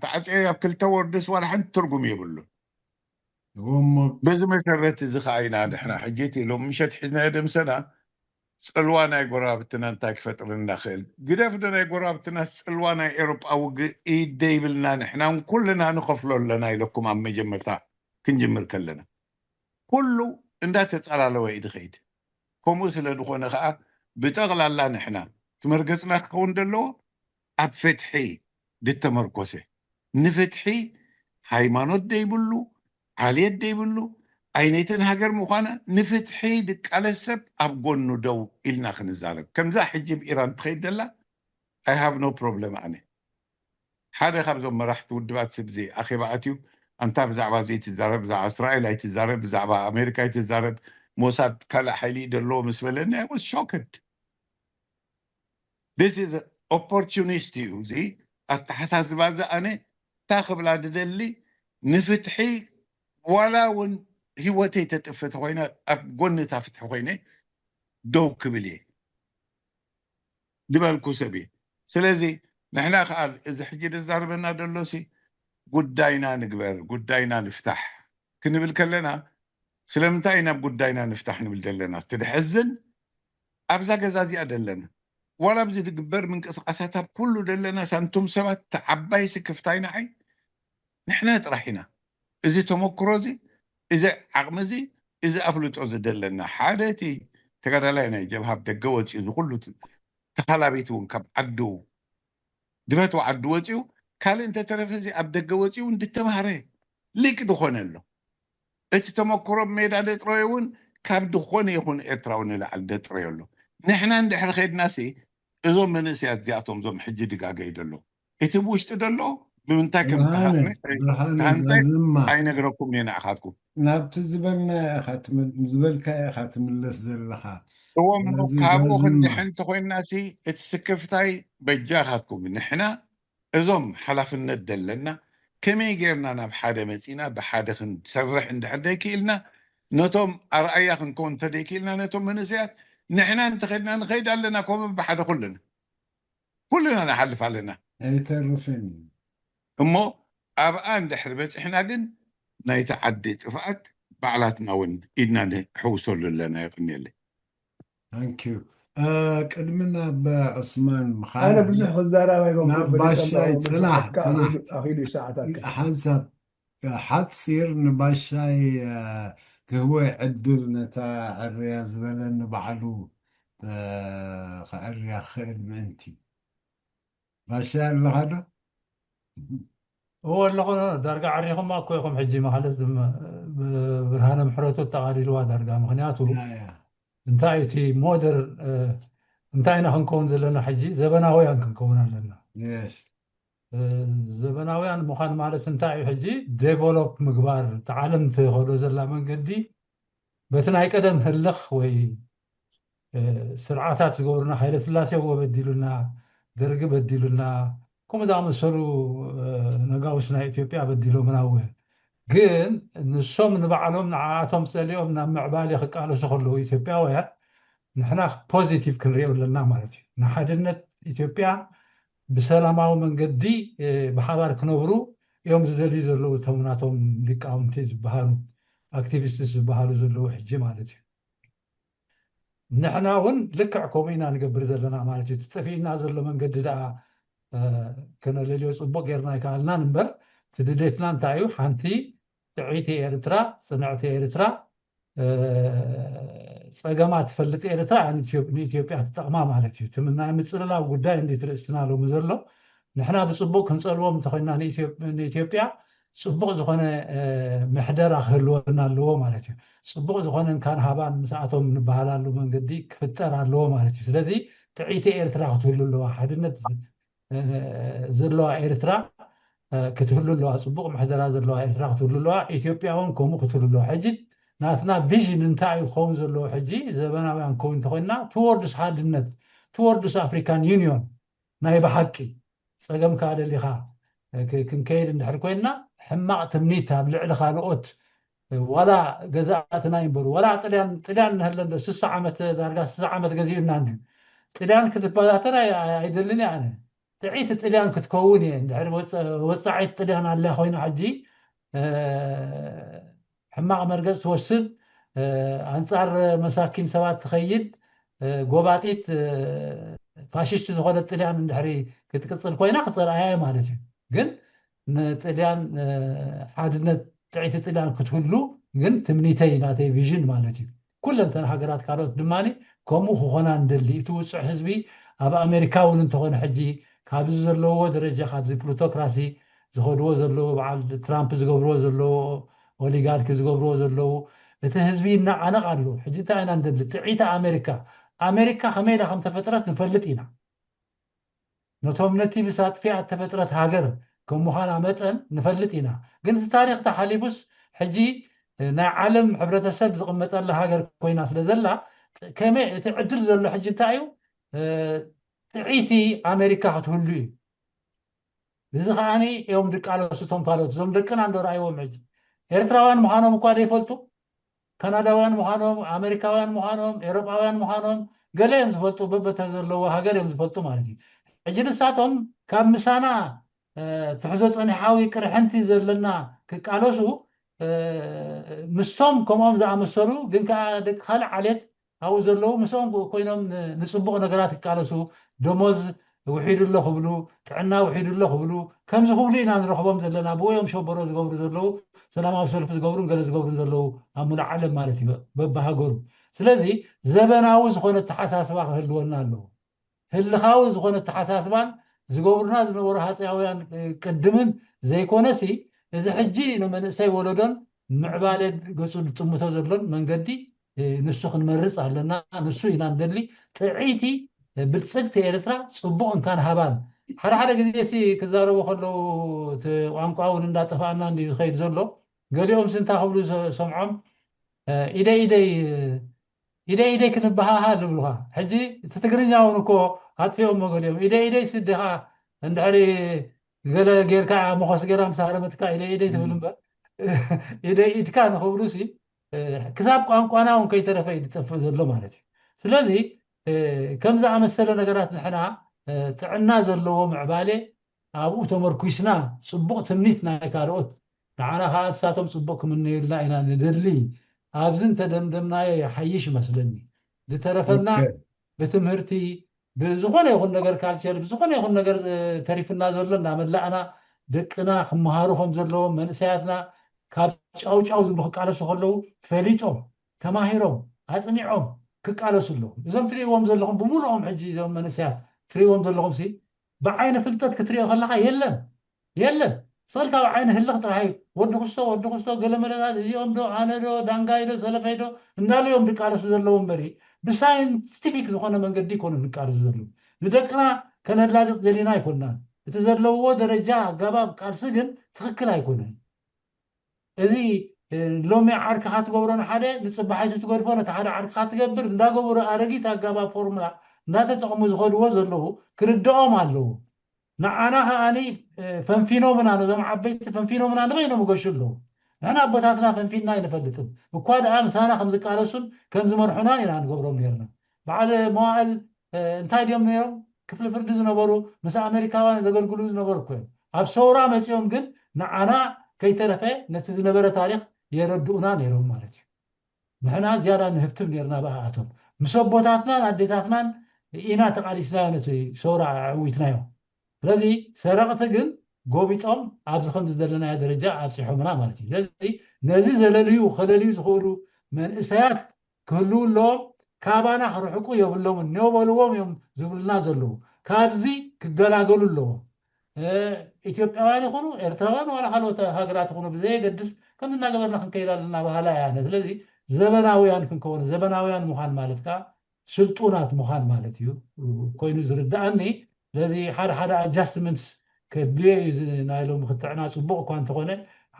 تعزيه بكل توردس ولا حنت ترقم يقول هم بزم شرت زخاينا نحنا حجيتي لو مشت حزنا يدم سنة سألوانا يقرابتنا انتاك فتر النخل قدافدنا يقرابتنا سألوانا إيروب أو إيد ديبلنا نحنا كلنا نخفلو لنا يلكم عم جمرتا كنجمر كلنا كله اندا تسأل له ويد خيد كوموس لدخونا خا بتغلى الله نحنا تمرقصنا خون دلو أبفتحي دي التمركوسي نفتحي هايمانوت ديبلو عليت ديبلو عينيتن هاجر مقانا نفتحي دك على السب أبقون ندو إلنا خنزارب كم زا حجب إيران تخيد دلا I have no problem عنه حدا خبزو مرحت ودبات سبزي أخي بعتيو أنت بزعبا زي تزارب بزعبا إسرائيل هاي تزارب بزعبا أمريكا هاي تزارب موساد كلا حيلي دلو مسفلنا I was shocked this is opportunity زي التحساس بازا أنا تاخب لا دلي نفتحي ولا ون هوتي تتفت خوينا أبقون تفتح خوينا دو كبلي دبال كوسبي سلازي نحنا قال إذا حجي الزاربنا دلوسي قداينا نقبر قداينا نفتح كنا بالكلنا سلمتاينا بقداينا نفتح نبلدلنا تدحزن أبزا قزازي أدلنا ولا بزي تقبر من قصقصتها كله دلنا سانتم سبت عباي سكفتاينا حي نحنا ترحينا إذا تمكروزي إذا عقمزي إذا أفلت أزد دلنا حالتي تقدر لنا جبهة بدقوتي إذا كله تخلابيتون كب عدو دفتو عدوتيو قال انت ترفزي ابدقوتي وند تمهري ليك دخون له اتي تمكرب ميدا دترويون كاب دخون يكون اتراون لعل دتريولو نحنا ندحر خيد ناسي اذو من سيات زياتهم زوم حجي دقاقه يدلو اتي بوش تدلو بمنتاكم تخافني برهاني زازما اين اقربكم ينا اخاتكم نابت زبلنا يا خاتم زبلك يا خاتم اللسل لخا هو كابو زازما خندحن تخوين ناسي اتسكفتاي بجاخاتكم نحنا اذوم حلفنا الدلنا كمي غيرنا انا بحاده متينا بحاده نسرح عند حديك لنا نتوم ارأيك نكون تديك لنا نتوم من زيات نحنا انتخدنا نخيد لنا كوم بحاده كلنا نحلف علينا اي تعرفني امو ابقى ندحربت احنا قن نيتعدي تفقت بعلاتنا ون إدنا حوصل لنا يقني لي ثانك يو قدمنا بعثمان أنا مخالي بزح الزهراء ما يكون نباشا صلاح أخيلي ساعتك حسب حتصير نباشاي كهوي عدل نتا عريا زبلن بعلو عريا خير منتي باشا اللي هذا هو اللي قلنا درجة عريهم ما كويكم حجي ما خلص برهان محروتو التقارير درجة مخنياتو لا يا انتايتي مودر انتاينا هنكون لنا حجي زبناويان كنكون لنا ليش زبناويان مخان مالت انتاي حجي ديفلوب مقبار تعلم تخلو زلا من قدي بس ناي قدم هلخ وي سرعاتات زغورنا خيل سلاسي هو بديلنا درج بديلنا كم دا مسلو نغاوشنا ኢትዮጵያ بديلو مناوه ግን ንሶም ንባዕሎም ንዓቶም ፀሊኦም ናብ ምዕባል ይኽቃለሱ ከለዉ ኢትዮጵያውያን ንሕና ፖዚቲቭ ክንሪኦ ኣለና ማለት እዩ ንሓድነት ኢትዮጵያ ብሰላማዊ መንገዲ ብሓባር ክነብሩ እዮም ዝደልዩ ዘለዉ እቶም ናቶም ሊቃውንቲ ዝበሃሉ ኣክቲቪስት ዝበሃሉ ዘለዉ ሕጂ ማለት እዩ ንሕና እውን ልክዕ ከምኡ ኢና ንገብር ዘለና ማለት እዩ ትጠፊእና ዘሎ መንገዲ ደኣ ከነለልዮ ፅቡቅ ጌርና ይከኣልና እምበር ትድሌትና እንታይ እዩ ሓንቲ ጥዒቲ ኤርትራ ፅንዕቲ ኤርትራ ፀገማ ትፈልጥ ኤርትራ ንኢትዮጵያ ትጠቕማ ማለት እዩ እቲ ናይ ምፅልላው ጉዳይ እንዴት ርእስትና ሎሚ ዘሎ ንሕና ብፅቡቅ ክንፀልዎም እንተኮይና ንኢትዮጵያ ፅቡቅ ዝኾነ ምሕደራ ክህልወና ኣለዎ ማለት እዩ ፅቡቅ ዝኾነ እንካን ሃባን ምስኣቶም ንበሃላሉ መንገዲ ክፍጠር ኣለዎ ማለት እዩ ስለዚ ጥዒቲ ኤርትራ ክትህሉ ኣለዋ ሓድነት ዘለዋ ኤርትራ ክትህሉ ኣለዋ ፅቡቅ ምሕደራ ዘለዋ ኤርትራ ክትህሉ ኣለዋ ኢትዮጵያ እውን ከምኡ ክትህሉ ኣለዋ ሕጂ ናትና ቪዥን እንታይ እዩ ክኸውን ዘለዎ ሕጂ ዘበናውያን ክኸውን እንተኮይና ትወርድስ ሓድነት ትወርድስ ኣፍሪካን ዩኒዮን ናይ ብሓቂ ፀገምካ ደሊኻ ክንከይድ እንድሕር ኮይና ሕማቕ ትምኒት ኣብ ልዕሊ ካልኦት ዋላ ገዛእትና ይንበሩ ዋላ ጥልያን ንህለን 60 ዓመት ዳርጋ 60 ዓመት ገዚኡና እንድዩ ጥልያን ክትበታተን ኣይደልን እየ ኣነ ጥዒት ጥልያን ክትከውን እየ እንድሕር ወፃዒት ጥልያን ኣለ ኮይና ሕጂ ሕማቕ መርገፅ ትወስድ ኣንፃር መሳኪን ሰባት ትኸይድ ጎባጢት ፋሽስት ዝኾነት ጥልያን እንድሕሪ ክትቅፅል ኮይና ክፀርኣያ ማለት እዩ ግን ንጥልያን ሓድነት ጥዒቲ ጥልያን ክትህሉ ግን ትምኒተይ ናተይ ቪዥን ማለት እዩ ኩለንተን ሃገራት ካልኦት ድማኒ ከምኡ ክኾና ንደሊ እቲ ውፅዕ ህዝቢ ኣብ ኣሜሪካ እውን እንተኾነ ሕጂ ካብዚ ዘለዎ ደረጃ ካብዚ ፕሉቶክራሲ ዝኸድዎ ዘለዎ በዓል ትራምፕ ዝገብርዎ ዘለዎ ኦሊጋርኪ ዝገብርዎ ዘለዉ እቲ ህዝቢ እናዓነቕ ኣሎ ሕጂ እንታይ ኢና ንደሊ ጥዒቲ ኣሜሪካ ከመይ ኢላ ከም ተፈጥረት ንፈልጥ ኢና ነቶም ነቲ ብሳጥፊኣ ተፈጥረት ሃገር ከም ምዃና መጠን ንፈልጥ ኢና ግን እቲ ታሪክ ተሓሊፉስ ሕጂ ናይ ዓለም ሕብረተሰብ ዝቕመጠላ ሃገር ኮይና ስለ ዘላ ከመይ እቲ ዕድል ዘሎ ሕጂ እንታይ እዩ ጥዒቲ ኣሜሪካ ክትህሉ እዩ እዚ ከዓኒ እዮም ድቃለሱ እቶም ካልኦት እዞም ደቅና እንደረኣይዎም ሕጂ ኤርትራውያን ምዃኖም እኳ ዘይፈልጡ ካናዳውያን ምዃኖም ኣሜሪካውያን ምዃኖም ኤሮጳውያን ምዃኖም ገለ እዮም ዝፈልጡ በበተ ዘለዎ ሃገር እዮም ዝፈልጡ ማለት እዩ ሕጂ ንሳቶም ካብ ምሳና ትሕዞ ፀኒሓዊ ቅርሕንቲ ዘለና ክቃለሱ ምስቶም ከምኦም ዝኣመሰሉ ግን ከዓ ደቂ ካልእ ዓሌት ኣብኡ ዘለዉ ምስኦም ኮይኖም ንፅቡቅ ነገራት ክቃለሱ ደሞዝ ውሒዱ ኣሎ ክብሉ ጥዕና ውሒዱ ኣሎ ክብሉ ከምዚ ክብሉ ኢና ንረኽቦም ዘለና ብወዮም ሸበሮ ዝገብሩ ዘለዉ ሰላማዊ ሰልፊ ዝገብሩን ገለ ዝገብሩን ዘለዉ ኣብ ሙሉእ ዓለም ማለት እዩ በብሃገሩ ስለዚ ዘበናዊ ዝኾነ ተሓሳስባ ክህልወና ኣለዎ ህልኻዊ ዝኾነ ተሓሳስባን ዝገብሩና ዝነበሩ ሃፀያውያን ቅድምን ዘይኮነሲ እዚ ሕጂ ንመንእሰይ ወለዶን ምዕባለ ገፁ ዝፅምቶ ዘሎን መንገዲ ንሱ ክንመርፅ ኣለና ንሱ ኢና ንደሊ ጥዒቲ ብልፅግቲ ኤርትራ ፅቡቅ እንካን ሃባን ሓደ ግዜ ሲ ክዛረቡ ከለዉ እቲ ቋንቋ እውን እንዳጠፋእና እንዲ ዝኸይድ ዘሎ ገሊኦም ሲ እንታይ ክብሉ ሰምዖም ኢደይ ክንበሃሃ ዝብሉካ ሕጂ እቲ ትግርኛ እውን እኮ ኣጥፊኦም ገሊኦም ኢደይ ስዲኻ እንድሕሪ ገለ ጌርካ መኾስ ጌራ ምሳረመትካ ኢደይ ትብል እምበር ኢደይ ኢድካ ንክብሉ ሲ ክሳብ ቋንቋና እውን ከይተረፈ እዩ ዝጠፍእ ዘሎ ማለት እዩ ስለዚ ከም ዝኣመሰለ ነገራት ንሕና ጥዕና ዘለዎ ምዕባለ ኣብኡ ተመርኩስና ፅቡቅ ትምኒት ናይ ካልኦት ንዓና ከዓ ንሳቶም ፅቡቅ ክምንየልና ኢና ንደሊ ኣብዚ እንተደምደምናዮ ይሓይሽ ይመስለኒ ዝተረፈና ብትምህርቲ ብዝኾነ ይኹን ነገር ካልቸር ብዝኾነ ይኹን ነገር ተሪፍና ዘሎ እናመላእና ደቅና ክመሃሩ ከም ዘለዎም መንእሰያትና ካብ ጫው ዝብሉ ክቃለሱ ከለዉ ፈሊጦም ተማሂሮም ኣፅኒዖም ክቃለሱ ኣለዎም እዞም ትሪእዎም ዘለኹም ብምሉኦም ሕጂ እዞም መንእሰያት ትሪእዎም ዘለኹም ሲ ብዓይነ ፍልጠት ክትሪኦ ከለካ የለን ሰልታ ብዓይነ ህልኽ ጥራይ ወዲ ክስቶ ገለመለታት እዚኦም ዶ ኣነ ዶ ዳንጋይ ዶ ሰለፈይ ዶ እንዳልዮም ዝቃለሱ ዘለዎም በሪ ብሳይንቲፊክ ዝኾነ መንገዲ ይኮኑ ዝቃለሱ ዘለዉ ንደቅና ከነላግፅ ዘሊና ኣይኮንናን እቲ ዘለውዎ ደረጃ ኣገባብ ቃልሲ ግን ትክክል ኣይኮነን እዚ ሎሚ ዓርክኻ ትገብሮ ንሓደ ንፅባሓይቱ ትገድፎ ነቲ ሓደ ዓርክኻ ትገብር እንዳገበሩ ኣረጊት ኣገባብ ፎርሙላ እንዳተጠቕሙ ዝኸድዎ ዘለዉ ክርድኦም ኣለዉ ንዓና ከዓኒ ፈንፊኖምና ነዞም ዓበይቲ ፈንፊኖምና ንበይኖም ገሹ ኣለዉ ንሕና ኣቦታትና ፈንፊና ኣይንፈልጥን እኳ ደኣ ምሳና ከም ዝቃለሱን ከም ዝመርሑናን ኢና ንገብሮም ነርና በዓል መዋእል እንታይ ድዮም ነሮም ክፍሊ ፍርዲ ዝነበሩ ምስ ኣሜሪካውያን ዘገልግሉ ዝነበሩ እኮ እዮም ኣብ ሰውራ መፂኦም ግን ንዓና ከይተረፈ ነቲ ዝነበረ ታሪክ የረድኡና ነይሮም ማለት እዩ ንሕና ዝያዳ ንህብትም ነርና ብኣቶም ምስ ኣቦታትናን ኣዴታትናን ኢና ተቃሊስናዮ ነቲ ሰውራ ዕዊትናዮ ስለዚ ሰረቕቲ ግን ጎቢጦም ኣብዚ ከምዚ ዘለናዮ ደረጃ ኣብፂሖምና ማለት እዩ ስለዚ ነዚ ዘለልዩ ከለልዩ ዝኽእሉ መንእሰያት ክህልው ኣለዎም ካባና ክርሕቁ የብሎምን ነበልዎም እዮም ዝብሉና ዘለዉ ካብዚ ክገላገሉ ኣለዎም ኢትዮጵያውያን ይኹኑ ኤርትራውያን ዋላ ካልኦት ሃገራት ይኹኑ ብዘየገድስ ከምዚ እናገበርና ክንከይድ ኣለና ባህላ ያነ ስለዚ ዘበናውያን ክንከውን ዘበናውያን ምዃን ማለት ከዓ ስልጡናት ምዃን ማለት እዩ ኮይኑ ዝርዳእኒ ስለዚ ሓደ ኣጃስትመንትስ ከድልዮ እዩ ናይሎም ክትዕና ፅቡቅ እኳ እንተኾነ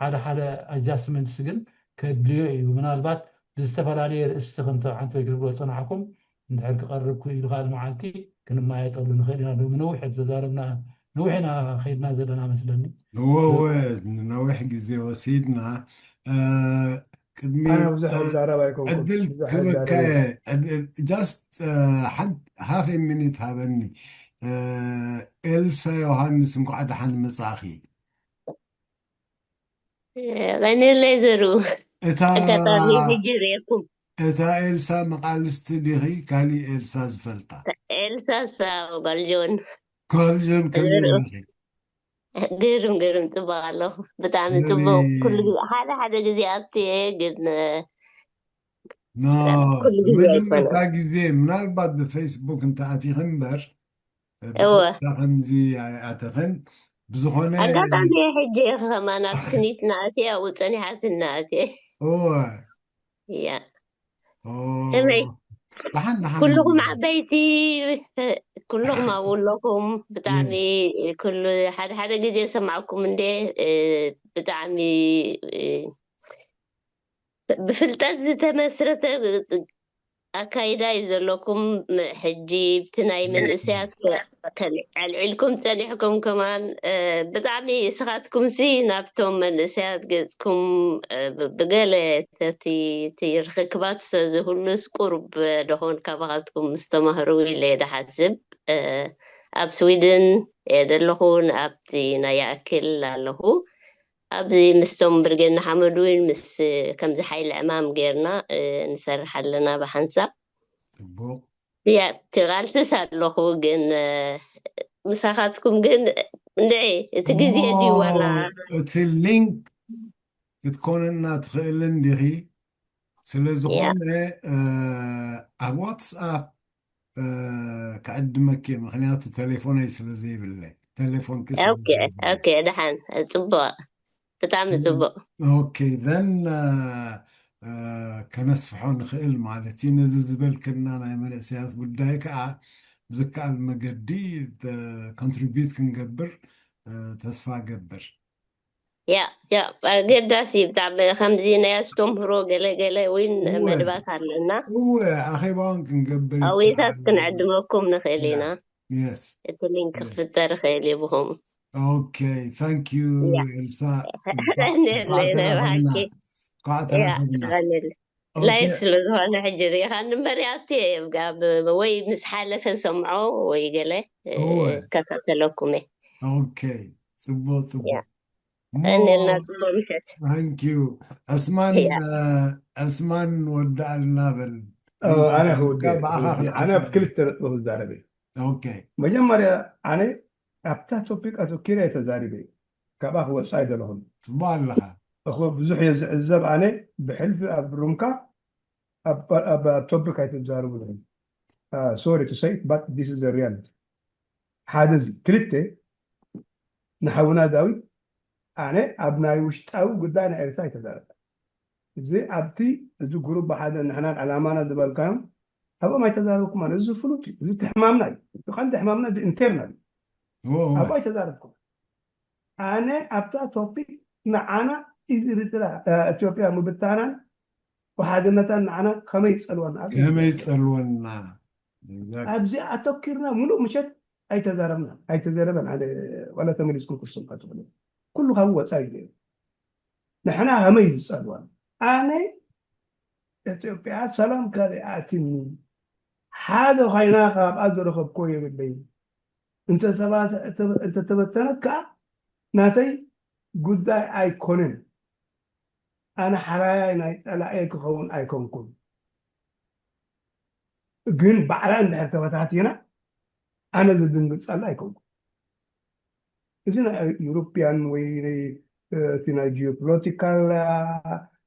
ሓደ ኣጃስትመንትስ ግን ከድልዮ እዩ ምናልባት ብዝተፈላለየ ርእስቲ ከምቲ ሓንቲ ወይ ክዝብሎ ፀናሕኩም እንድሕር ክቐርብ ኢሉ ካል መዓልቲ ክንማየጠሉ ንኽእል ኢና ምነዊሕ ተዛረብና نوحنا خيدنا زلنا مثلا هو نوح جزي وسيدنا كدمي انا بزح الدعرة بايكم عدل كبكاية جاست حد هاف منيت هابني إلسا يوهانس مقعد حن مساخي غني ليزرو إتا كتابي هجريكم إتا إلسا مقالست ديغي كالي إلسا زفلتا إلسا ساو بالجون كل جن كلنا قرم تبغى بتعمل تبغى كل حاجة جزياتي قلنا كل مجمع تاجزي من البعض بفيسبوك انت عتي خنبر ايوه خمزي اعتقن بزخونة أقعد عندي حجة كمان أبسنيت ناتي أو صنيحات الناتي اوه يا اوه كلهم عبيتي كلهم أقول لكم بتعمي كل حد قد يسمعكم من ده بتعمي بفلتات تمسرت أكايدا يزلكم حجي بتناي من إسيات علعلكم تانيحكم كمان بتعمي سخاتكم سي نابتم من إسيات قدكم بقالة تي رخكبات سزهولس قرب دهون كابغاتكم مستمهروي ليدا حزب أب سويدن يدلهون أبتي نياكل لهو أبدي مستم برجنا حمدوين مس كم زي حي الأمام غيرنا نسرح لنا بحنسا يا تغال تسال له جن مساحاتكم جن ندعي تجزي دي ولا اللينك تكون إنها تخيلن دغي سلزخون واتساب كأدمك مخنيات تليفوني سلزي بالله تليفون كسر اوكي دحين تبغى بتعمل تبغى اوكي ذن كنسفحون خيل مالتي نزبل كنا نعمل سياس بدايك بذكاء المقدي كونتريبيوت كنقبر تسفع قبر يا غير داسي بتاع 50 ناس تمهرو قلا وين مدبات علينا هو اخي بانك نقبر او اذا كنعدمكم نخلينا يس اللينك في التاريخ اللي بهم اوكي ثانك يو إلسا لا يسلو انا حجري خان مرياتي يبقى وي مسحالة سمعوا ويقله كتلكم اوكي صبوت ثانك يو اسمان ودع النابل انا هو انا بكل الترطه الزعربي اوكي مجمريا انا أبتاه توبيك أتوكيري تزاربي كباه هو سايد لهم تبال لها أخو بزح يزعزب أنا بحلف أبرمكا أب topic هيتجارب لهم. Sorry to say but this is the reality. حادث كلته نحونا داوي أنا أبناء وشتاو قدانا إرتاي تجارب. زي أبتي زو جروب بحدا نحن على أمانة دبالكام أبا ما يتجاربكم أنا زو فلوتي زو تحمامنا يقال تحمامنا internal أبا يتجاربكم أنا أبتا topic معنا إذا إثيوبيا مبتانا وحادنة معنا خميس ألوان كميس ألوان أبزي أتوكرنا ملو مشت أي تجاربنا على ولا تملسكم كل كله هو سايد نحن هميز ألوان أنا إثيوبيا سلام كذا أتني هذا خينا خاب أدرخ بكوي بالبين أنت تبتنك ناتي قد أيكونن أنا حراي لا أيكون أيكون كل جن بعلان ده تبتاتينا أنا ضد الله أيكون إذن يوروبيان وي تنا جيوبوليتيكال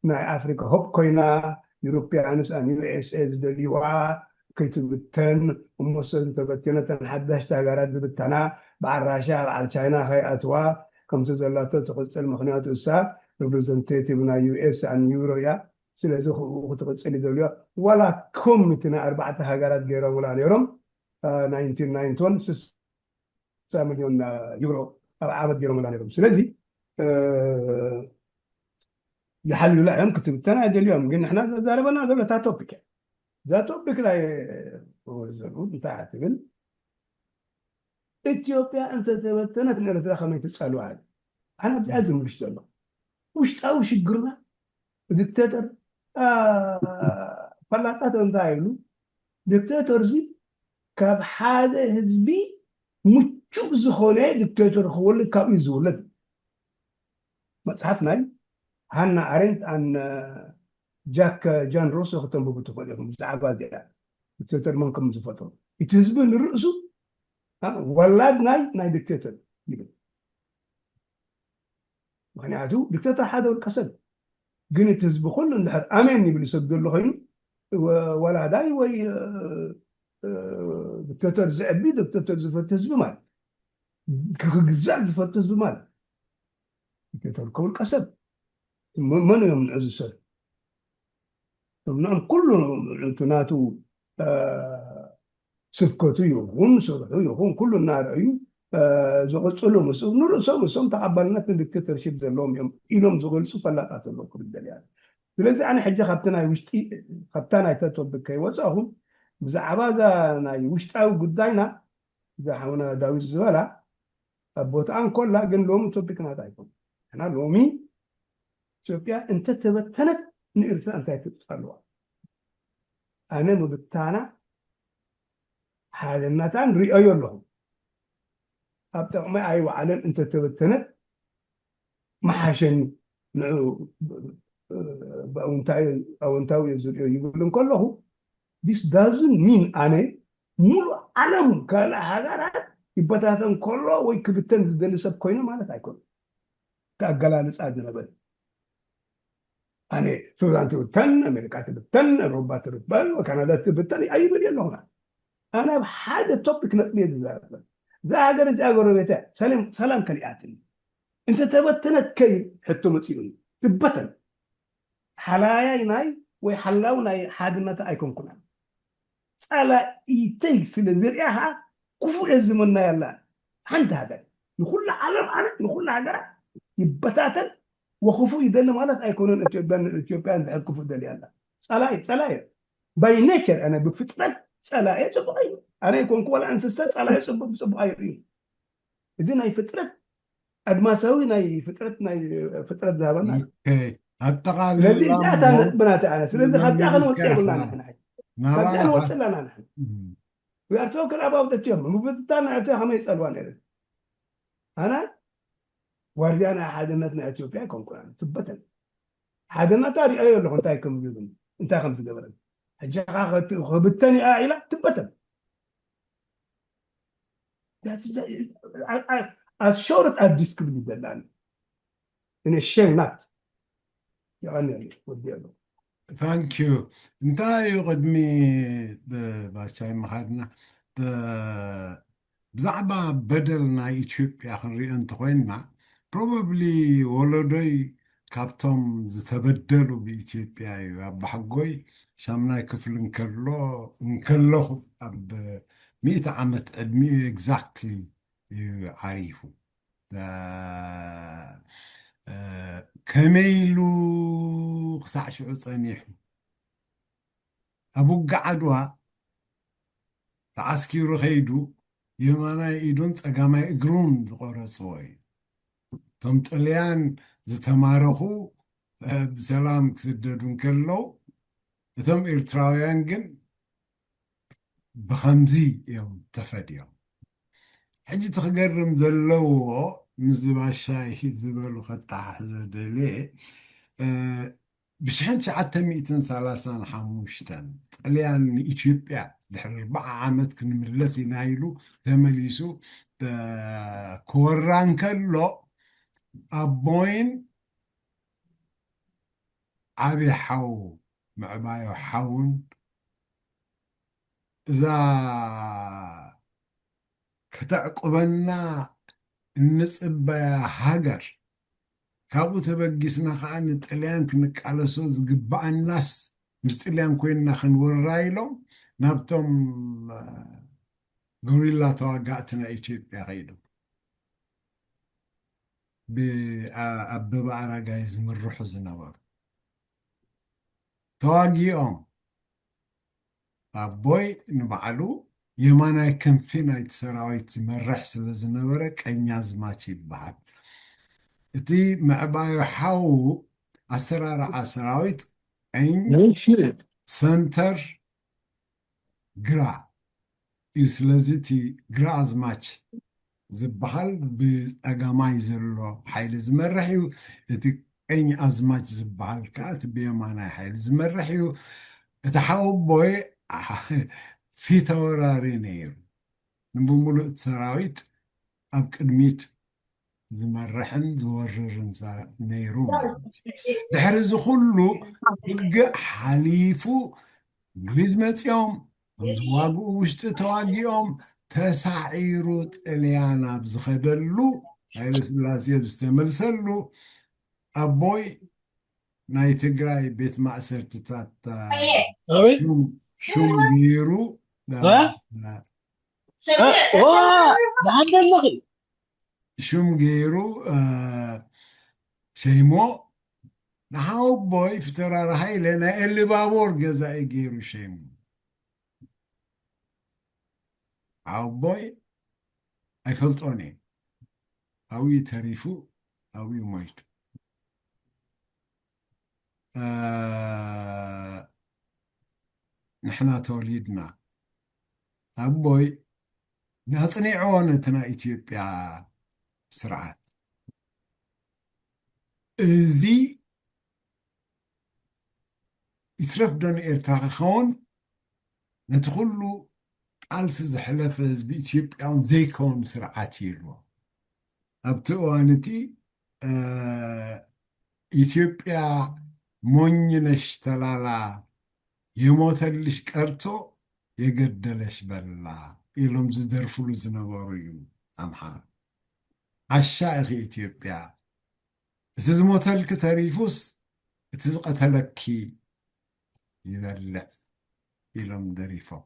نا أفريقيا هوب كوينا يوروبيانس أن يو إس إس دليوا كيتبتن ومصر تبتنا تنحدش تغارات بتنا بعراشة على تشاينا هاي أتوا كم تزلات تقص المخنيات السا representative نا يو إس أن يورو يا سلزو خطقص اللي دوليا ولا كم متنا 4 هغارات غيرهم ولا نيرهم 1991 6 مليون يورو عبد غيرهم ولا نيرهم سلزي يحلوا لا يمكن تبتنا اليوم قلنا احنا ضربنا دولة توبيك ذا توبيك لا الزنود بتاعت تقول إثيوبيا أنت تبتنت من الأربعة ما تسألوا عنه أنا بدي أزم وش الله وش أو شجرنا دكتاتور فلاتات انتايلو دكتاتور زي كاب حدا حزبي متشوف زخونة دكتاتور هو اللي كاب يزولد مصحفنا هانا أرنت عن جاك جان روسو ختم بكتبه مستعباد يعني دكتاتور منكم زفتون يتزبن رأسه ولاد ناي دكتاتور معناته دكتاتور حدا والكسل قنت تزب كل اندحر امين يبلي يسدوا له خير ولا داي وي دكتاتور زعبي دكتاتور زفت تزب مال كجزاء زفت تزب مال دكتاتور كل كسل من يوم من عز السر نعم كل تناتو سفكتو يوم سرحو يوم كل النار أيو زغلصلو مسو نرسو تقبلنا الدكتاتور شيب زلهم يوم إلهم زغلصو فلا قاتلوا كل الدليل ስለዚህ ኣነ ሕጂ ካብቲ ናይ ውሽጢ ካብታ ናይ ተቶብከ ይወፅኹም ብዛዕባ እዛ ናይ ውሽጣዊ ጉዳይና እዛ ሓውና ዳዊት ዝበላ ኣብ ቦታኣን ኮላ ግን ሎሚ ቶፒክ ናት ኣይኮን ንሕና ሎሚ ኢትዮጵያ እንተተበተነት ንኤርትራ እንታይ ትፅኣለዋ ኣነ ምብታና ሓደነታን ሪአዮ ኣለኹ ኣብ ጥቕሚ ኣይወዓለን እንተተበተነት መሓሸኒ ንዑ أونتاو يقولون كله this doesn't mean أنا مو علم كلا هذا يبتهتن كله ويكبتن ذل سب كوينه ما لا تكون تأجلانس أجنبي بس أنا سودان تبتن أمريكا تبتن أوروبا تبتن وكندا تبتن أي بدي لهنا أنا بحاجة توبيك نقلي ذا هذا أقول بيته سلام كلياتني أنت تبتنت كي حتى متصيرني تبتن حلايا ناي ويحلاو ناي حادمة أيكون كنا على إيتيك في الزريعة كفو يزمنا يلا عند هذا نقول عالم أنا نقول هذا يبتاتا وخفو يدل مالت أيكونون الإثيوبيان بحال كفو دل يلا سلاي باي نيتشر أنا بفطرة سلاي سبعين أنا يكون كولا أنسسات سلاي سبعين إذن هاي فطرة أدماسوي ناي فطرة ذهبنا التقال الذي لا بنات أنا سلذي خد أخذ وتقولنا نحن خد وصلنا نحن we are talking about the term مبتدأنا أعطيها ما يسألون أنا وردينا حادنتنا إثيوبيا كم كنا تبتن حادنا تاري أيوة اللي هنتاي كم يوم أنت خمس دولار حجة خبتني عائلة تبتن as short as this could be done in a shame not يعني ودي له ثانك يو انتي قدمي باشاي مخادنا بزعبا بدلنا إثيوبيا خنري انت خوينا probably ولدي كابتم زتبدلوا بإثيوبيا أب حقوي شامنا كفل انكلو أب 100 عامت أدمي exactly عارفه كميلو خسع شعو صنيح أبو قعدوا تأسكيرو خيدو يمانا إيدون تأقاما إقرون قرصوي توم تليان زتمارخو بسلام كسددون كلو توم إلتراويان جن بخمزي يوم تفديو حجي تخقرم زلو مزبا الشاي زبالو خطاح زدلي بشحن ساعات 135 طليان إثيوبيا دحر 4 عامات كنملس ينايلو تمليسو كوران كلو أبوين عبي حاو معبايو حاون إذا كتعقبنا النسبة هاجر كابو تبقيسنا خان طليان كنقالسو زغبا الناس مستليان كوينا خنورايلو نابتم غوريلا تواقعتنا إثيوبيا غيدو بأببا عراقاي زمرحو زنبر تواقيهم أبوي نبعلو يمانا كنفينا يتسراويت مرح سلزنبرك أنياز ماشي بحر إتي معبايو حاو أسرار أسراويت أين سنتر جرا يسلزتي جرا أزماتش زبحال بأقاماي زلو حيل زمرحيو إتي أين أزماتش زبحال كات بيمانا حيل زمرحيو إتحاو بوي في توراري نير نبمولو تسراويت أب قدميت زمرحن زوررن نيرو مالك دحر زخلو بقى حليفو انجليز متيوم مزواقو وشت تواقيهم تسعيرو طليانا بزخدلو هاي سلاسي بستملسلو أبوي ناي تقراي بيت مأسر تتاتا شوم جيرو شوم جيرو شيمو نحاو بوي فترار هاي لنا اللي بابور جزائي جيرو شيمو عاو بوي اي فلطوني او يتريفو او يمويت نحنا توليدنا أبوي ناصني عونتنا إثيوبيا سرعات زي يترف دون إرتاخون ندخلو قالس زحلف زبي إثيوبيا زيكون سرعات يلو أبتوانتي إثيوبيا مونينش تلالا يموتلش كرتو يقدلش بلا إلهم زدرفلو زنباريو أمحار عشاق إثيوبيا تزموتلك تاريفوس تزقتلكي يبلع إلهم دريفو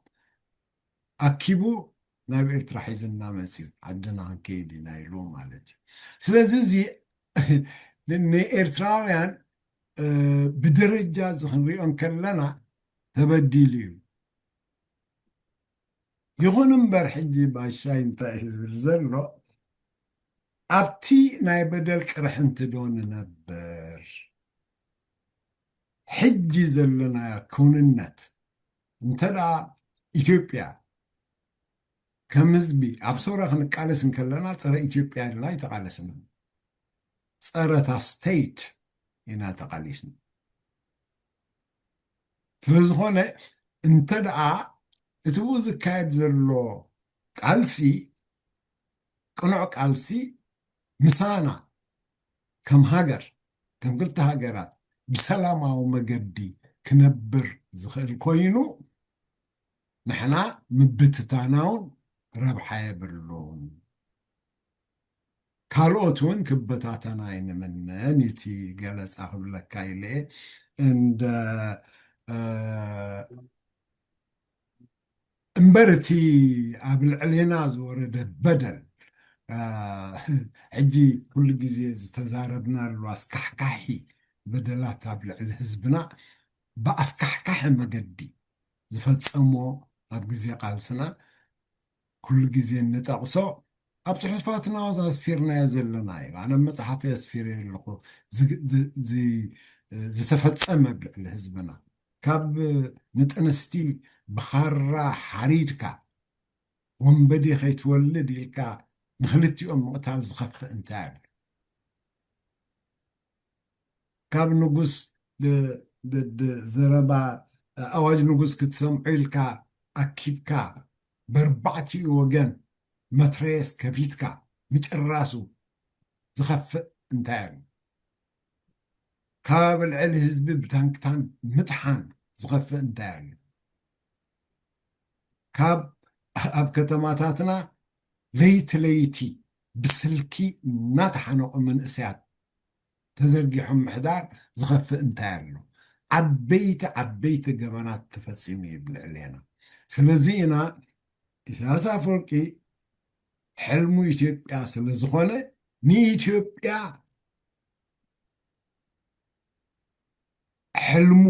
أكيبو نابي إرتراحيزنا مسيو عدنا عن كيدي نايلو مالتي سلازي لأن إرتراويان بدرجة زخنريون كلنا تبديليو يخون امبر حجي باشاي انتا حزب زلو أبتي ناي بدل كرحن تدون نبر حجي زلنا كون النت انتدا إثيوبيا كمزبي أبصورة خنقالس نكلنا صار إثيوبيا لا يتقالسنا صار تا ستيت إنا تقاليسنا فلزخونة انتدا اتوز كايد زلو قالسي قنع قالسي مسانا كم هاجر كم قلت هاجرات بسلامه ومجدي كنبر زخل كوينو نحنا مبتتاناون ربحا يبرلون ካልኦትን ክበታተና ይንምነን እቲ ገለጻ ክብለካ ኢለ እንደ እምበርቲ ኣብ ልዕልና ዝወረደ በደል ሕጂ ኩሉ ግዜ ዝተዛረብናሉ ኣስካሕካሒ በደላት ኣብ ልዕሊ ህዝብና ብኣስካሕካሒ መገዲ ዝፈፀሞ ኣብ ግዜ ቃልስና ኩሉ ግዜ እንጠቕሶ ኣብ ፅሑፋትና ኣስፊርናዮ ዘለና እዩ ኣነ መፅሓፈ ኣስፊረ ኣለኹ ዝተፈፀመ ብልዕሊ ህዝብና ካብ ንጥንስቲ ብኻራ ሓሪድካ ወንበዴ ከይትወልድ ኢልካ ንክልቲኦም ምቕታል ዝኸፍእ እንታይ ኣሎ ካብ ንጉስ ዘረባ ኣዋጅ ንጉስ ክትሰምዑ ኢልካ ኣኪብካ በርባዕቲኡ ወገን መትረየስ ከፊትካ ምጭራሱ ዝኸፍእ እንታይ ኣሎ ካብ ልዕሊ ህዝቢ ብታንክታን ምጥሓን ዝኸፍእ እንታይ ኣሎ ካብ ኣብ ከተማታትና ለይቲ ለይቲ ብስልኪ እናተሓነቑ መንእስያት ተዘርጊሖም ምሕዳር ዝኸፍእ እንታይ ኣሎ ዓበይቲ ዓበይቲ ገበናት ተፈፂሙ እዩ ብልዕልና ስለዚ ኢና ኢሳያስ ኣፈወርቂ ሕልሙ ኢትዮጵያ ስለ ዝኾነ ንኢትዮጵያ ሕልሙ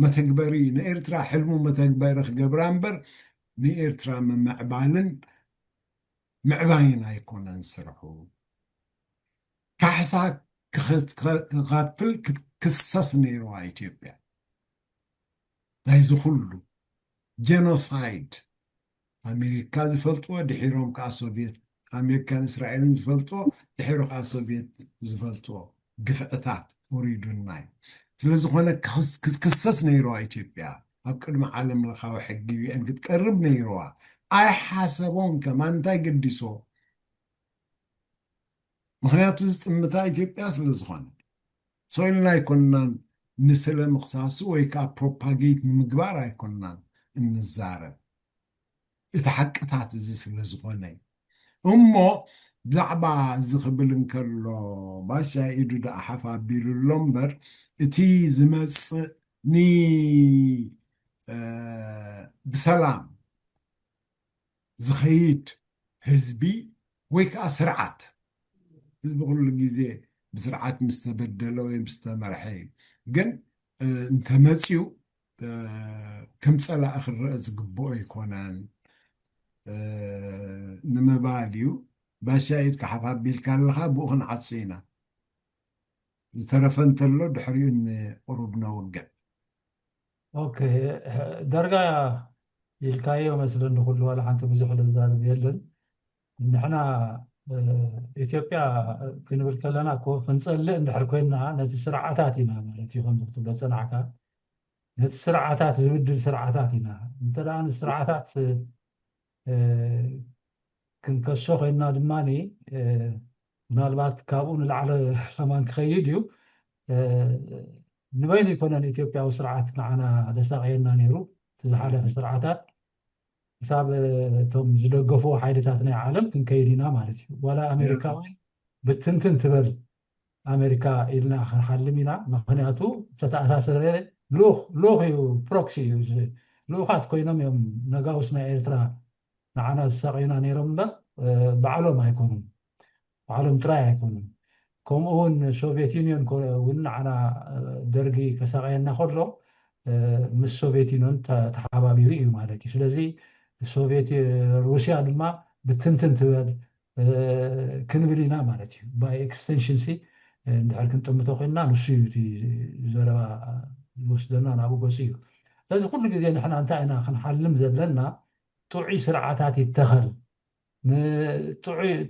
መተግበሪ ንኤርትራ ሕልሙ መተግበሪ ክገብራ እምበር ንኤርትራ ምምዕባልን ምዕባይን ኣይኮነን ስርሑ ካሕሳ ክኸፍል ክትክሰስ ነይርዋ ኢትዮጵያ ናይዚ ኩሉ ጀኖሳይድ ኣሜሪካ ዝፈልጥዎ ድሒሮም ከዓ ሶቪየት ኣሜሪካን እስራኤልን ዝፈልጥዎ ድሒሩ ከዓ ሶቪየት ዝፈልጥዎ ግፍዕታት ውሪዱና እዩ ስለዝኾነ ክትክሰስ ነይርዋ ኢትዮጵያ ኣብ ቅድሚ ዓለም ለኻዊ ሕጊ ዩኤን ክትቀርብ ነይርዋ ኣይሓሰቦም ከማ እንታይ ገዲሶ ምክንያቱ ዝጥምታ ኢትዮጵያ ስለዝኾነ ሰኢልና ኣይኮንናን ንስለ ምክሳሱ ወይ ከዓ ፕሮፓጌት ንምግባር ኣይኮንናን እንዛረብ እቲ ሓቅታት እዚ ስለ ዝኾነ እሞ ብዛዕባ እዚ ክብል እንከሎ ባሻ ኢዱ ዳ ሓፍ ኣቢሉሎ እምበር እቲ ዝመፅእ ብሰላም ዝኸይድ ህዝቢ ወይ ከዓ ስርዓት ህዝቢ ኩሉ ግዜ ብስርዓት ምስ ተበደለ ወይ ምስ ተመርሐ እዩ ግን እንተመፅኡ ከም ፀላእ ክረአ ዝግብኦ ይኮነን ንምባል እዩ ባሻ ኢድካ ሓፍ ኣቢልካ ኣለካ ብኡ ክንዓፁ ኢና ዝተረፈ እንተሎ ድሕሪኡ ንቁሩብ ነውግዕ ኦኬ ዳርጋ ኢልካዮ መስለኒ ኩሉ ዋላ ሓንቲ ብዙሕ ዝዛረብ የለን ንሕና ኢትዮጵያ ክንብል ከለና ክንፀልእ እንድሕር ኮይንና ነቲ ስርዓታት ኢና ማለት እዩ ከም ክትብሎ ፀናዕካ ነቲ ስርዓታት ዝብድል ስርዓታት ኢና እንተደኣ ንስርዓታት ክንከሶ ኮይንና ድማኒ ምናልባት ካብኡ ንላዕለ ከማን ክኸይድ እዩ ንበይኑ ይኮነን ኢትዮጵያዊ ስርዓት ንዓና ደሳቂየና ነይሩ እቲ ዝሓለፈ ስርዓታት ክሳብ እቶም ዝደገፍዎ ሓይልታት ናይ ዓለም ክንከይድ ኢና ማለት እዩ ዋላ ኣሜሪካውን ብትንትን ትበል ኣሜሪካ ኢልና ክንሓልም ኢና ምክንያቱ ዝተኣሳሰረ ሎኽ እዩ ፕሮክሲ እዩ ልኡኻት ኮይኖም እዮም ነጋውስ ናይ ኤርትራ ንዓና ዝሳቀዩና ነይሮም እምበር ባዕሎም ኣይኮኑን ባዕሎም ጥራይ ኣይኮኑን ከምኡ እውን ሶቪየት ዩኒዮን እውን ንዓና ደርጊ ከሳቀየና ከሎ ምስ ሶቪየት ዩኒዮን ተሓባቢሩ እዩ ማለት እዩ ስለዚ ሶቪየት ሩስያ ድማ ብትንትን ትበል ክንብል ኢና ማለት እዩ ባይ ኤክስቴንሽን ሲ እንድሕር ክንጥምቶ ኮይንና ንሱ እዩ እቲ ዘረባ ዝወስደና ናብኡ ገፁ እዩ ስለዚ ኩሉ ግዜ ንሕና እንታይ ኢና ክንሓልም ዘለና ጥዑይ ስርዓታት ይተኸል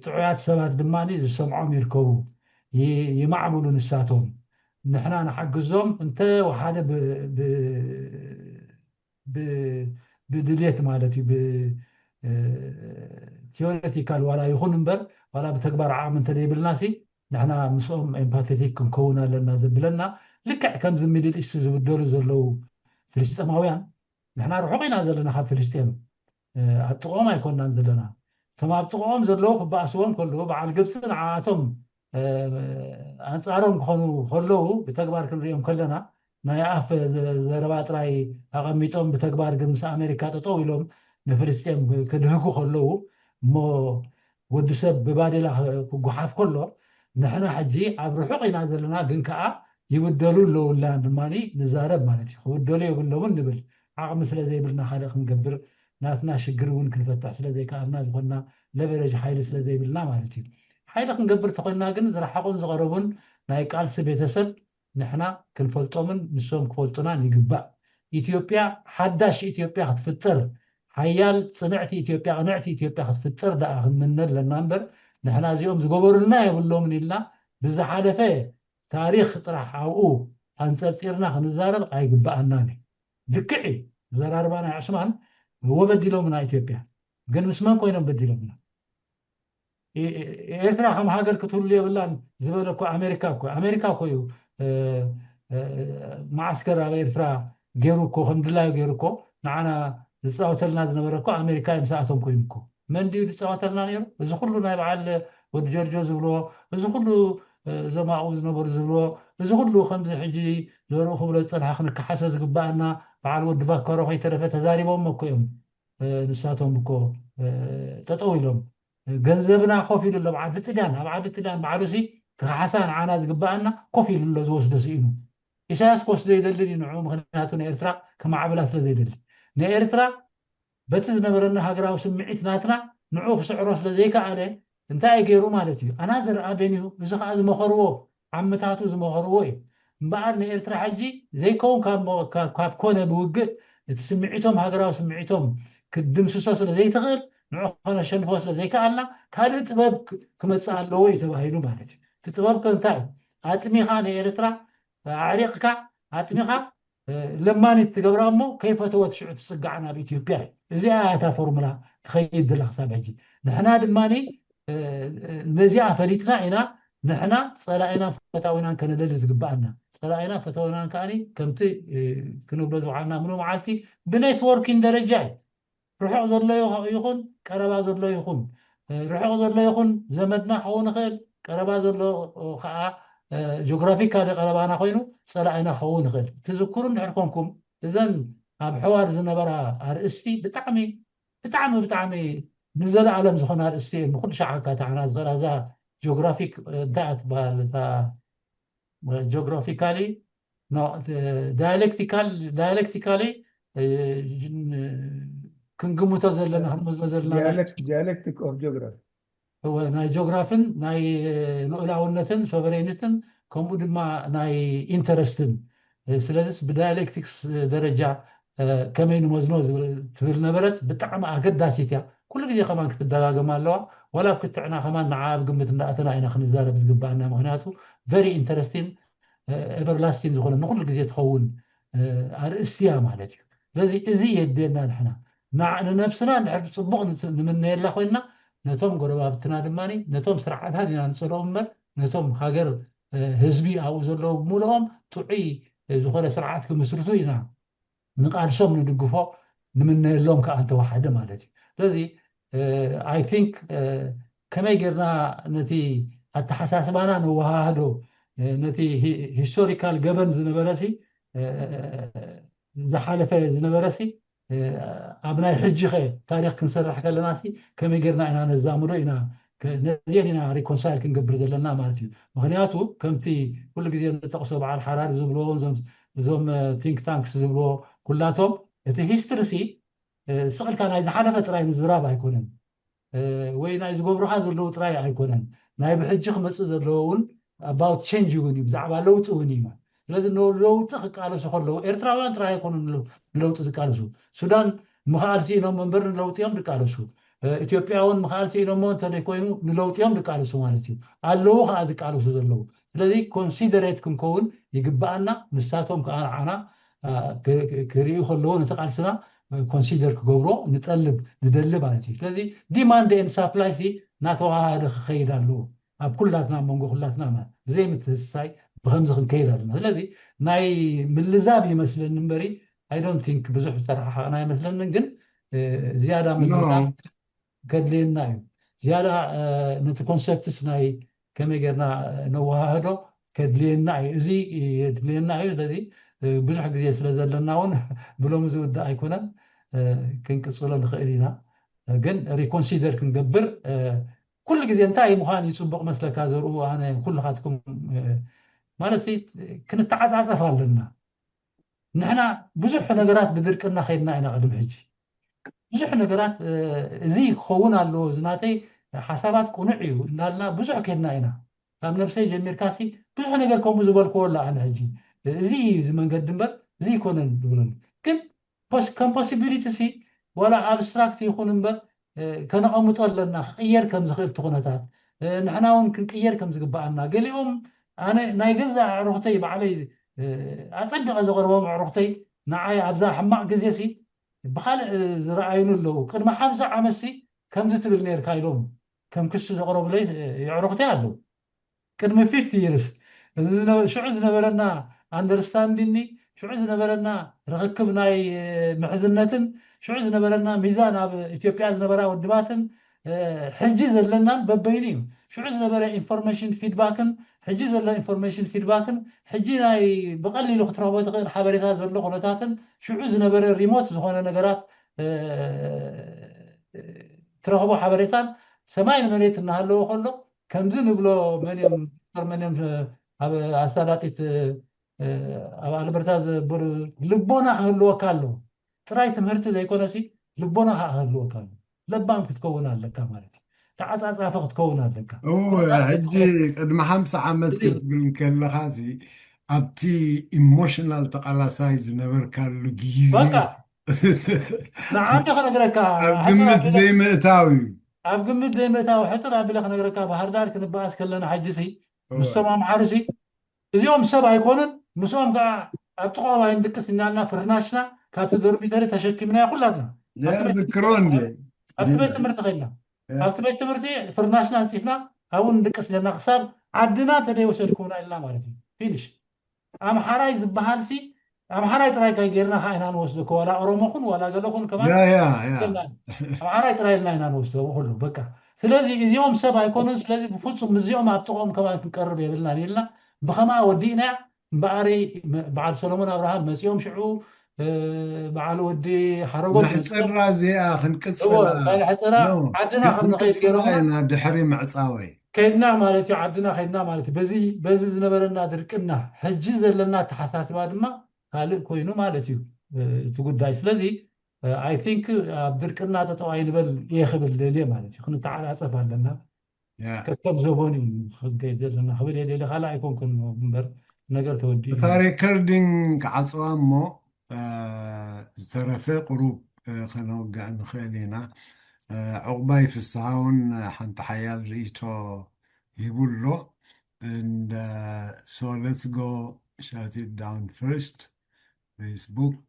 ጥዑያት ሰባት ድማኒ ዝሰምዖም ይርከቡ ይማዕብሉ ንሳቶም ንሕና ንሓግዞም እንተ ወሓደ ብድሌት ማለት እዩ ብቴዎሬቲካል ዋላ ይኹን እምበር ዋላ ብተግባር ዓቕሚ እንተደይብልናሲ ንሕና ምስኦም ኤምፓቴቲክ ክንከውን ኣለና ዘብለና لكع كم زميل الإيست زبدلو زلو فلسطيناويان نحن رحقنا زلنا خاب فلسطين أبتقوم يكوننا زلنا ثم أبتقوم زلو بأسوهم كله بعد جبسنا عاتم أنصارهم خلوه بتكبر كل يوم كلنا نايعف زربات راي أقميتهم بتكبر جنس أمريكا تطويلهم نفلسطين كدهكو خلوه مو ودسب ببادلة جحاف كله نحن حجي عبر حقنا زلنا جنكا يودلوا له ولا دماني نزارب مالتي ودلوا يقول له من نبل عقب مثل زي بلنا خالق نقبر ناتنا شجرون كل فتح سلا زي كأننا زغنا لبرج حيل سلا زي بلنا مالتي حيلق نقبر تقولنا جن زرحقون زغربون نايك على سبيتسب نحنا كنفلطومن نسوم كفلطنا نجبأ إثيوبيا حداش إثيوبيا هتفتر حيال صنعتي إثيوبيا قنعتي إثيوبيا هتفتر دا أخذ منا للنمبر نحنا زيهم زقبرنا يقول لهم من الله بزحالفه تاريخ طرح أو أنصرنا خنزارب أيقبأناني دكعي زراربانا عثمان هو بديلو من إثيوبيا قال مسمان كوينا بديلو منا إسرا خم هاجر كتول لي بلان زبالكو أمريكا كويو معسكر على إسرا جيروكو الحمد لله جيروكو نعنا لساوتلنا زنبركو أمريكا يمساعتهم كوينكو من ديو لساوتلنا نيرو إذا كله نايبعال ود جورجيو زبلو إذا كله زماعو زنبر زبلو إذا كله خمس حجي زورو خبرة صنع خنك حساس قبعنا بعال ود باكرو هي ترفة تزاريبهم مكويهم نساتهم بكو تطويلهم ገንዘብና ኮፍ ኢሉ ለባዓል ትዳን ባዕሉሲ ተሓሳን ዓና ዝግባአና ኮፍ ኢሉ ሎ ዝወስዶ ሲኢኑ ኢሳያስ ኮስ ዘይደልን ንዑ ምክንያቱ ንኤርትራ ከማዕበላ ስለ ዘይደሊ ንኤርትራ በቲ ዝነበረና ሃገራዊ ስምዒት ናትና ንዑ ክስዕሮ ስለ ዘይከኣለ እንታይ ገይሩ ማለት እዩ ኣና ዘረኣበን እዩ እዚ ከዓ ዝመኸርዎ ዓመታቱ ዝመኸርዎ እዩ እምበኣር ንኤርትራ ሕጂ ዘይከውን ካብ ኮነ ብውግእ እቲ ስምዒቶም ሃገራዊ ስምዒቶም ክድምስሶ ስለ ዘይትኽእል نعخنا شنفوس لذيك قالنا كان طباب كمصى الله يتباهيلو معناته تطباب كنتاي اتميخان إيرترا عريقك اتميخا لما نتقبرامو كيف توتشع تسقعنا بإثيوبيا زي آتا فورمولا تخيد الحساب هجي نحنا دماني نزيع فليتنا إنا نحنا صلاعنا فتاوينا كان للز قبعنا صلاعنا فتاوينا كاني كمتي كنبلزو عنا منو معالتي بنيتوركين درجاي رحق زرلا يخون كربا زرلا يخون رحق زرلا يخون زمدنا خون خيل كربا زرلا خا جغرافيك هذا قربانا خوينو صلاعنا خون خيل تذكرون نحكمكم إذن أب حوار زنبرا أرستي بتعمي نزل عالم زخون أرستي بكل شعكة عنا زغرا ذا جغرافيك دعت بالتا جغرافيكالي نو دايلكتيكالي كنقمو تزلنا خدمة زلنا dialectic of geography هو ناي جغرافن ناي نقلاونتن سوفرينتن كمو دما ناي انترستن سلازس بدايلكتكس درجة كمين مزنو تفل نبرت بتعم أقداسيتها كل جدي كمان كتدراجم الله ولا كتعنا كمان نعاب قمة نأتنا هنا خنزارة بتجبعنا مهناته very interesting everlasting زخون نقول جدي تخون أرسيا مالتي لذي إزي يدينا نحنا مع نفسنا نعرف صبغ من يلا خوينا نتوم قربابتنا دماني نتوم سرعات هذه ننصرهم مر نتوم هاجر هزبي أو زلوا مولهم تعي زخون سرعات كمسرتوينا نقال شوم ندقفوا من اللوم كأنت واحدة مالتي لذي I think كما يقرنا نتي التحساسبانا هو هذا نتي historical governance نبرسي زحالفة زنبرسي أبناء حجخة تاريخ كنسرح كلناسي كم يقرنا إنا نزامرو إنا نزياننا ريكونسايل كنقبر زلنا مالتي مخنياتو كمتي كل جزء نتقصب على الحرار زبلو زوم تينك تانكس زبلو كلاتهم في هيسترسي سؤال كان إذا حدثت رأي مزراب هيكونن وين إذا قبرها زلو تراي هيكونن نايب حجخ مسؤول زلوون about change يوني بزعب على لوت ونيما لازم نو لوت خالو سخر لو إيرتراوان تراي يكونن لوت زكالسو سودان مخالسي إنهم منبر لوت يوم دكالسو إثيوبياون مخالسي إنهم ترى كوينو لوت يوم دكالسو مالتي اللو خاز دكالسو زلو الذي considerate كون يجبأنا نساتهم كأنا عنا كريو خلوه نتقالسنا consider كجورو نتقلب ندلب مالتي الذي demand and supply سي ناتوها هذا خير له أب كلاتنا منقول كلاتنا ما زي متساي بخمسة خنكير لنا الذي ناي من اللزاب يمثل النمبري I don't think بزح صراحة أنا يمثل نجن زيادة من اللزاب no قد لي النايم زيادة نت كونسبتس ناي كما قلنا نوهادو قد لي الناي زي لي الناي الذي بزح جزء سلزلنا ون بلوم زود أيقونا كنقصله نخيرنا جن ريكونسيدر كنقبر كل جزء انتهي مخاني يسبق مسلك هذا أنا كل خاتكم مالسي كنت تعزعزف لنا نحن بزح نقرات بدركنا خيرنا أنا قدم حجي بزح نقرات زي خونا له زناتي حسابات قنعيو نالنا بزح كنا هنا فهم نفسي جمير كاسي بزح نقركم زبال كولا أنا حجي زي زمن قدم بل زي كونن دولن كن بس كم possibility سي ولا abstract يكون بل كان أمط لنا خير كم زخير تقنتات نحن هون كنقير كم زقبعنا قال يوم أنا نايجزع روحتي بعلي أصدق زغرهم روحتي نعاي أبزا حماق جزيسي بخال رأينا له كان ما حمزة عمسي كم زتبل نير كايلوم كم كش زغرب لي يعرفتي له كان ما 50 years شو عزنا بلنا understanding شو عزنا بلنا ركبنا محزنة شو عزنا بلنا ميزان إثيوبيا عزنا بلا ودباتن حجز لنا ببينيم شو عزنا بلا information feedbackن حجز ولا information feedbackن حجينا بقليل خطرات غير حبريتات ولا قلتاتن شو عزنا بلا ريموت زخونا نجارات ترهبوا حبريتان سماين مريت النهار كله كم زين بلو من يوم أسالاتي على برتاز بر لبونا خلوا كله تراي تمرت زي كونسي لبونا خلوا كله لبام كتكون لك مالتي تعس أفق تكون لك هو هجي قد ما 5 عامات كنت بالكل خازي أبتي ايموشنال تقلا سايز نبر كارلو جيزي بقى نعم يا خنقرك أبقمت زي مئتاوي أبقمت زي متى وحسر أبي خنقرك بحر دار كنباس كلنا حجسي مستمع محارسي اليوم سبعة يكونن مسوم قاع أبتقوا عندك سنانا فرناشنا كاتو دربي تري تشكيمنا كلنا يا ذكرون دي أبتبيت مرتقينا أبتبيت مرتي فرناشنا نسيفنا أو ندك سنانا خساب عدنا تدي وسلكونا إلا مالتي فينش أم حراي زبهالسي أم حراي تراي كاي غيرنا خاينا نوصلك ولا أرومخون ولا قالكون كمان يا أم حراي تراي لنا نوصلك كله بكا سلازي اليوم سبعة يكونن سلازي بفوتهم اليوم أبتقوم كمان نقرب يبلنا نيلنا بخما ودينا بعري بعد سليمان ابراهام مسيوم شعو بعد ودي حرقون نحصر رازي هو خنقصلا قال حصرا نو عدنا خلنا خير خنقصلا غيرنا انا دحري معصاوي كيدنا مالتي عدنا خيدنا مالتي بزي زنبرنا درقنا حجي زلنا تحساسبا دما قال كوينو مالتي تقداي سلازي اي ثينك بدرقنا تطواي نبل يخبل لي مالتي خن تعالى اصف لنا كم زبوني خنقيد لنا خبل يدي خلا يكون كن منبر ነገር ተወዲ ሪከርዲንግ ዓፅዋ እሞ ዝተረፈ ቁሩብ ከነውጋዕ ንኽእል ኢና ዕቑባይ ፍስሓ እውን ሓንቲ ሓያል ርእቶ ሂቡሎ and so let's go shut it down first Facebook